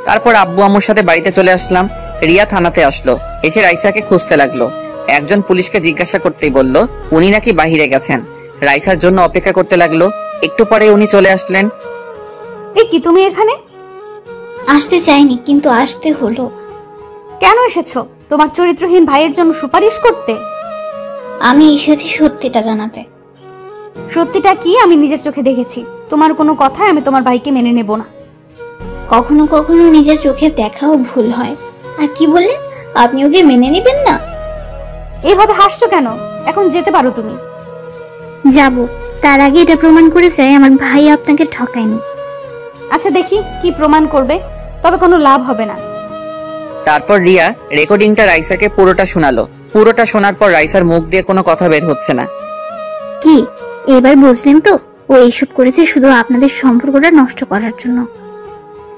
তারপর আব্বু আম্মুর সাথে বাড়িতে চলে আসলাম। রিয়া থানাতে আসলো, এসে রাইসাকে খুঁজতে লাগলো। একজন পুলিশকে জিজ্ঞাসা করতেই বলল উনি নাকি বাহিরে গেছেন। রাইসার জন্য অপেক্ষা করতে লাগলো। একটু পরে উনি চলে আসলেন। এ কি, তুমি এখানে? আসতে চাইনি কিন্তু আসতে হলো। কেন এসেছো? তোমার চরিত্রহীন ভাইয়ের জন্য সুপারিশ করতে? আমি এসেছি সত্যিটা জানাতে। সত্যিটা কি আমি নিজের চোখে দেখেছি। তোমার কোনো কথাই আমি তোমার ভাইকে মেনে নেব না। কখনো কখনো নিজের চোখে দেখাও ভুল হয়। আর কি বললেন, আপনি ওকে মেনে নেবেন না? এভাবে হাসছো কেন? এখন যেতে পারো তুমি। যাব, তার আগে এটা প্রমাণ করে চাই আমার ভাই আপনাকে ঠকায়নি। আচ্ছা দেখি কি প্রমাণ করবে, তবে কোনো লাভ হবে না। তারপর রিয়া রেকর্ডিংটা রাইসাকে পুরোটা শোনালো। পুরোটা শোনার পর রাইসার মুখ দিয়ে কোনো কথা বের হচ্ছে না। কি এবার বুঝলেন তো, ও এইসব করেছে শুধু আপনাদের সম্পর্কটা নষ্ট করার জন্য।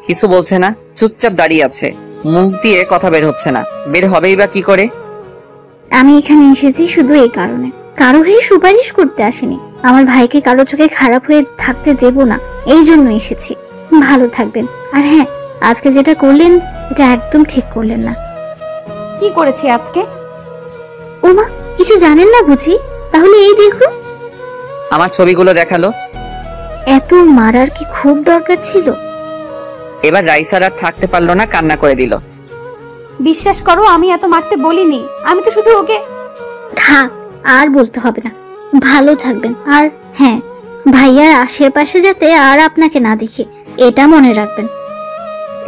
কিছু বলছে না, চুপচাপ দাঁড়িয়ে আছে, মুখ দিয়ে কথা বের হচ্ছে না। বের হবেই বা কি করে? আমি এখানে এসেছি শুধু এই কারণে, কারো হয়ে সুপারিশ করতে আসেনি। আমার ভাইকে কারো চোখে খারাপ হয়ে থাকতে দেব না, এই জন্য এসেছি। ভালো থাকবেন। আর হ্যাঁ, আজকে যেটা করলেন এটা একদম ঠিক করলেন না। কি করেছি আজকে? ওমা, কিছু জানেন না বুঝি? তাহলে এই দেখুন। আমার ছবিগুলো দেখালো। এত মারার কি খুব দরকার ছিল? এবার রাইসার আর থাকতে পারলো না, কান্না করে দিল। বিশ্বাস করো আমি এত মারতে বলিনি, আমি তো শুধু ওকে। থাক, আর বলতে হবে না। ভালো থাকবেন। আর হ্যাঁ, ভাইয়ার আশেপাশে যাতে আর আপনাকে না দেখে, এটা মনে রাখবেন।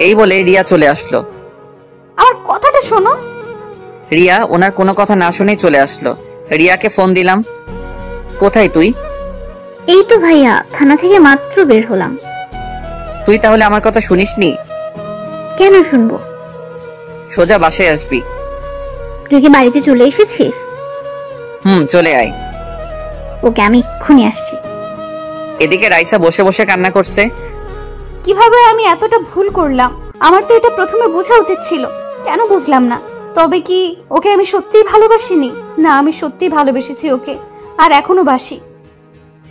এই বলে রিয়া চলে আসলো। আমার কথাটা শোনো। রিয়া ওনার কোনো কথা না শুনেই চলে আসলো। রিয়াকে ফোন দিলাম। কোথায় তুই? এই তো ভাইয়া, থানা থেকে মাত্র বের হলাম। তুই তাহলে আমার কথা শুনিসনি? কেন শুনবো? সোজা বাসায় আসবি। তুই কি বাড়িতে চলে এসেছিস? চলে আয়। ওকে, আমি এক্ষুনি আসছি। এদিকে রাইসা বসে বসে কান্না করছে। কিভাবে আমি এতটা ভুল করলাম? আমার তো এটা প্রথমে বোঝা উচিত ছিল, কেন বুঝলাম না? তবে কি ওকে আমি সত্যিই ভালোবাসিনি? না, আমি সত্যিই ভালোবেসেছি ওকে, আর এখনো বাসি।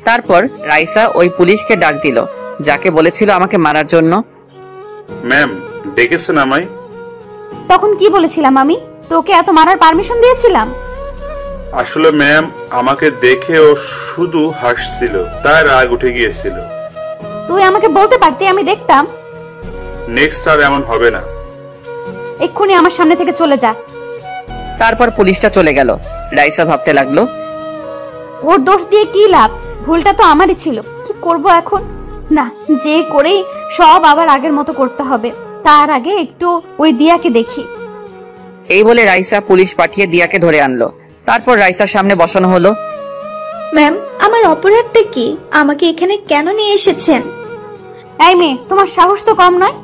তারপর রাইসা ওই পুলিশকে ডাক দিল যাকে বলেছিল আমাকে মারার জন্য। ম্যাম, ডেকেছেন আমায়? তখন কি বলেছিলাম আমি? তোকে এত মারার পারমিশন দিয়েছিলাম? আসলে ম্যাম, আমাকে দেখে ও শুধু হাসছিল, তাই রাগ উঠে গিয়েছিল। তুই আমাকে বলতে পারতি, আমি দেখতাম। নেক্সট আর এমন হবে না। এক্ষুনি আমার সামনে থেকে চলে যা। তারপর পুলিশটা চলে গেল। রাইসা ভাবতে লাগলো, ওর দোষ দিয়ে কি লাভ? ভুলটা তো আমারই ছিল। কি করব এখন? না, যে করেই সব আবার আগের মতো করতে হবে। তার আগে একটু ওই দিয়াকে দেখি। এই বলে রাইসা পুলিশ পাঠিয়ে দিয়াকে ধরে আনলো। তারপর রাইসার সামনে বসানো হলো। ম্যাম, আমার অপরাধটা কি? আমাকে এখানে কেন নিয়ে এসেছেন? এই মেয়ে, তোমার সাহস তো কম নয়।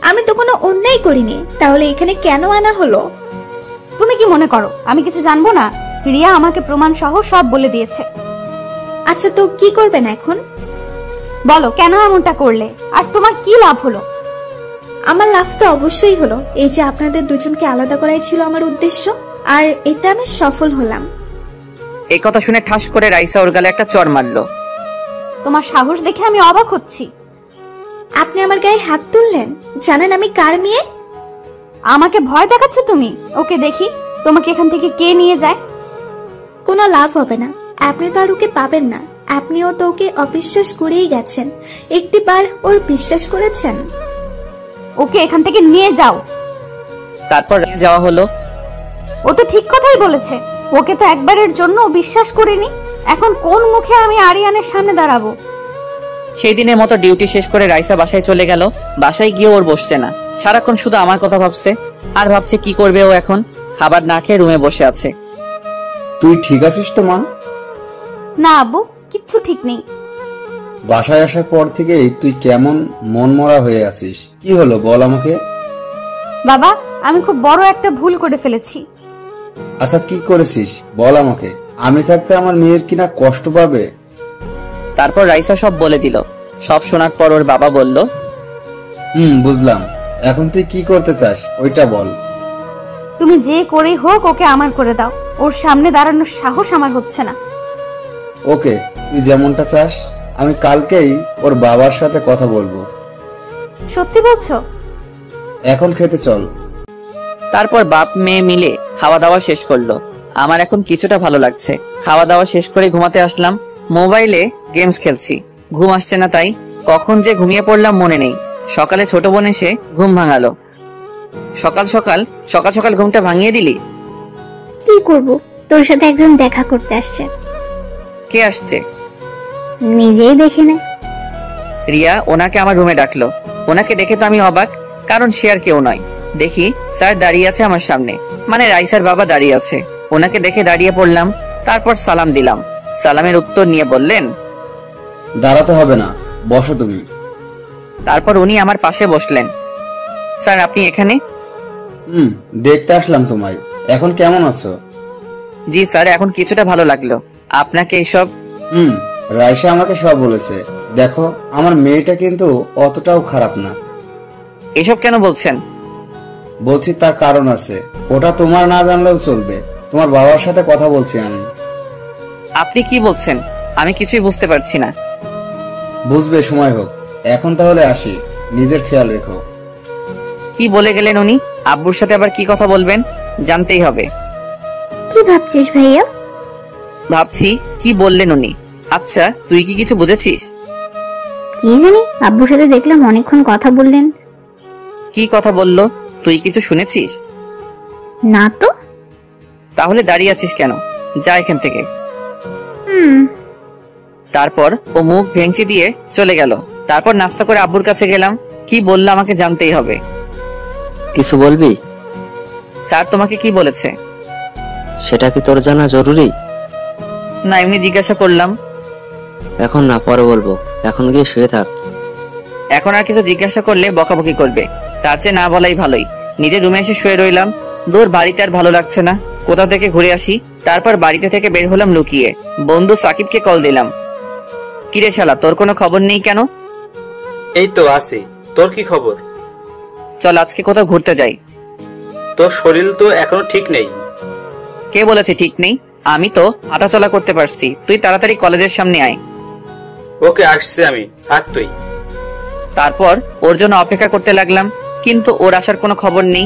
আমি তো কোনো অন্যায় করিনি, তাহলে এখানে কেন আনা হলো? তুমি কি মনে করো আমি কিছু জানবো না? রিয়া আমাকে প্রমাণ সহ সব বলে দিয়েছে। আচ্ছা, তো কি করবেন এখন? বলো কেন এমনটা করলে, আর তোমার কি লাভ হলো? আমার লাভ তো অবশ্যই হলো। এই যে আপনাদের দুজনকে আলাদা করাই ছিল আমার উদ্দেশ্য, আর এটা আমি সফল হলাম। এই কথা শুনে ঠাস করে রাইসা ওর গালে একটা চড় মারলো। তোমার সাহস দেখে আমি অবাক হচ্ছি। আপনি আমার গায়ে হাত তুললেন? জানেন আমি কার মেয়ে? আমাকে ভয় দেখাচ্ছ তুমি? ওকে দেখি তোমাকে এখান থেকে কে নিয়ে যায়। কোনো লাভ হবে না, আপনি তো আর ওকে পাবেন না। আপনিও তো ওকে অবিশ্বাস করেই গেছেন, একটিবার ওর বিশ্বাস করেছেন। ওকে এখান থেকে নিয়ে যাও। তারপর যাওয়া হলো। ও তো ঠিক কথাই বলেছে, ওকে তো একবারের জন্য বিশ্বাস করিনি। এখন কোন মুখে আমি আরিয়ানের সামনে দাঁড়াবো? সেই দিনের মতো ডিউটি শেষ করে রাইসা বাসায় চলে গেল। বাসায় গিয়ে ওর বসছে না, সারাক্ষণ শুধু আমার কথা ভাবছে আর ভাবছে কি করবে ও এখন। খাবার না খেয়ে রুমে বসে আছে। তুই ঠিক আছিস তো মা? না আব্বু, কিচ্ছু ঠিক নেই। বাসায় আসার পর থেকেই তুই কেমন মনমরা হয়ে আছিস, কি হলো বল আমাকে। বাবা, আমি খুব বড় একটা ভুল করে ফেলেছি। আচ্ছা কি করেছিস বল আমাকে, আমি থাকতে আমার মেয়ের কিনা কষ্ট পাবে। তারপর রাইসা সব বলে দিল। সব শোনার পর ওর বাবা বলল, বুঝলাম, এখন তুই কি করতে চাস ওইটা বল। তুমি যে করেই হোক ওকে আমার করে দাও। ওর সামনে দাঁড়ানোর সাহস আমার হচ্ছে না। ওকে, তুই যেমনটা চাস। আমি কালকেই ওর বাবার সাথে কথা বলবো। সত্যি বলছো? এখন খেতে চল। তারপর বাপ মেয়ে মিলে খাওয়া দাওয়া শেষ করলো। আমার এখন কিছুটা ভালো লাগছে। খাওয়া দাওয়া শেষ করে ঘুমাতে আসলাম। মোবাইলে গেমস খেলছি, ঘুম আসছে না, তাই কখন যে ঘুমিয়ে পড়লাম মনে নেই। সকালে ছোট বোন এসে ঘুম ভাঙালো। সকাল সকাল ঘুমটা ভাঙিয়ে দিলি। কি করব, তোর সাথে একজন দেখা করতে আসছে। কে আসছে? নিজেই দেখে নে। রিয়া ওনাকে আমার রুমে ডাকলো। ওনাকে দেখে তো আমি অবাক, কারণ সে আর কেউ নয়। দেখি স্যার দাঁড়িয়ে আছে আমার সামনে, মানে রাইসার বাবা দাঁড়িয়ে আছে। ওনাকে দেখে দাঁড়িয়ে পড়লাম, তারপর সালাম দিলাম। সালামের উত্তর নিয়ে বললেন, দাঁড়াতে হবে না, বসো তুমি। তারপর উনি আমার পাশে বসলেন। স্যার আপনি এখানে? দেখতে আসলাম তোমায়। এখন কেমন আছো? জি স্যার, এখন কিছুটা ভালো লাগলো। আপনাকে এইসব? রাইসা আমাকে সব বলেছে। দেখো, আমার মেয়েটা কিন্তু অতটাও খারাপ না। এসব কেন বলছেন? বলছি তার কারণ আছে, ওটা তোমার না জানলেও চলবে। তোমার বাবার সাথে কথা বলছি আমি। আপনি কি বলছেন? আমি কিছুই বুঝতে পারছি না। বুঝবে, সময় হোক। এখন তাহলে আসি, নিজের খেয়াল রেখো। কি বলে গেলেন উনি? আব্বুর সাথে আবার কি কথা বলবেন, জানতেই হবে। কি ভাবছিস ভাইয়া? ভাবছি কি বললেন উনি। আচ্ছা তুই কি কিছু বুঝেছিস? কি জানি, আব্বুর সাথে দেখলাম অনেকক্ষণ কথা বললেন। কি কথা বললো, তুই কিছু শুনেছিস? না তো। তাহলে দাঁড়িয়ে আছিস কেন? যা এখান থেকে। তারপর ও মুখ ভেঙচি দিয়ে চলে গেল। তারপর নাস্তা করে আব্বুর কাছে গেলাম। কি বললো আমাকে জানতেই হবে। কিছু বলবি? স্যার তোমাকে কি বলেছে? সেটা কি তোর জানা জরুরি? না, এমনি জিজ্ঞাসা করলাম। এখন না, পরে বলবো। এখন গিয়ে শুয়ে থাক। এখন আর কিছু জিজ্ঞাসা করলে বকাবকি করবে, তার চেয়ে না বলাই ভালোই। নিজের রুমে এসে শুয়ে রইলাম। দূর বাড়িতে আর ভালো লাগছে না, কোথা থেকে ঘুরে আসি। তারপর বাড়িতে থেকে বের হলাম লুকিয়ে। বন্ধু সাকিবকে কল দিলাম। কিরে শালা, তোর কোনো খবর নেই কেন? এই তো আছি, তোর কি খবর? চল আজকে কোথাও ঘুরতে যাই। তোর শরীর তো এখনো ঠিক নেই। কে বলেছে ঠিক নেই? আমি তো হাঁটাচলা করতে পারছি। তুই তাড়াতাড়ি কলেজের সামনে আয়। ওকে, আসছি আমি, থাক তুই। তারপর ওর জন্য অপেক্ষা করতে লাগলাম, কিন্তু ওর আসার কোনো খবর নেই।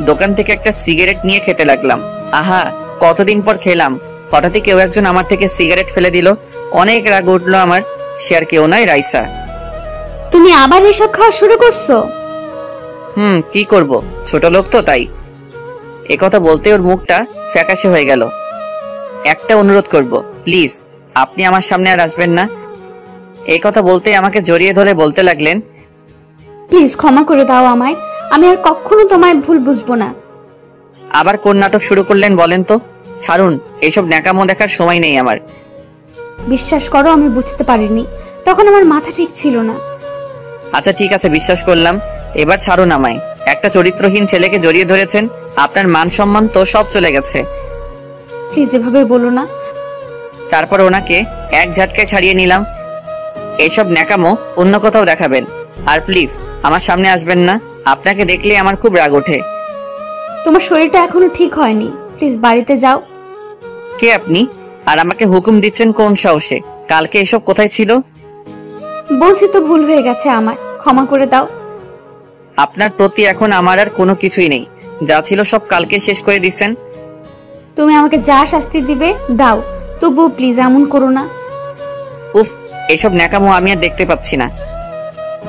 দোকান থেকে একটা সিগারেট নিয়ে খেতে লাগলাম। আহা, কতদিন পর খেলাম। হঠাৎই কেউ একজন আমার থেকে সিগারেট ফেলে দিল। অনেক রাগ উঠলো আমার। সে আর কেউ নয়, রাইসা। তুমি আবার এসব খাওয়া শুরু করছো? কি করব, ছোট লোক তো তাই। একথা বলতে ওর মুখটা ফ্যাকাশে হয়ে গেল। একটা অনুরোধ করব, প্লিজ আপনি আমার সামনে আর আসবেন না। এই কথা বলতে আমাকে জড়িয়ে ধরে বলতে লাগলেন, প্লিজ ক্ষমা করে দাও আমায়। আমি আর কখনো তোমায় ভুল বুঝবো না। আবার কোন নাটক শুরু করলেন বলেন তো? ছাড়ুন, এইসব ন্যাকামো দেখার সময় নেই আমার। বিশ্বাস করো, আমি বুঝতে পারিনি, তখন আমার মাথা ঠিক ছিল না। আচ্ছা ঠিক আছে, বিশ্বাস করলাম, এবার ছাড়ুন আমায়। একটা চরিত্রহীন ছেলেকে জড়িয়ে ধরেছেন, আপনার মান সম্মান তো সব চলে গেছে। প্লিজ এভাবে বলো না। তারপর ওনাকে এক ঝাটকায় ছাড়িয়ে নিলাম। এইসব ন্যাকামো অন্য কোথাও দেখাবেন, আর প্লিজ আমার সামনে আসবেন না। আপনাকে দেখলে আমার খুব রাগ ওঠে। তোমার শরীরটা এখনো ঠিক হয়নি, প্লিজ বাড়িতে যাও। কে আপনি, আর আমাকে হুকুম দিচ্ছেন কোন সাহসে? কালকে এসব কোথায় ছিল? বলছি তো ভুল হয়ে গেছে আমার, ক্ষমা করে দাও। আপনার প্রতি এখন আমার আর কোনো কিছুই নেই, যা ছিল সব কালকে শেষ করে দিচ্ছেন। তুমি আমাকে যা শাস্তি দিবে দাও, তবুও প্লিজ এমন করো না। উফ, এসব ন্যাকামো আমি আর দেখতে পাচ্ছি না।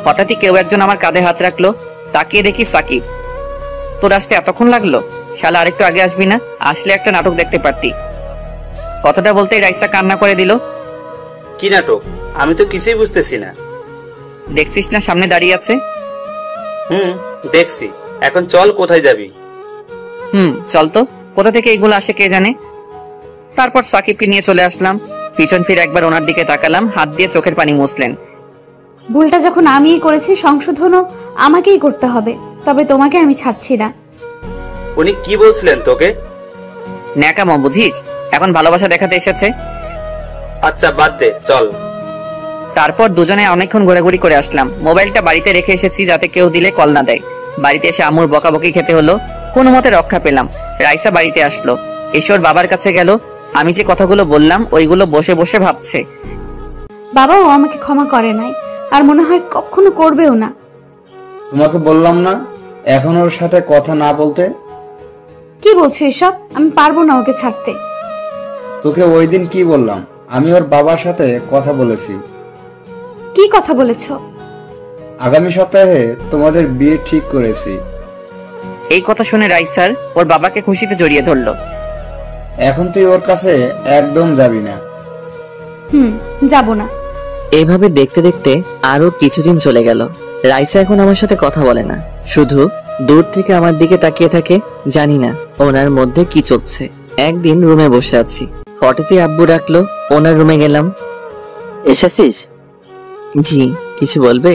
হঠাৎই কেউ একজন আমার কাঁধে হাত রাখলো, তাকিয়ে দেখি সাকিব। তোর আসতে এতক্ষণ লাগলো? শালা আরেকটু আগে আসবি না? আসলে একটা নাটক দেখতে পারতি। কথাটা বলতেই রাইসা কান্না করে দিল। কি নাটক? আমি তো কিছুই বুঝতেছি না। দেখছিস না সামনে দাঁড়িয়ে আছে? দেখছি। এখন চল, কোথায় যাবি? চল তো। কোথা থেকে এইগুলো আসে কে জানে। তারপর সাকিবকে নিয়ে চলে আসলাম। পিছন ফিরে একবার ওনার দিকে তাকালাম, হাত দিয়ে চোখের পানি মুছলেন। ভুলটা যখন আমিই করেছি, সংশোধনও আমাকেই করতে হবে, তবে তোমাকে আমি ছাড়ছি না। উনি কি বলছিলেন তোকে? ন্যাকামো বুঝিস? এখন ভালোবাসা দেখাতে এসেছে। আচ্ছা বাদ দে, চল। তারপর দুজনে অনেকক্ষণ ঘোরাঘুরি করে আসলাম। মোবাইলটা বাড়িতে রেখে এসেছি যাতে কেউ দিলে কল না দেয়। বাড়িতে এসে আম্মুর বকাবকি খেতে হলো, কোনো মতে রক্ষা পেলাম। রাইসা বাড়িতে আসলো, এসে ওর বাবার কাছে গেল। আমি যে কথাগুলো বললাম ওইগুলো বসে বসে ভাবছে। বাবাও আমাকে ক্ষমা করে নাই, আর মনে হয় কখনো করবেও না। তোমাকে বললাম না এখন ওর সাথে কথা না বলতে? কি বলছো এসব? আমি পারবো না ওকে ছাড়তে। তোকে ওই দিন কি বললাম? আমি ওর বাবার সাথে কথা বলেছি। কি কথা বলেছো? আগামী সপ্তাহে তোমাদের বিয়ে ঠিক করেছি। এই কথা শুনে রাইসার ওর বাবাকে খুশিতে জড়িয়ে ধরলো। এখন তুই ওর কাছে একদম যাবি না। যাব না। এইভাবে দেখতে দেখতে আরো কিছুদিন চলে গেল। রাইসা এখন আমার সাথে কথা বলে না, শুধু দূর থেকে আমার দিকে তাকিয়ে থাকে। জানি না ওনার মধ্যে কি চলছে। একদিন রুমে বসে আছি, হঠাৎই আব্বু ডাকলো। ওনার রুমে গেলাম। এসেছিস? জি, কিছু বলবে?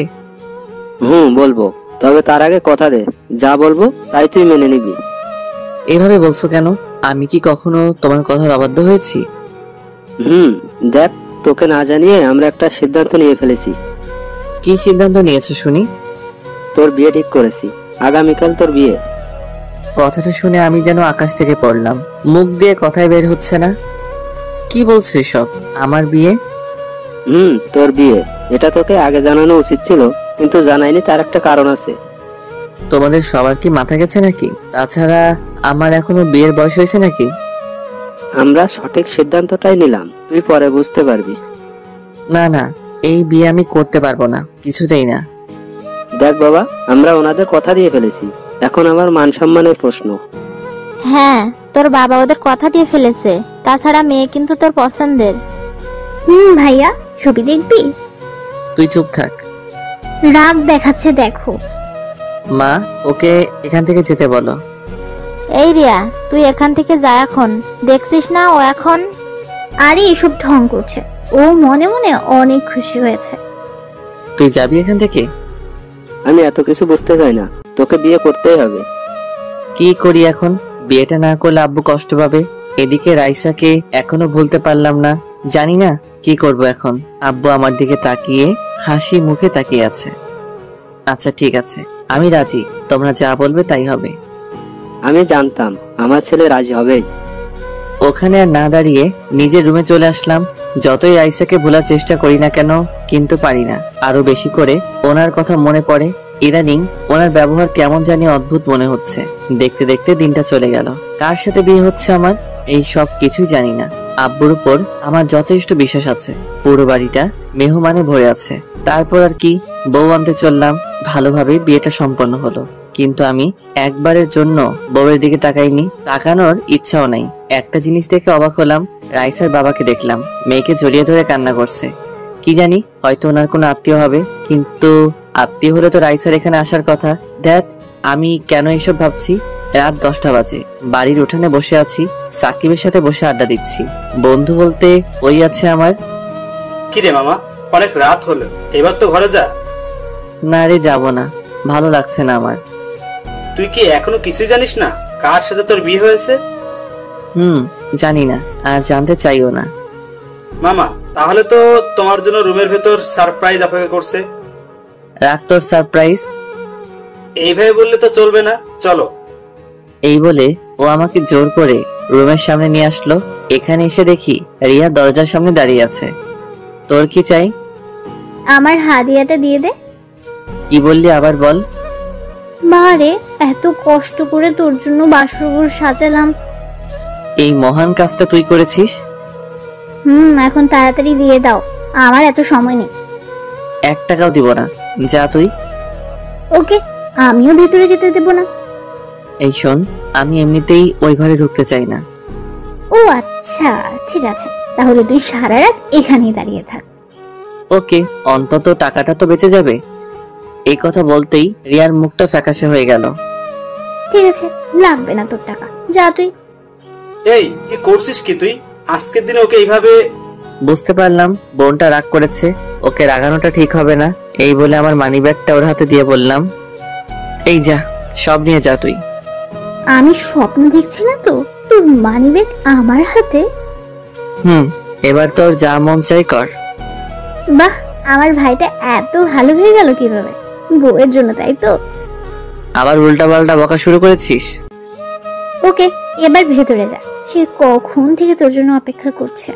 বলবো, তবে তার আগে কথা দে, যা বলবো তাই তুই মেনে নিবি। এভাবে বলছো কেন? আমি কি কখনো তোমার কথার অবাধ্য হয়েছি? দেখ, তোকে না জানিয়ে আমরা একটা সিদ্ধান্ত নিয়ে ফেলেছি। কি সিদ্ধান্ত নিয়েছো শুনি? তোর বিয়ে ঠিক করেছি, আগামীকাল তোর বিয়ে। কথাটা শুনে আমি যেন আকাশ থেকে পড়লাম, মুখ দিয়ে কথাই বের হচ্ছে না। কি বলছো এসব? আমার বিয়ে? তোর বিয়ে। এটা তোকে আগে জানানো উচিত ছিল, কিন্তু জানাইনি, তার একটা কারণ আছে। তোমাদের সবার কি মাথা গেছে নাকি? তাছাড়া আমার এখনো বিয়ের বয়স হয়েছে নাকি? আমরা সঠিক সিদ্ধান্তটাই নিলাম, তুই পরে বুঝতে পারবি। না না, এই বিয়ে আমি করতে পারবো না, কিছুতেই না। দেখ বাবা, আমরা ওনাদের কথা দিয়ে ফেলেছি, এখন আমার মান সম্মানের প্রশ্ন। হ্যাঁ, তোর বাবা ওদের কথা দিয়ে ফেলেছে। তাছাড়া মেয়ে কিন্তু তোর পছন্দের। ভাইয়া, ছবি দেখবি? তুই চুপ থাক। রাগ দেখাচ্ছে দেখো। মা, ওকে এখান থেকে যেতে বলো। এই রিয়া, তুই এখান থেকে যা এখন। দেখছিস না ও এখন? আরে এসব ঢং করছে, ও মনে মনে অনেক খুশি হয়েছে। তুই যাবি এখান থেকে? আমি এত কিছু বুঝতে চাই না, তোকে বিয়ে করতেই হবে। কি করি এখন? বিয়েটা না করলে আব্বু কষ্ট পাবে। এদিকে রাইসাকে এখনো ভুলতে পারলাম না। জানি না কি করব এখন। আব্বু আমার দিকে তাকিয়ে হাসি মুখে তাকিয়ে আছে। আচ্ছা ঠিক আছে, আমি রাজি, তোমরা যা বলবে তাই হবে। আমি জানতাম আমার ছেলে রাজি হবেই। ওখানে আর না দাঁড়িয়ে নিজের রুমে চলে আসলাম। যতই রাইসাকে ভোলার চেষ্টা করি না কেন, কিন্তু পারি না। আরো বেশি করে ওনার কথা মনে পড়ে। ইদানিং ওনার ব্যবহার কেমন জানি অদ্ভুত মনে হচ্ছে। দেখতে দেখতে দিনটা চলে গেল। কার সাথে বিয়ে হচ্ছে আমার, এই সব কিছুই জানি না। আব্বুর উপর আমার যথেষ্ট বিশ্বাস আছে। পুরো বাড়িটা মেহমানে ভরে আছে। তারপর আর কি, বউ আনতে চললাম। ভালোভাবে বিয়েটা সম্পন্ন হলো, কিন্তু আমি একবারের জন্য বউয়ের দিকে তাকাইনি, তাকানোর ইচ্ছাও নাই। একটা জিনিস দেখে অবাক হলাম, রাইসার বাবাকে দেখলাম মেয়েকে জড়িয়ে ধরে কান্না করছে। কি জানি, হয়তো ওনার কোনো আত্মীয় হবে, কিন্তু আত্মীয় হলে তো রাইসার এখানে আসার কথা। দ্যাট, আমি কেন এসব ভাবছি? রাত 10টা বাজে, বাড়ির উঠানে বসে আছি, সাকিবের সাথে বসে আড্ডা দিচ্ছি। বন্ধু বলতে ওই আছে আমার। কি রে মামা, অনেক রাত হলো, এবার তো ঘরে যা। না রে, যাবো না। ভালো লাগছে না আমার। তুই কি এখনো কিছুই জানিস না কার সাথে তোর বিয়ে হয়েছে? জানি না, আর জানতে চাইও না। মামা, তাহলে তো তোমার জন্য রুমের ভেতর সারপ্রাইজ অপেক্ষা করছে। রাখ তোর সারপ্রাইজ। এইভাবে বললে তো চলবে না, চলো। এই বলে ও আমাকে জোর করে রুমের সামনে নিয়ে আসলো। এখানে এসে দেখি রিয়া দরজার সামনে দাঁড়িয়ে আছে। তোর কি চাই? আমার হাদিয়াটা দিয়ে দে। কি বললি আবার বল। বারে, এত কষ্ট করে তোর জন্য বাসরঘর সাজালাম। এই মহান কাজটা তুই করেছিস? এখন তাড়াতাড়ি দিয়ে দাও, আমার এত সময় নেই। 1 টাকাও দিব না, যা তুই। ওকে, আমিও ভেতরে যেতে দেব না। এই শোন, আমি এমনিতেই ওই ঘরে ঢুকতে চাই না। ও আচ্ছা, ঠিক আছে, তাহলে তুই সারা রাত এখানেই দাঁড়িয়ে থাক। ওকে, অন্তত টাকাটা তো বেঁচে যাবে। এই কথা বলতেই রিয়ার মুখটা ফ্যাকাশে হয়ে গেল। ঠিক আছে, লাগবে না তোর টাকা, যা তুই। এই কি করছিস কি তুই? আজকের দিনে ওকে এইভাবে? বুঝতে পারলাম বোনটা রাগ করেছে, ওকে রাগানোটা ঠিক হবে না। এই বলে আমার মানি ব্যাগটা ওর হাতে দিয়ে বললাম, এই যা, সব নিয়ে যা তুই। আমি স্বপ্ন দেখছি না তো, তোর মানি ব্যাগ আমার হাতে? এবার তোর যা মন চাই কর। বাহ, আমার ভাইটা এত ভালো হয়ে গেল কিভাবে? বউয়ের জন্য, তাই তো? আবার উল্টা পাল্টা বকা শুরু করেছিস? ওকে, এবার ভেতরে যা, সে কখন থেকে তোর জন্য অপেক্ষা করছে।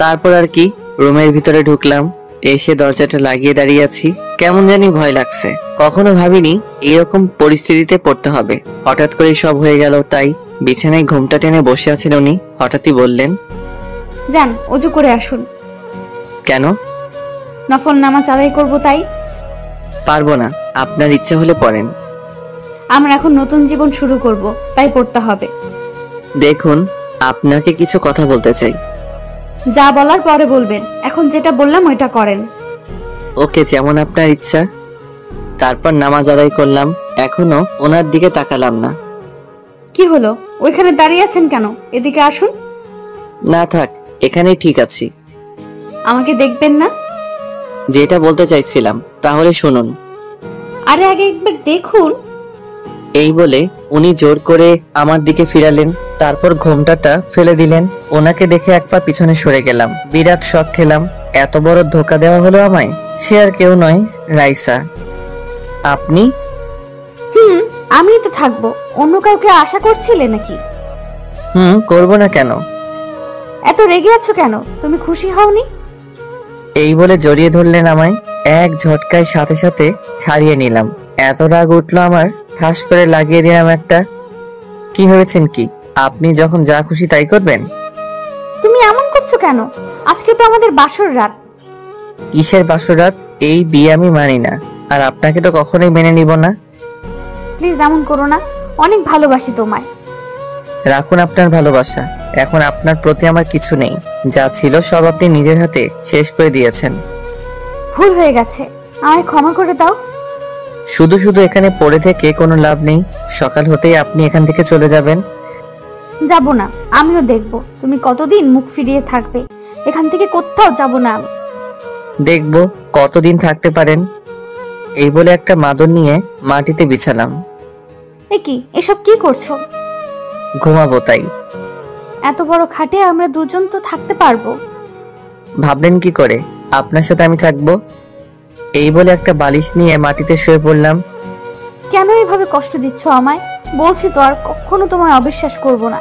তারপর আর কি, রুমের ভিতরে ঢুকলাম। এসে দরজাটা লাগিয়ে দাঁড়িয়ে আছি, কেমন জানি ভয় লাগছে। কখনো ভাবিনি এরকম পরিস্থিতিতে পড়তে হবে। হঠাৎ করে সব হয়ে গেল, তাই বিছানায় ঘুমটা টেনে বসে আছেন উনি। হঠাৎই বললেন, যান অজু করে আসুন। কেন? নফল নামাজ আদায় করবো তাই। পারবো না, আপনার ইচ্ছা হলে পড়েন। আমরা এখন নতুন জীবন শুরু করব, তাই পড়তে হবে। দেখুন, আপনাকে কিছু কথা বলতে চাই। যা বলার পরে বলবেন, এখন যেটা বললাম ওইটা করেন। ওকে, যেমন আপনার ইচ্ছা। তারপর নামাজ আদায় করলাম। এখনো ওনার দিকে তাকালাম না। কি হলো, ওইখানে দাঁড়িয়ে আছেন কেন? এদিকে আসুন। না থাক, এখানেই ঠিক আছি। আমাকে দেখবেন না? যেটা বলতে চাইছিলাম তাহলে শুনুন। আরে আগে একবার দেখুন। এই বলে উনি জোর করে আমার দিকে ফিরালেন, তারপর ঘোমটাটা ফেলে দিলেন। ওনাকে দেখে এক পা পিছনে সরে গেলাম। বিরাট শক খেলাম, এত বড় ধোকা দেওয়া হলো আমায়। সে আর কেউ নয়, রাইসা। আপনি? আমি তো থাকবো, অন্য কাউকে আশা করছিলে নাকি? করবো না কেন? এত রেগে আছো কেন? তুমি খুশি হওনি? এই বলে জড়িয়ে ধরলেন আমায়। এক ঝটকায় সাথে সাথে ছাড়িয়ে নিলাম। এত রাগ উঠলো আমার, ঠাস করে লাগিয়ে দিলাম একটা। কি ভেবেছেন কি আপনি যখন যা খুশি তাই করবেন? তুমি এমন করছো কেন? আজকে তো আমাদের বাসর রাত। কিসের বাসর রাত? এই বিয়ে আমি মানি না, আর আপনাকে তো কখনোই মেনে নিব না। প্লিজ এমন করো না, অনেক ভালোবাসি তোমায়। রাখুন আপনার ভালোবাসা, এখন আপনার প্রতি আমার কিছু নেই। যা ছিল সব আপনি নিজের হাতে শেষ করে দিয়েছেন। ভুল হয়ে গেছে, আমায় ক্ষমা করে দাও। শুধু শুধু এখানে পড়ে থেকে কোনো লাভ নেই। সকাল হতেই আপনি এখান থেকে চলে যাবেন। যাব না, আমিও দেখবো তুমি কতদিন মুখ ফিরিয়ে থাকবে। এখান থেকে কোথাও যাব না আমি। দেখবো কতদিন থাকতে পারেন। এই বলে একটা মাদুর নিয়ে মাটিতে বিছালাম। এ কি, এসব কি করছো? ঘুমাবো তাই। এত বড় খাটে আমরা দুজন তো থাকতে পারবো। ভাবলেন কি করে আপনার সাথে আমি থাকবো? এই বলে একটা বালিশ নিয়ে মাটিতে শুয়ে পড়লাম। কেন এভাবে কষ্ট দিচ্ছ আমায়? বলছি তো আর কখনো তোমায় অবিশ্বাস করব না।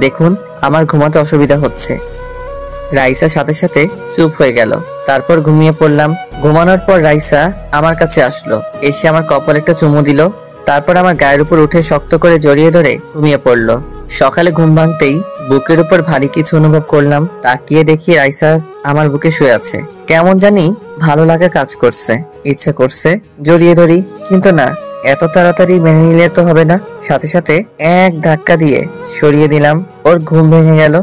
দেখুন, আমার ঘুমাতে অসুবিধা হচ্ছে। রাইসা সাথে সাথে চুপ হয়ে গেল। তারপর ঘুমিয়ে পড়লাম। ঘুমানোর পর রাইসা আমার কাছে আসলো, এসে আমার কপালে একটা চুমু দিল। তারপর আমার গায়ের উপর উঠে শক্ত করে জড়িয়ে ধরে ঘুমিয়ে পড়লো। সকালে ঘুম ভাঙতেই বুকের উপর ভারী কিছু অনুভব করলাম। তাকিয়ে দেখি রাইসা আমার বুকে শুয়ে আছে। কেমন জানি ভালো লাগা কাজ করছে, ইচ্ছে করছে জড়িয়ে ধরি, কিন্তু না, এত তাড়াতাড়ি মেনে নিলে তো হবে না। সাথে সাথে এক ধাক্কা দিয়ে সরিয়ে দিলাম। ওর ঘুম ভেঙে গেল।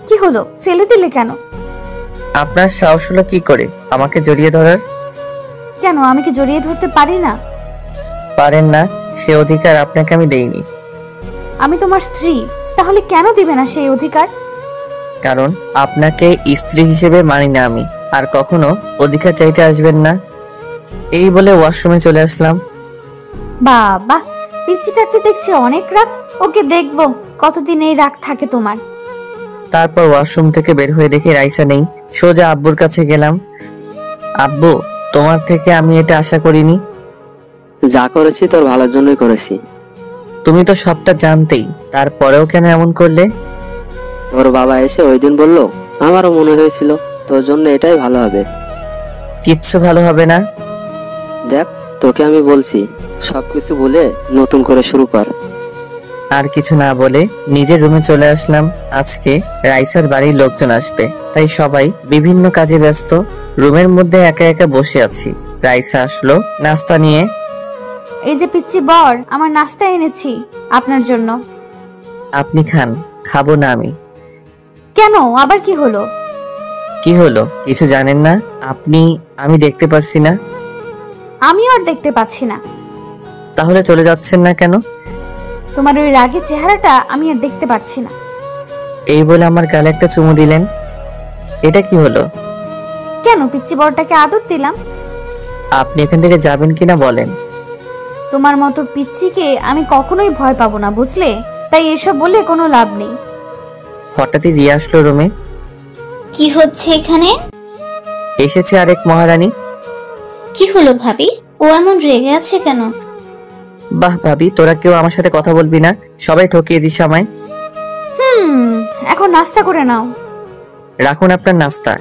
কি হলো, ফেলে দিলে কেন? আপনার সাহস হলো কি করে আমাকে জড়িয়ে ধরার? কেন, আমি কি জড়িয়ে ধরতে পারি না? পারেন না, সে অধিকার আপনাকে আমি দেইনি। আমি তোমার স্ত্রী, তাহলে কেন দিবে না সেই অধিকার? কারণ আপনাকে স্ত্রী হিসেবে মানি না আমি, আর কখনো অধিকার চাইতে আসবেন না। এই বলে ওয়াশরুমে চলে আসলাম। বাবা, পিচিটার তো দেখছি অনেক রাগ। ওকে দেখবো কতদিন এই রাগ থাকে তোমার। তারপর ওয়াশরুম থেকে বের হয়ে দেখি রাইসা নেই। সোজা আব্বুর কাছে গেলাম। আব্বু, তোমার থেকে আমি এটা আশা করিনি। যা করেছি তোর ভালোর জন্যই করেছি। তুমি তো সবটা জানতেই, তারপরেও কেন এমন করলে? ওর বাবা এসে ওই দিন বললো, আমারও মনে হয়েছিল তোর জন্য এটাই ভালো হবে। কিচ্ছু ভালো হবে না। দেখ, তোকে আমি বলছি, সবকিছু বলে নতুন করে শুরু কর। আর কিছু না বলে নিজের রুমে চলে আসলাম। আজকে রাইসার বাড়ির লোকজন আসবে, তাই সবাই বিভিন্ন কাজে ব্যস্ত। রুমের মধ্যে একা একা বসে আছি। রাইসা আসলো নাস্তা নিয়ে। এই যে পিচ্চি বর, আমার নাস্তা এনেছি আপনার জন্য। আপনি খান। খাবো না আমি। কেন, আবার কি হলো? কি হলো কিছু জানেন না আপনি? আমি দেখতে পারছি না। আমি আর দেখতে পাচ্ছি না। তাহলে চলে যাচ্ছেন না কেন? তোমার ওই রাগের চেহারাটা আমি আর দেখতে পাচ্ছি না। এই বলে আমার গালে একটা চুমু দিলেন। এটা কি হলো? কেন, পিচ্চি বরটাকে আদর দিলাম। আপনি এখান থেকে যাবেন কিনা বলেন। তোমার মতো পিচ্চিকে আমি কখনোই ভয় পাবো না, বুঝলে? তাই এসব বলে কোনো লাভ নেই। হঠাৎই রিয়া আসলো রুমে। কি হচ্ছে এখানে? এসেছে আরেক মহারানী। কি হলো ভাবি? ও এমন রেগে আছে কেন? বাহ ভাবি, তোরা কেউ আমার সাথে কথা বলবি না, সবাই ঠকিয়েছিস আমায়। এখন নাস্তা করে নাও। রাখুন আপনার নাস্তা।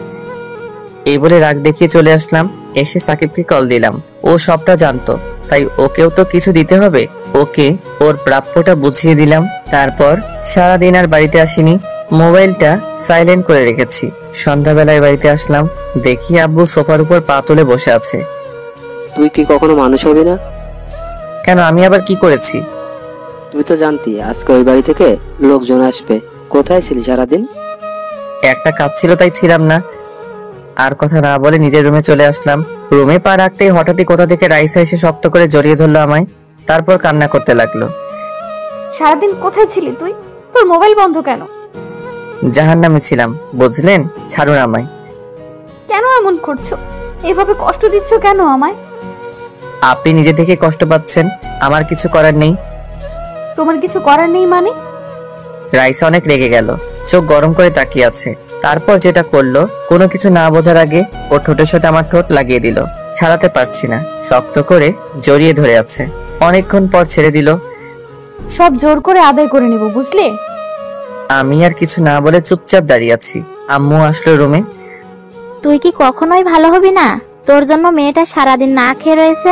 এই বলে রাগ দেখিয়ে চলে আসলাম। এসে সাকিবকে কল দিলাম। ও সবটা জানতো, তাই ওকেও তো কিছু দিতে হবে। ওকে ওর প্রাপ্যটা বুঝিয়ে দিলাম। তারপর সারাদিন আর বাড়িতে আসিনি। মোবাইলটা সাইলেন্ট করে রেখেছি। সন্ধ্যাবেলায় বাড়িতে আসলাম, দেখি আব্বু সোফার উপর পা তুলে বসে আছে। তুই কি কখনো মানুষ হবি না? কেন, আমি আবার কি করেছি? তুই তো জানতি আজকে ওই বাড়ি থেকে লোকজন আসবে। কোথায় ছিলি সারাদিন? একটা কাজ ছিল তাই ছিলাম না। আর কথা না বলে নিজের রুমে চলে আসলাম। রুমে পা রাখতেই হঠাৎই কোথা থেকে রাইসা এসে শক্ত করে জড়িয়ে ধরলো আমায়। তারপর কান্না করতে লাগলো। সারাদিন কোথায় ছিলি তুই? তোর মোবাইল বন্ধ কেন? জাহান্নামে ছিলাম, বুঝলেন? ছাড়ুন আমায়। কেন এমন করছো? এভাবে কষ্ট দিচ্ছ কেন আমায়? আপনি নিজে থেকে কষ্ট পাচ্ছেন, আমার কিছু করার নেই। তোমার কিছু করার নেই মানে? রাইসা অনেক রেগে গেল, চোখ গরম করে তাকিয়ে আছে। তারপর যেটা করলো, কোনো কিছু না বোঝার আগে ও ঠোঁটের সাথে আমার ঠোঁট লাগিয়ে দিল। ছাড়াতে পারছি না, শক্ত করে জড়িয়ে ধরে আছে। অনেকক্ষণ পর ছেড়ে দিল। সব জোর করে আদায় করে নিব, বুঝলে? আমি আর কিছু না বলে চুপচাপ দাঁড়িয়ে আছি। আম্মু আসলো রুমে। তুই কি কখনোই ভালো হবি না? তোর জন্য মেয়েটা সারাদিন না খেয়ে রয়েছে।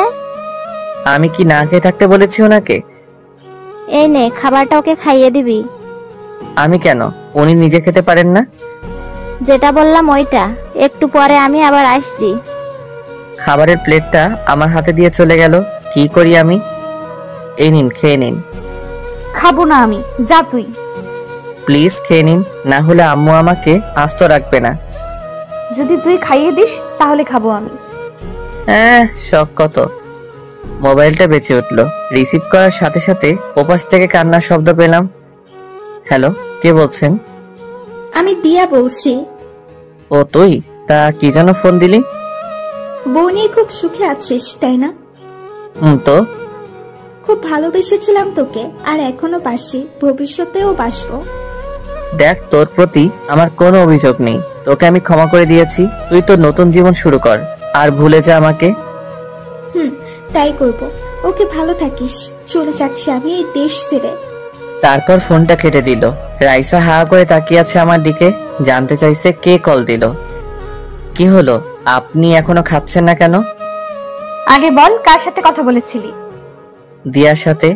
আমি কি না খেয়ে থাকতে বলেছি ওনাকে? এই নে, খাবারটা ওকে খাইয়ে দিবি। আমি কেন? উনি নিজে খেতে পারেন না? যেটা বললাম ওইটা। একটু পরে আমি আবার আসছি। খাবারের প্লেটটা আমার হাতে দিয়ে চলে গেল। কি করি আমি? এই নিন, খেয়ে নিন। খাবো না আমি, যা তুই। প্লিজ খেয়ে নিন, না হলে আম্মু আমাকে আস্ত রাখবে না। যদি তুই খাইয়ে দিস তাহলে খাবো আমি। শখ কত। মোবাইলটা বেঁচে উঠলো। রিসিভ করার সাথে সাথে ওপাশ থেকে কান্নার শব্দ পেলাম। হ্যালো, কে বলছেন? আমি দিয়া বলছি। ও তুই? তা কি জন্য ফোন দিলি? বউ নিয়ে খুব সুখে আছিস তাই না? তো খুব ভালোবেসেছিলাম তোকে, আর এখনো বাসি, ভবিষ্যতেও বাসবো। দেখ, তোর প্রতি আমার কোনো অভিযোগ নেই। তোকে আমি ক্ষমা করে দিয়েছি। তুই তোর নতুন জীবন শুরু কর, আর ভুলে যা আমাকে। তাই করব। ওকে, ভালো থাকিস। চলে যাচ্ছি আমি এই দেশ ছেড়ে। তারপর ফোনটা কেটে দিল। রাইসা হা করে তাকিয়ে আছে আমার দিকে, জানতে চাইছে কে কল দিল। কি হলো, আপনি এখনো খাচ্ছেন না কেন? আগে বল, কার সাথে কথা বলেছিলি? দিয়ার সাথে।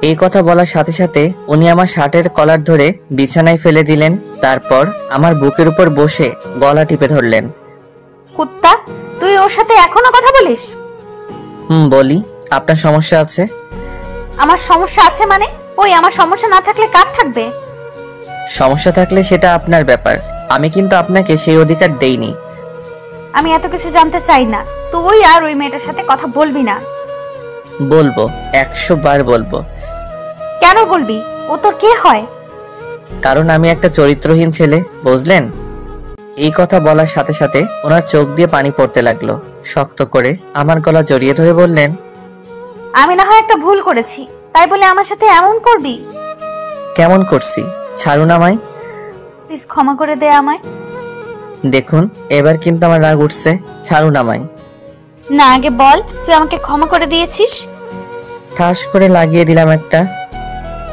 এই কথা বলার সাথে সাথে উনি আমার শার্টের কলার ধরে বিছানায় ফেলে দিলেন। তারপর আমার বুকের উপর বসে গলা টিপে ধরলেন। কুত্তা, তুই ওর সাথে এখনো কথা বলিস? বলি। আপনার সমস্যা আছে? আমার সমস্যা আছে মানে? ওই, আমার সমস্যা না থাকলে কার থাকবে? সমস্যা থাকলে সেটা আপনার ব্যাপার। আমি কিন্তু আপনাকে সেই অধিকার দেইনি। আমি এত কিছু জানতে চাই না। তুই আর ওই মেয়েটার সাথে কথা বলবি না। বলবো, 100 বার বলবো। কেন বলবি? ও তোর কে হয়? কারণ আমি একটা চরিত্রহীন ছেলে, বুঝলেন? এই কথা বলার সাথে সাথে ওনার চোখ দিয়ে পানি পড়তে লাগলো। শক্ত করে আমার গলা জড়িয়ে ধরে বললেন, আমি না হয় একটা ভুল করেছি, তাই বলে আমার সাথে এমন করবি? কেমন করছি? ছাড়ুন আমায়। প্লিজ ক্ষমা করে দে আমায়। দেখুন এবার কিন্তু আমার রাগ উঠছে, ছাড়ুন আমায়। না, আগে বল তুই আমাকে ক্ষমা করে দিয়েছিস। ঠাস করে লাগিয়ে দিলাম একটা।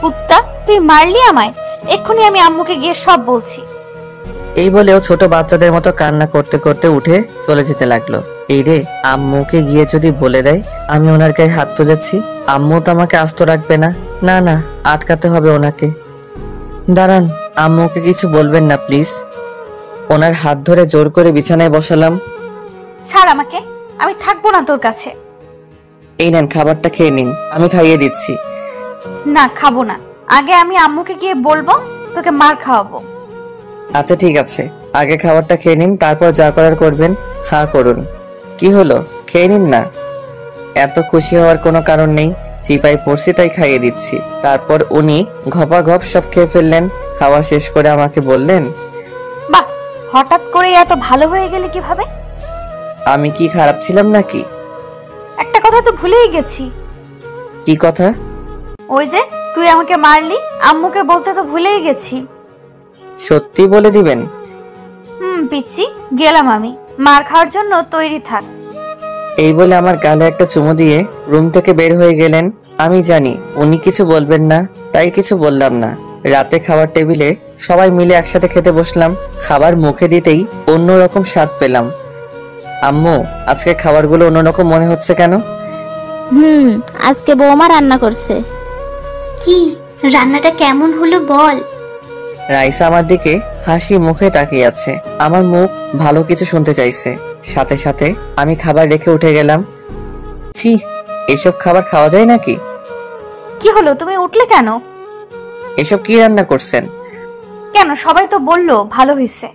কুত্তা, তুই মারলি আমায়। এক্ষুনি আমি আম্মুকে গিয়ে সব বলছি। এই বলেও ছোট বাচ্চাদের মতো কান্না করতে করতে উঠে চলে যেতে লাগলো। এই রে, আম্মুকে গিয়ে যদি বলে দেয় আমি ওনার গায়ে হাত তুলেছি, আম্মু তো আমাকে আস্ত রাখবে না। না না, আটকাতে হবে ওনাকে। দাঁড়ান, আম্মুকে কিছু বলবেন না প্লিজ। ওনার হাত ধরে জোর করে বিছানায় বসালাম। ছাড় আমাকে, আমি থাকবো না তোর কাছে। এই নেন, খাবারটা খেয়ে নিন, আমি খাইয়ে দিচ্ছি। না, খাবো না। আগে আমি আম্মুকে গিয়ে বলবো, তোকে মার খাওয়াবো। আচ্ছা ঠিক আছে, আগে খাবারটা খেয়ে নিন, তারপর যা করার করবেন। হ্যাঁ করুন। কি হলো, খেয়ে নিন না। এত খুশি হওয়ার কোনো কারণ নেই, চিপাই পড়ছি তাই খাইয়ে দিচ্ছি। তারপর উনি ঘপাঘপ সব খেয়ে ফেললেন। খাওয়া শেষ করে আমাকে বললেন, বাহ, হঠাৎ করে এত ভালো হয়ে গেলে কিভাবে? আমি কি খারাপ ছিলাম নাকি? একটা কথা তো ভুলেই গেছি। কি কথা? ওই যে তুই আমাকে মারলি, আম্মুকে বলতে তো ভুলেই গেছি। সত্যি বলে দিবেন? পিচ্ছি, গেলাম আমি। মার খাওয়ার জন্য তৈরি থাক। এই বলে আমার গালে একটা চুমু দিয়ে রুম থেকে বের হয়ে গেলেন। আমি জানি উনি কিছু বলবেন না, তাই কিছু বললাম না। রাতে খাবার টেবিলে সবাই মিলে একসাথে খেতে বসলাম। খাবার মুখে দিতেই অন্যরকম স্বাদ পেলাম। আম্মু, আজকে খাবারগুলো অন্যরকম মনে হচ্ছে কেন? আজকে বৌমা রান্না করছে। কি রান্নাটা কেমন হলো বল? রাইসা আমার দিকে হাসি মুখে তাকিয়ে আছে। আমার মুখ ভালো কিছু শুনতে চাইছে। সাথে সাথে আমি খাবার রেখে উঠে গেলাম। ছি, এসব খাবার খাওয়া যায় নাকি? কি হলো, তুমি উঠলে কেন? এসব কি রান্না করছেন? কেন, সবাই তো বললো ভালো হয়েছে।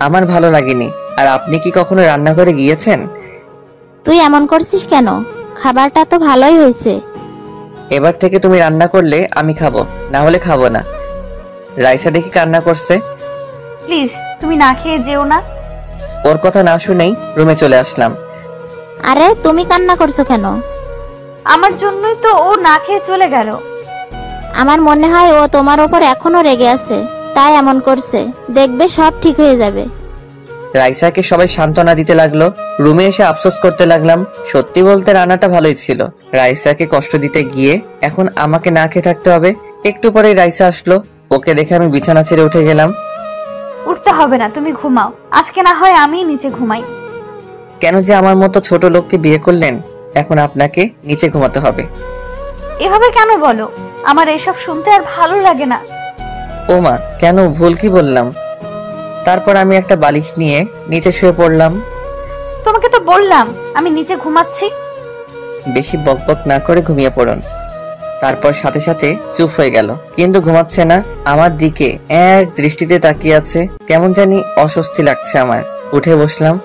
আমার ভালো লাগেনি। আর আপনি কি কখনো রান্নাঘরে গিয়েছেন? তুই এমন করছিস কেন? খাবারটা তো ভালোই হয়েছে। এবার থেকে তুমি রান্না করলে আমি খাবো, না হলে খাবো না। রাইসা দেখি কান্না করছে। প্লিজ তুমি না খেয়ে যেও না। ওর কথা না শুনেই রুমে চলে আসলাম। আরে তুমি কান্না করছো কেন? আমার জন্যই তো ও না খেয়ে চলে গেল। আমার মনে হয় ও তোমার উপর এখনো রেগে আছে, তাই এমন করছে। দেখবে সব ঠিক হয়ে যাবে। রাইসাকে সবাই সান্ত্বনা দিতে লাগলো। রুমে এসে আফসোস করতে লাগলাম। সত্যি বলতে রান্নাটা ভালোই ছিল। রাইসাকে কষ্ট দিতে গিয়ে এখন আমাকে না খেয়ে থাকতে হবে। একটু পরেই রাইসা আসলো। ওকে দেখে আমি বিছানা ছেড়ে উঠে গেলাম। উঠতে হবে না, তুমি ঘুমাও। আজকে না হয় আমি নিচে ঘুমাই। কেন যে আমার মতো ছোট লোককে বিয়ে করলেন? এখন আপনাকে নিচে ঘুমাতে হবে। এভাবে কেন বলো? আমার এসব শুনতে আর ভালো লাগে না। ও মা, কেন, ভুল কি বললাম? তারপর আমি একটা বালিশ নিয়ে নিচে শুয়ে পড়লাম। তোমাকে তো বললাম আমি নিচে ঘুমাচ্ছি। বেশি বকবক না করে ঘুমিয়ে পড়ুন। তারপর সাথে সাথে চুপ হয়ে গেল, কিন্তু ঘুমাচ্ছে না। আমার দিকে এক দৃষ্টিতে তাকিয়ে আছে। কেমন জানি অস্বস্তি লাগছে আমার। উঠে বসলাম।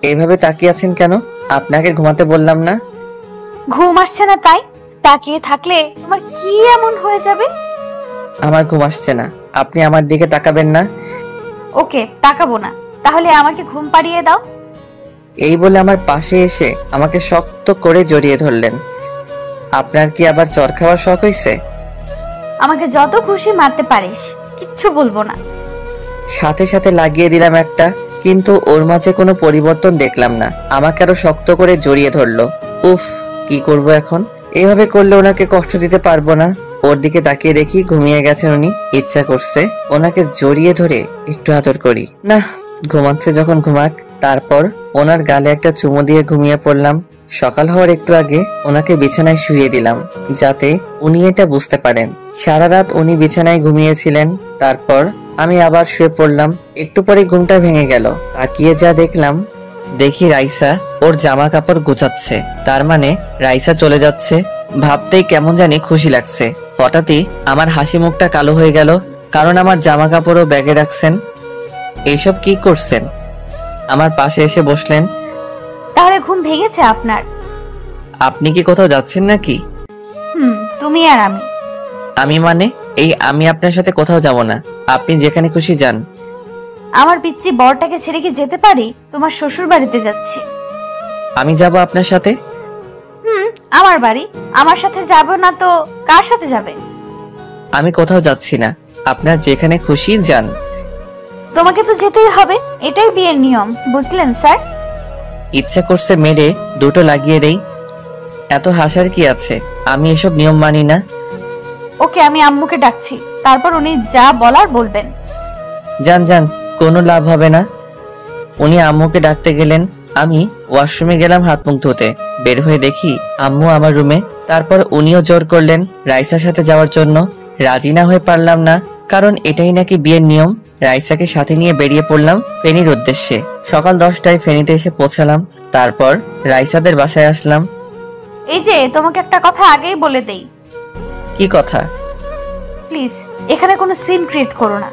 এইভাবে তাকিয়ে আছেন কেন? আপনাকে ঘুমাতে বললাম না? ঘুম আসছে না তাই? তাকিয়ে থাকলে তোমার কি এমন হয়ে যাবে? আমার ঘুম আসছে না, আপনি আমার দিকে তাকাবেন না। ওকে, তাকাবো না। তাহলে আমাকে ঘুম পাড়িয়ে দাও। এই বলে আমার পাশে এসে আমাকে শক্ত করে জড়িয়ে ধরলেন। আপনার কি আবার চর খাওয়ার শখ হয়েছে? আমাকে যত খুশি মারতে পারিস, কিচ্ছু বলবো না। সাথে সাথে লাগিয়ে দিলাম একটা, কিন্তু ওর মাঝে কোনো পরিবর্তন দেখলাম না। আমাকে আরো শক্ত করে জড়িয়ে ধরলো। উফ, কি করব এখন? এভাবে করলে ওনাকে কষ্ট দিতে পারবো না। ওর দিকে তাকিয়ে দেখি ঘুমিয়ে গেছেন উনি। ইচ্ছা করছে ওনাকে জড়িয়ে ধরে একটু আদর করি। না, ঘুমাচ্ছে যখন ঘুমাক। তারপর ওনার গালে একটা চুমু দিয়ে ঘুমিয়ে পড়লাম। সকাল হওয়ার একটু আগে ওনাকে বিছানায় শুইয়ে দিলাম, যাতে উনি এটা বুঝতে পারেন। সারা রাত উনি বিছানায় ঘুমিয়েছিলেন। তারপর আমি আবার শুয়ে পড়লাম। একটু পরে ঘুমটা ভেঙে গেল। তাকিয়ে যা দেখলাম, দেখি রাইসা ওর জামা কাপড় গোছাচ্ছে। তার মানে রাইসা চলে যাচ্ছে। ভাবতেই কেমন জানি খুশি লাগছে। হঠাৎই আমার হাসি মুখটা কালো হয়ে গেল, কারণ আমার জামা কাপড়ও ব্যাগে রাখছেন। এইসব কি করছেন? আমার পাশে এসে বসলেন। তাহলে ঘুম ভেঙেছে আপনার? আপনি কি কোথাও যাচ্ছেন নাকি? তুমি আর আমি। আমি মানে? এই আমি আপনার সাথে কোথাও যাব না, আপনি যেখানে খুশি যান। আমার পিচ্চি বরটাকে ছেড়ে কি যেতে পারি? তোমার শ্বশুর বাড়িতে যাচ্ছি। আমি যাব আপনার সাথে? আমার বাড়ি, আমার সাথে যাবে না তো কার সাথে যাবে? আমি কোথাও যাচ্ছি না, আপনার যেখানে খুশি যান। তোমাকে তো যেতেই হবে, এটাই বিয়ের নিয়ম, বুঝলেন স্যার? ইচ্ছা করছে মেরে দুটো লাগিয়ে দেই। এত হাসার কি আছে? আমি এসব নিয়ম মানি না। ওকে, আমি আম্মুকে ডাকছি, তারপর উনি যা বলার বলবেন। যান যান, কোনো লাভ হবে না। উনি আম্মুকে ডাকতে গেলেন, আমি ওয়াশরুমে গেলাম হাত মুখ ধুতে। বের হয়ে দেখি আম্মু আমার রুমে। তারপর উনিও জোর করলেন রাইসার সাথে যাওয়ার জন্য। রাজি না হয়ে পারলাম না, কারণ এটাই নাকি বিয়ের নিয়ম। রাইসাকে সাথে নিয়ে বেরিয়ে পড়লাম ফেনীর উদ্দেশ্যে। সকাল 10টায় ফেনীতে এসে পৌঁছালাম। তারপর রাইসাদের বাসায় আসলাম। এই যে, তোমাকে একটা কথা আগেই বলে দেই। কি কথা? প্লিজ এখানে কোনো সিন ক্রিয়েট করো না।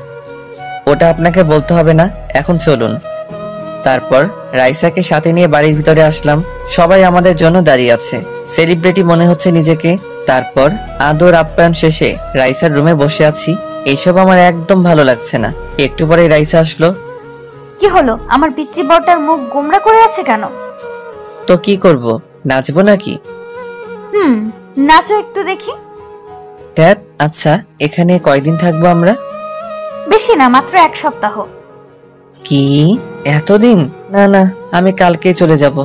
ওটা আপনাকে বলতে হবে না, এখন চলুন। তারপর রাইসাকে সাথে নিয়ে বাড়ির ভিতরে আসলাম। সবাই আমাদের জন্য দাঁড়িয়ে আছে, সেলিব্রিটি মনে হচ্ছে নিজেকে। তারপর আদর আপ্যায়ন শেষে রাইসার রুমে বসে আছি। এইসব আমার একদম ভালো লাগছে না। একটু পরে রাইসা আসলো। কি হলো? আমার পিচ্চি বরটার মুখ গোমড়া করে আছে কেন? তো কি করব, নাচবো নাকি? নাচো একটু দেখি। ধ্যাত, আচ্ছা এখানে কয়দিন থাকবো আমরা? বেশি না, মাত্র 1 সপ্তাহ। কি এতদিন? না না, আমি কালকেই চলে যাব।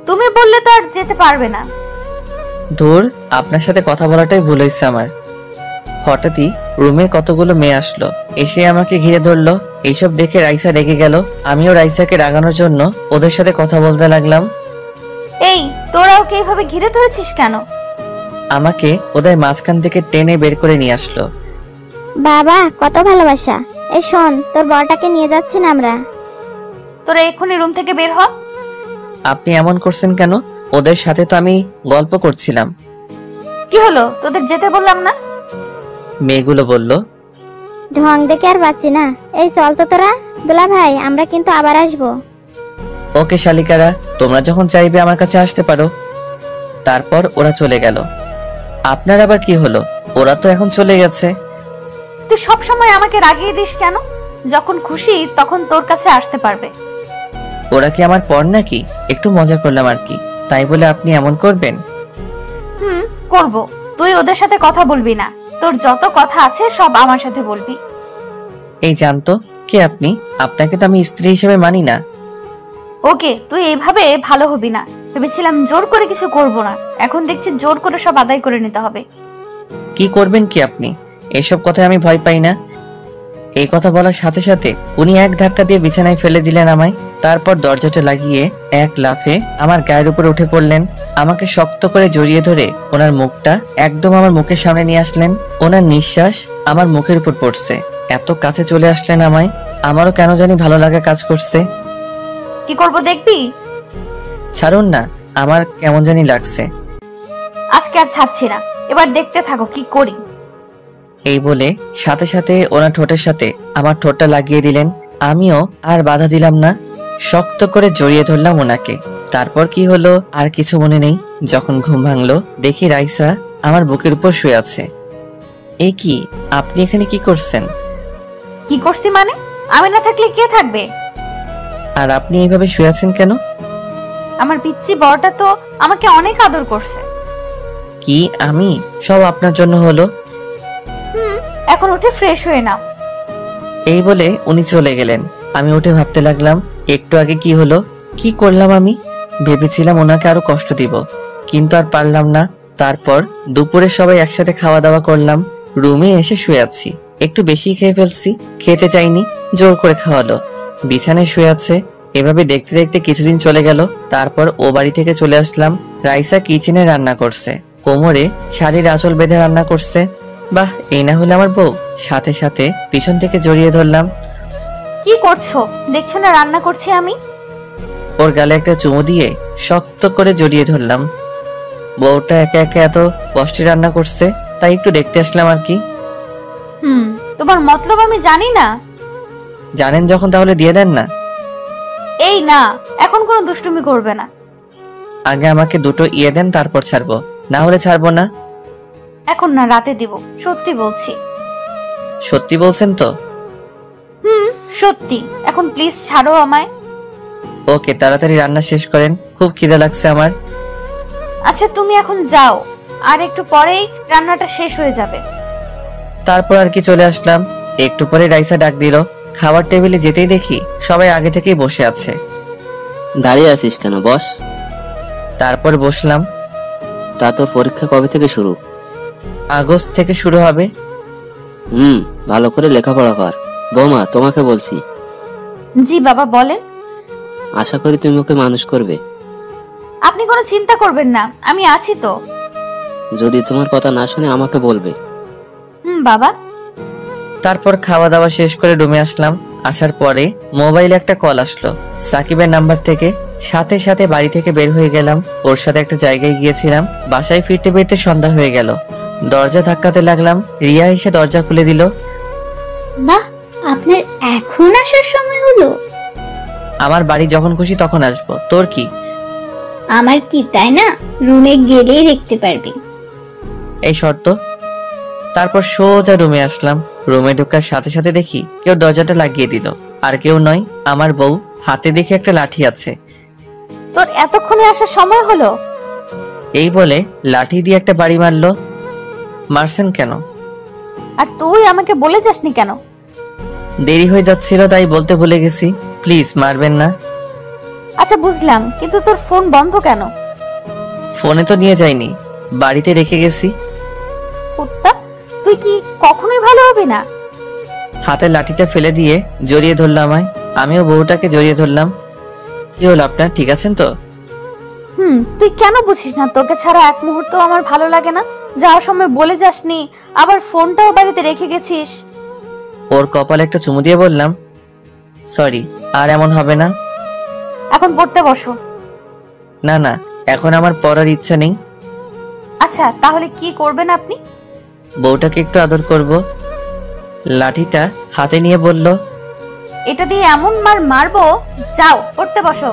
তুমি বললে তো আর যেতে পারবে না। দূর, আপনার সাথে কথা বলাটাই ভুল হয়েছে আমার। হঠাৎই রুমে কতগুলো মেয়ে আসলো, এসে আমাকে ঘিরে ধরলো। এইসব দেখে রাইসা রেগে গেল। আমিও রাইসাকে রাগানোর জন্য ওদের সাথে কথা বলতে লাগলাম। এই, তোরা ওকে এইভাবে ঘিরে ধরেছিস কেন? আমাকে ওদের মাঝখান থেকে টেনে বের করে নিয়ে আসলো। বাবা, কত ভালোবাসা। এই শোন, তোর বরটাকে নিয়ে যাচ্ছি না আমরা। তোরা এক্ষুনি রুম থেকে বের হ। আপনি এমন করছেন কেন? ওদের সাথে তো আমি গল্প করছিলাম। কি হলো? তোদের যেতে বললাম না? মেয়েগুলো বলল। ঢং দেখে আর বাঁচি না। এই চল তো তোরা। দুলা ভাই, আমরা কিন্তু আবার আসবো। ওকে শালিকারা, তোমরা যখন চাইবে আমার কাছে আসতে পারো। তারপর ওরা চলে গেল। আপনার আবার কি হলো? ওরা তো এখন চলে গেছে। তুই সব সময় আমাকে রাগিয়ে দিস কেন? যখন খুশি তখন তোর কাছে আসতে পারবে। ওরা কি আমার পর নাকি? একটু মজা করলাম আর কি, তাই বলে আপনি এমন করবেন? করব। তুই ওদের সাথে কথা বলবি না, তোর যত কথা আছে সব আমার সাথে বলবি। এই জানতো কে আপনি? আপনাকে তো আমি স্ত্রী হিসেবে মানি না। ওকে, তুই এইভাবে ভালো হবি না। ভেবেছিলাম জোর করে কিছু করব না, এখন দেখছি জোর করে সব আদায় করে নিতে হবে। কি করবেন কি আপনি? এসব কথায় আমি ভয় পাই না। এই কথা বলার সাথে সাথে উনি এক ধাক্কা দিয়ে বিছানায় ফেলে দিলেন আমায়। তারপর দরজাটা লাগিয়ে এক লাফে আমার গায়ের উপরে উঠে পড়লেন। আমাকে শক্ত করে জড়িয়ে ধরে ওনার মুখটা একদম আমার মুখের সামনে নিয়ে আসলেন। ওনার নিঃশ্বাস আমার মুখের উপর পড়ছে। এত কাছে চলে আসলেন আমায়। আমারও কেন জানি ভালো লাগা কাজ করছে। কি করব দেখবি? ছাড়ুন না, আমার কেমন জানি লাগছে। আজকে আর ছাড়ছি না, এবার দেখতে থাকো কি করি। এই বলে সাথে সাথে ওনার ঠোঁটের সাথে আমার ঠোঁটটা লাগিয়ে দিলেন। আমিও আর বাধা দিলাম না, শক্ত করে জড়িয়ে ধরলাম ওনাকে। তারপর কি হলো আর কিছু মনে নেই। যখন ঘুম ভাঙলো দেখি রাইসা আমার বুকের উপর শুয়ে আছে। এ কি, আপনি এখানে কি করছেন? কি করছি মানে? আমি না থাকলে কে থাকবে? আর আপনি এইভাবে শুয়ে আছেন কেন? আমার পিচ্চি বড়টা তো আমাকে অনেক আদর করছে। কি আমি? সব আপনার জন্য হলো। এখন উঠে ফ্রেশ হয়ে নাও। এই বলে উনি চলে গেলেন। আমি উঠে ভাবতে লাগলাম, একটু আগে কি হলো, কি করলাম আমি? ভেবেছিলাম ওনাকে আরো কষ্ট দিব, কিন্তু আর পারলাম না। তারপর দুপুরে সবাই একসাথে খাওয়া দাওয়া করলাম। রুমে এসে শুয়ে আছি, একটু বেশি খেয়ে ফেলছি। খেতে চাইনি, জোর করে খাওয়ালো। বিছানায় শুয়ে আছে। এভাবে দেখতে দেখতে কিছুদিন চলে গেল। তারপর ও বাড়ি থেকে চলে আসলাম। রাইসা কিচেনে রান্না করছে, কোমরে শাড়ির আঁচল বেঁধে রান্না করছে। বাহ, এই না হলে আমার বউ। সাথে সাথে পিছন থেকে জড়িয়ে ধরলাম। কি করছো? দেখছো না রান্না করছি আমি? ওর গালে একটা চুমু দিয়ে শক্ত করে জড়িয়ে ধরলাম। বউটা একা একা এত কষ্টে রান্না করছে, তাই একটু দেখতে আসলাম আর কি। তোমার মতলব আমি জানি না। জানেন যখন তাহলে দিয়ে দেন না। এই না, এখন কোনো দুষ্টুমি করবে না। আগে আমাকে দুটো ইয়ে দেন, তারপর ছাড়বো, না হলে ছাড়বো না। এখন না, রাতে দিব, সত্যি বলছি। সত্যি বলছেন তো? সত্যি। এখন প্লিজ ছাড়ো আমায়। ওকে, তাড়াতাড়ি রান্না শেষ করেন, খুব খিদে লাগছে আমার। আচ্ছা তুমি এখন যাও, আর একটু পরেই রান্নাটা শেষ হয়ে যাবে। তারপর আর কি চলে আসলাম। একটু পরে রাইসা ডাক দিল। খাবার টেবিলে যেতেই দেখি সবাই আগে থেকেই বসে আছে। দাঁড়িয়ে আছিস কেন, বস। তারপর বসলাম। তা তোর পরীক্ষা কবে থেকে শুরু? আগস্ট থেকে শুরু হবে। ভালো করে লেখাপড়া কর। বৌমা, তোমাকে বলছি। জি বাবা বলেন। আশা করি তুমি ওকে মানুষ করবে। আপনি কোনো চিন্তা করবেন না, আমি আছি তো। যদি তোমার কথা না শুনে আমাকে বলবে। বাবা। তারপর খাওয়া দাওয়া শেষ করে রুমে আসলাম। আসার পরে মোবাইলে একটা কল আসলো সাকিবের নাম্বার থেকে। সাথে সাথে বাড়ি থেকে বের হয়ে গেলাম। ওর সাথে একটা জায়গায় গিয়েছিলাম। বাসায় ফিরতে ফিরতে সন্ধ্যা হয়ে গেল। দরজা ধাক্কাতে লাগলাম। রিয়া এসে দরজা খুলে দিল। বাহ, আপনার এখন আসার সময় হলো? আমার বাড়ি যখন খুশি তখন আসবো, তোর কি? আমার কি তাই না, রুমে গেলেই দেখতে পারবি। এই শর্ত। তারপর সোজা রুমে আসলাম। রুমে ঢোকার সাথে সাথে দেখি কেউ দরজাটা লাগিয়ে দিল। আর কেউ নয়, আমার বউ। হাতে দেখি একটা লাঠি আছে। তোর এতক্ষণে আসার সময় হলো? এই বলে লাঠি দিয়ে একটা বাড়ি মারলো। মারছেন কেন? আর তুই আমাকে বলে যাসনি কেন? দেরি হয়ে যাচ্ছিল তাই বলতে ভুলে গেছি। প্লিজ মারবেন না। আচ্ছা বুঝলাম, কিন্তু তোর ফোন বন্ধ কেন? ফোনে তো নিয়ে যাইনি, বাড়িতে রেখে গেছি। কুত্তা, তুই কি কখনোই ভালো হবে না? হাতে লাঠিটা ফেলে দিয়ে জড়িয়ে ধরলো আমায়। আমিও বউটাকে জড়িয়ে ধরলাম। কি হলো আপনার, ঠিক আছেন তো? তুই কেন বুঝিস না তোকে ছাড়া এক মুহূর্ত আমার ভালো লাগে না? যাওয়ার সময় বলে যাসনি, আবার ফোনটাও বাড়িতে রেখে গেছিস। ওর কপালে একটা চুমু দিয়ে বললাম, সরি, আর এমন হবে না। এখন পড়তে বসো। না না, এখন আমার পড়ার ইচ্ছা নেই। আচ্ছা তাহলে কি করবেন আপনি? বউটাকে একটু আদর করব। লাঠিটা হাতে নিয়ে বলল, এটা দিয়ে এমন মারবো, যাও পড়তে বসো।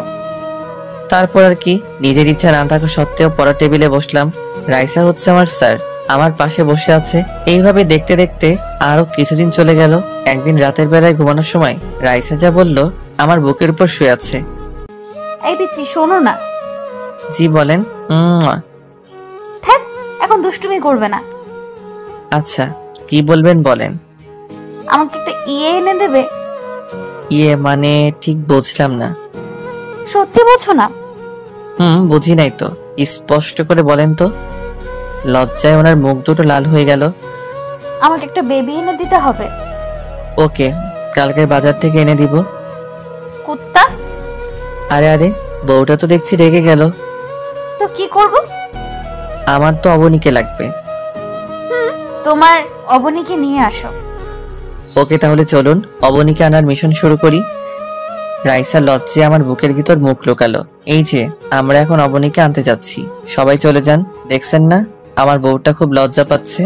তারপর আর কি, নিজের ইচ্ছা না থাকা সত্ত্বেও পড়ার টেবিলে বসলাম। রাইসা হচ্ছে আমার স্যার, আমার পাশে বসে আছে। এইভাবে দেখতে দেখতে আরো কিছুদিন চলে গেল। একদিন রাতের বেলায় ঘুমানোর সময় রাইসা যা বলল, আমার বুকের উপর শুয়ে আছে। এই পিচ্চি শোনো না। জি বলেন। থাক, এখন দুষ্টুমি করবে না। আচ্ছা কি বলবেন বলেন। আমাকে একটা এনে দেবে? ইয়ে মানে ঠিক বুঝলাম না। সত্যি বুঝছো না? বুঝি নাই তো, স্পষ্ট করে বলেন তো। লজ্জায় ওনার মুখ দুটো লাল হয়ে গেল। আমাকে একটা বেবি এনে দিতে হবে। ওকে, কালকে বাজার থেকে এনে দিব। কুত্তা। আরে আরে, বউটা তো দেখছি রেগে গেল। তো কি করব? আমার তো অবনীকে লাগবে। তোমার অবনীকে নিয়ে আসো। ওকে তাহলে চলুন অবনীকে আনার মিশন শুরু করি। রাইসা লজ্জায় আমার বুকের ভিতর মুখ লুকালো। এই যে আমরা এখন অবনীকে আনতে যাচ্ছি, সবাই চলে যান। দেখছেন না আমার বউটা খুব লজ্জা পাচ্ছে।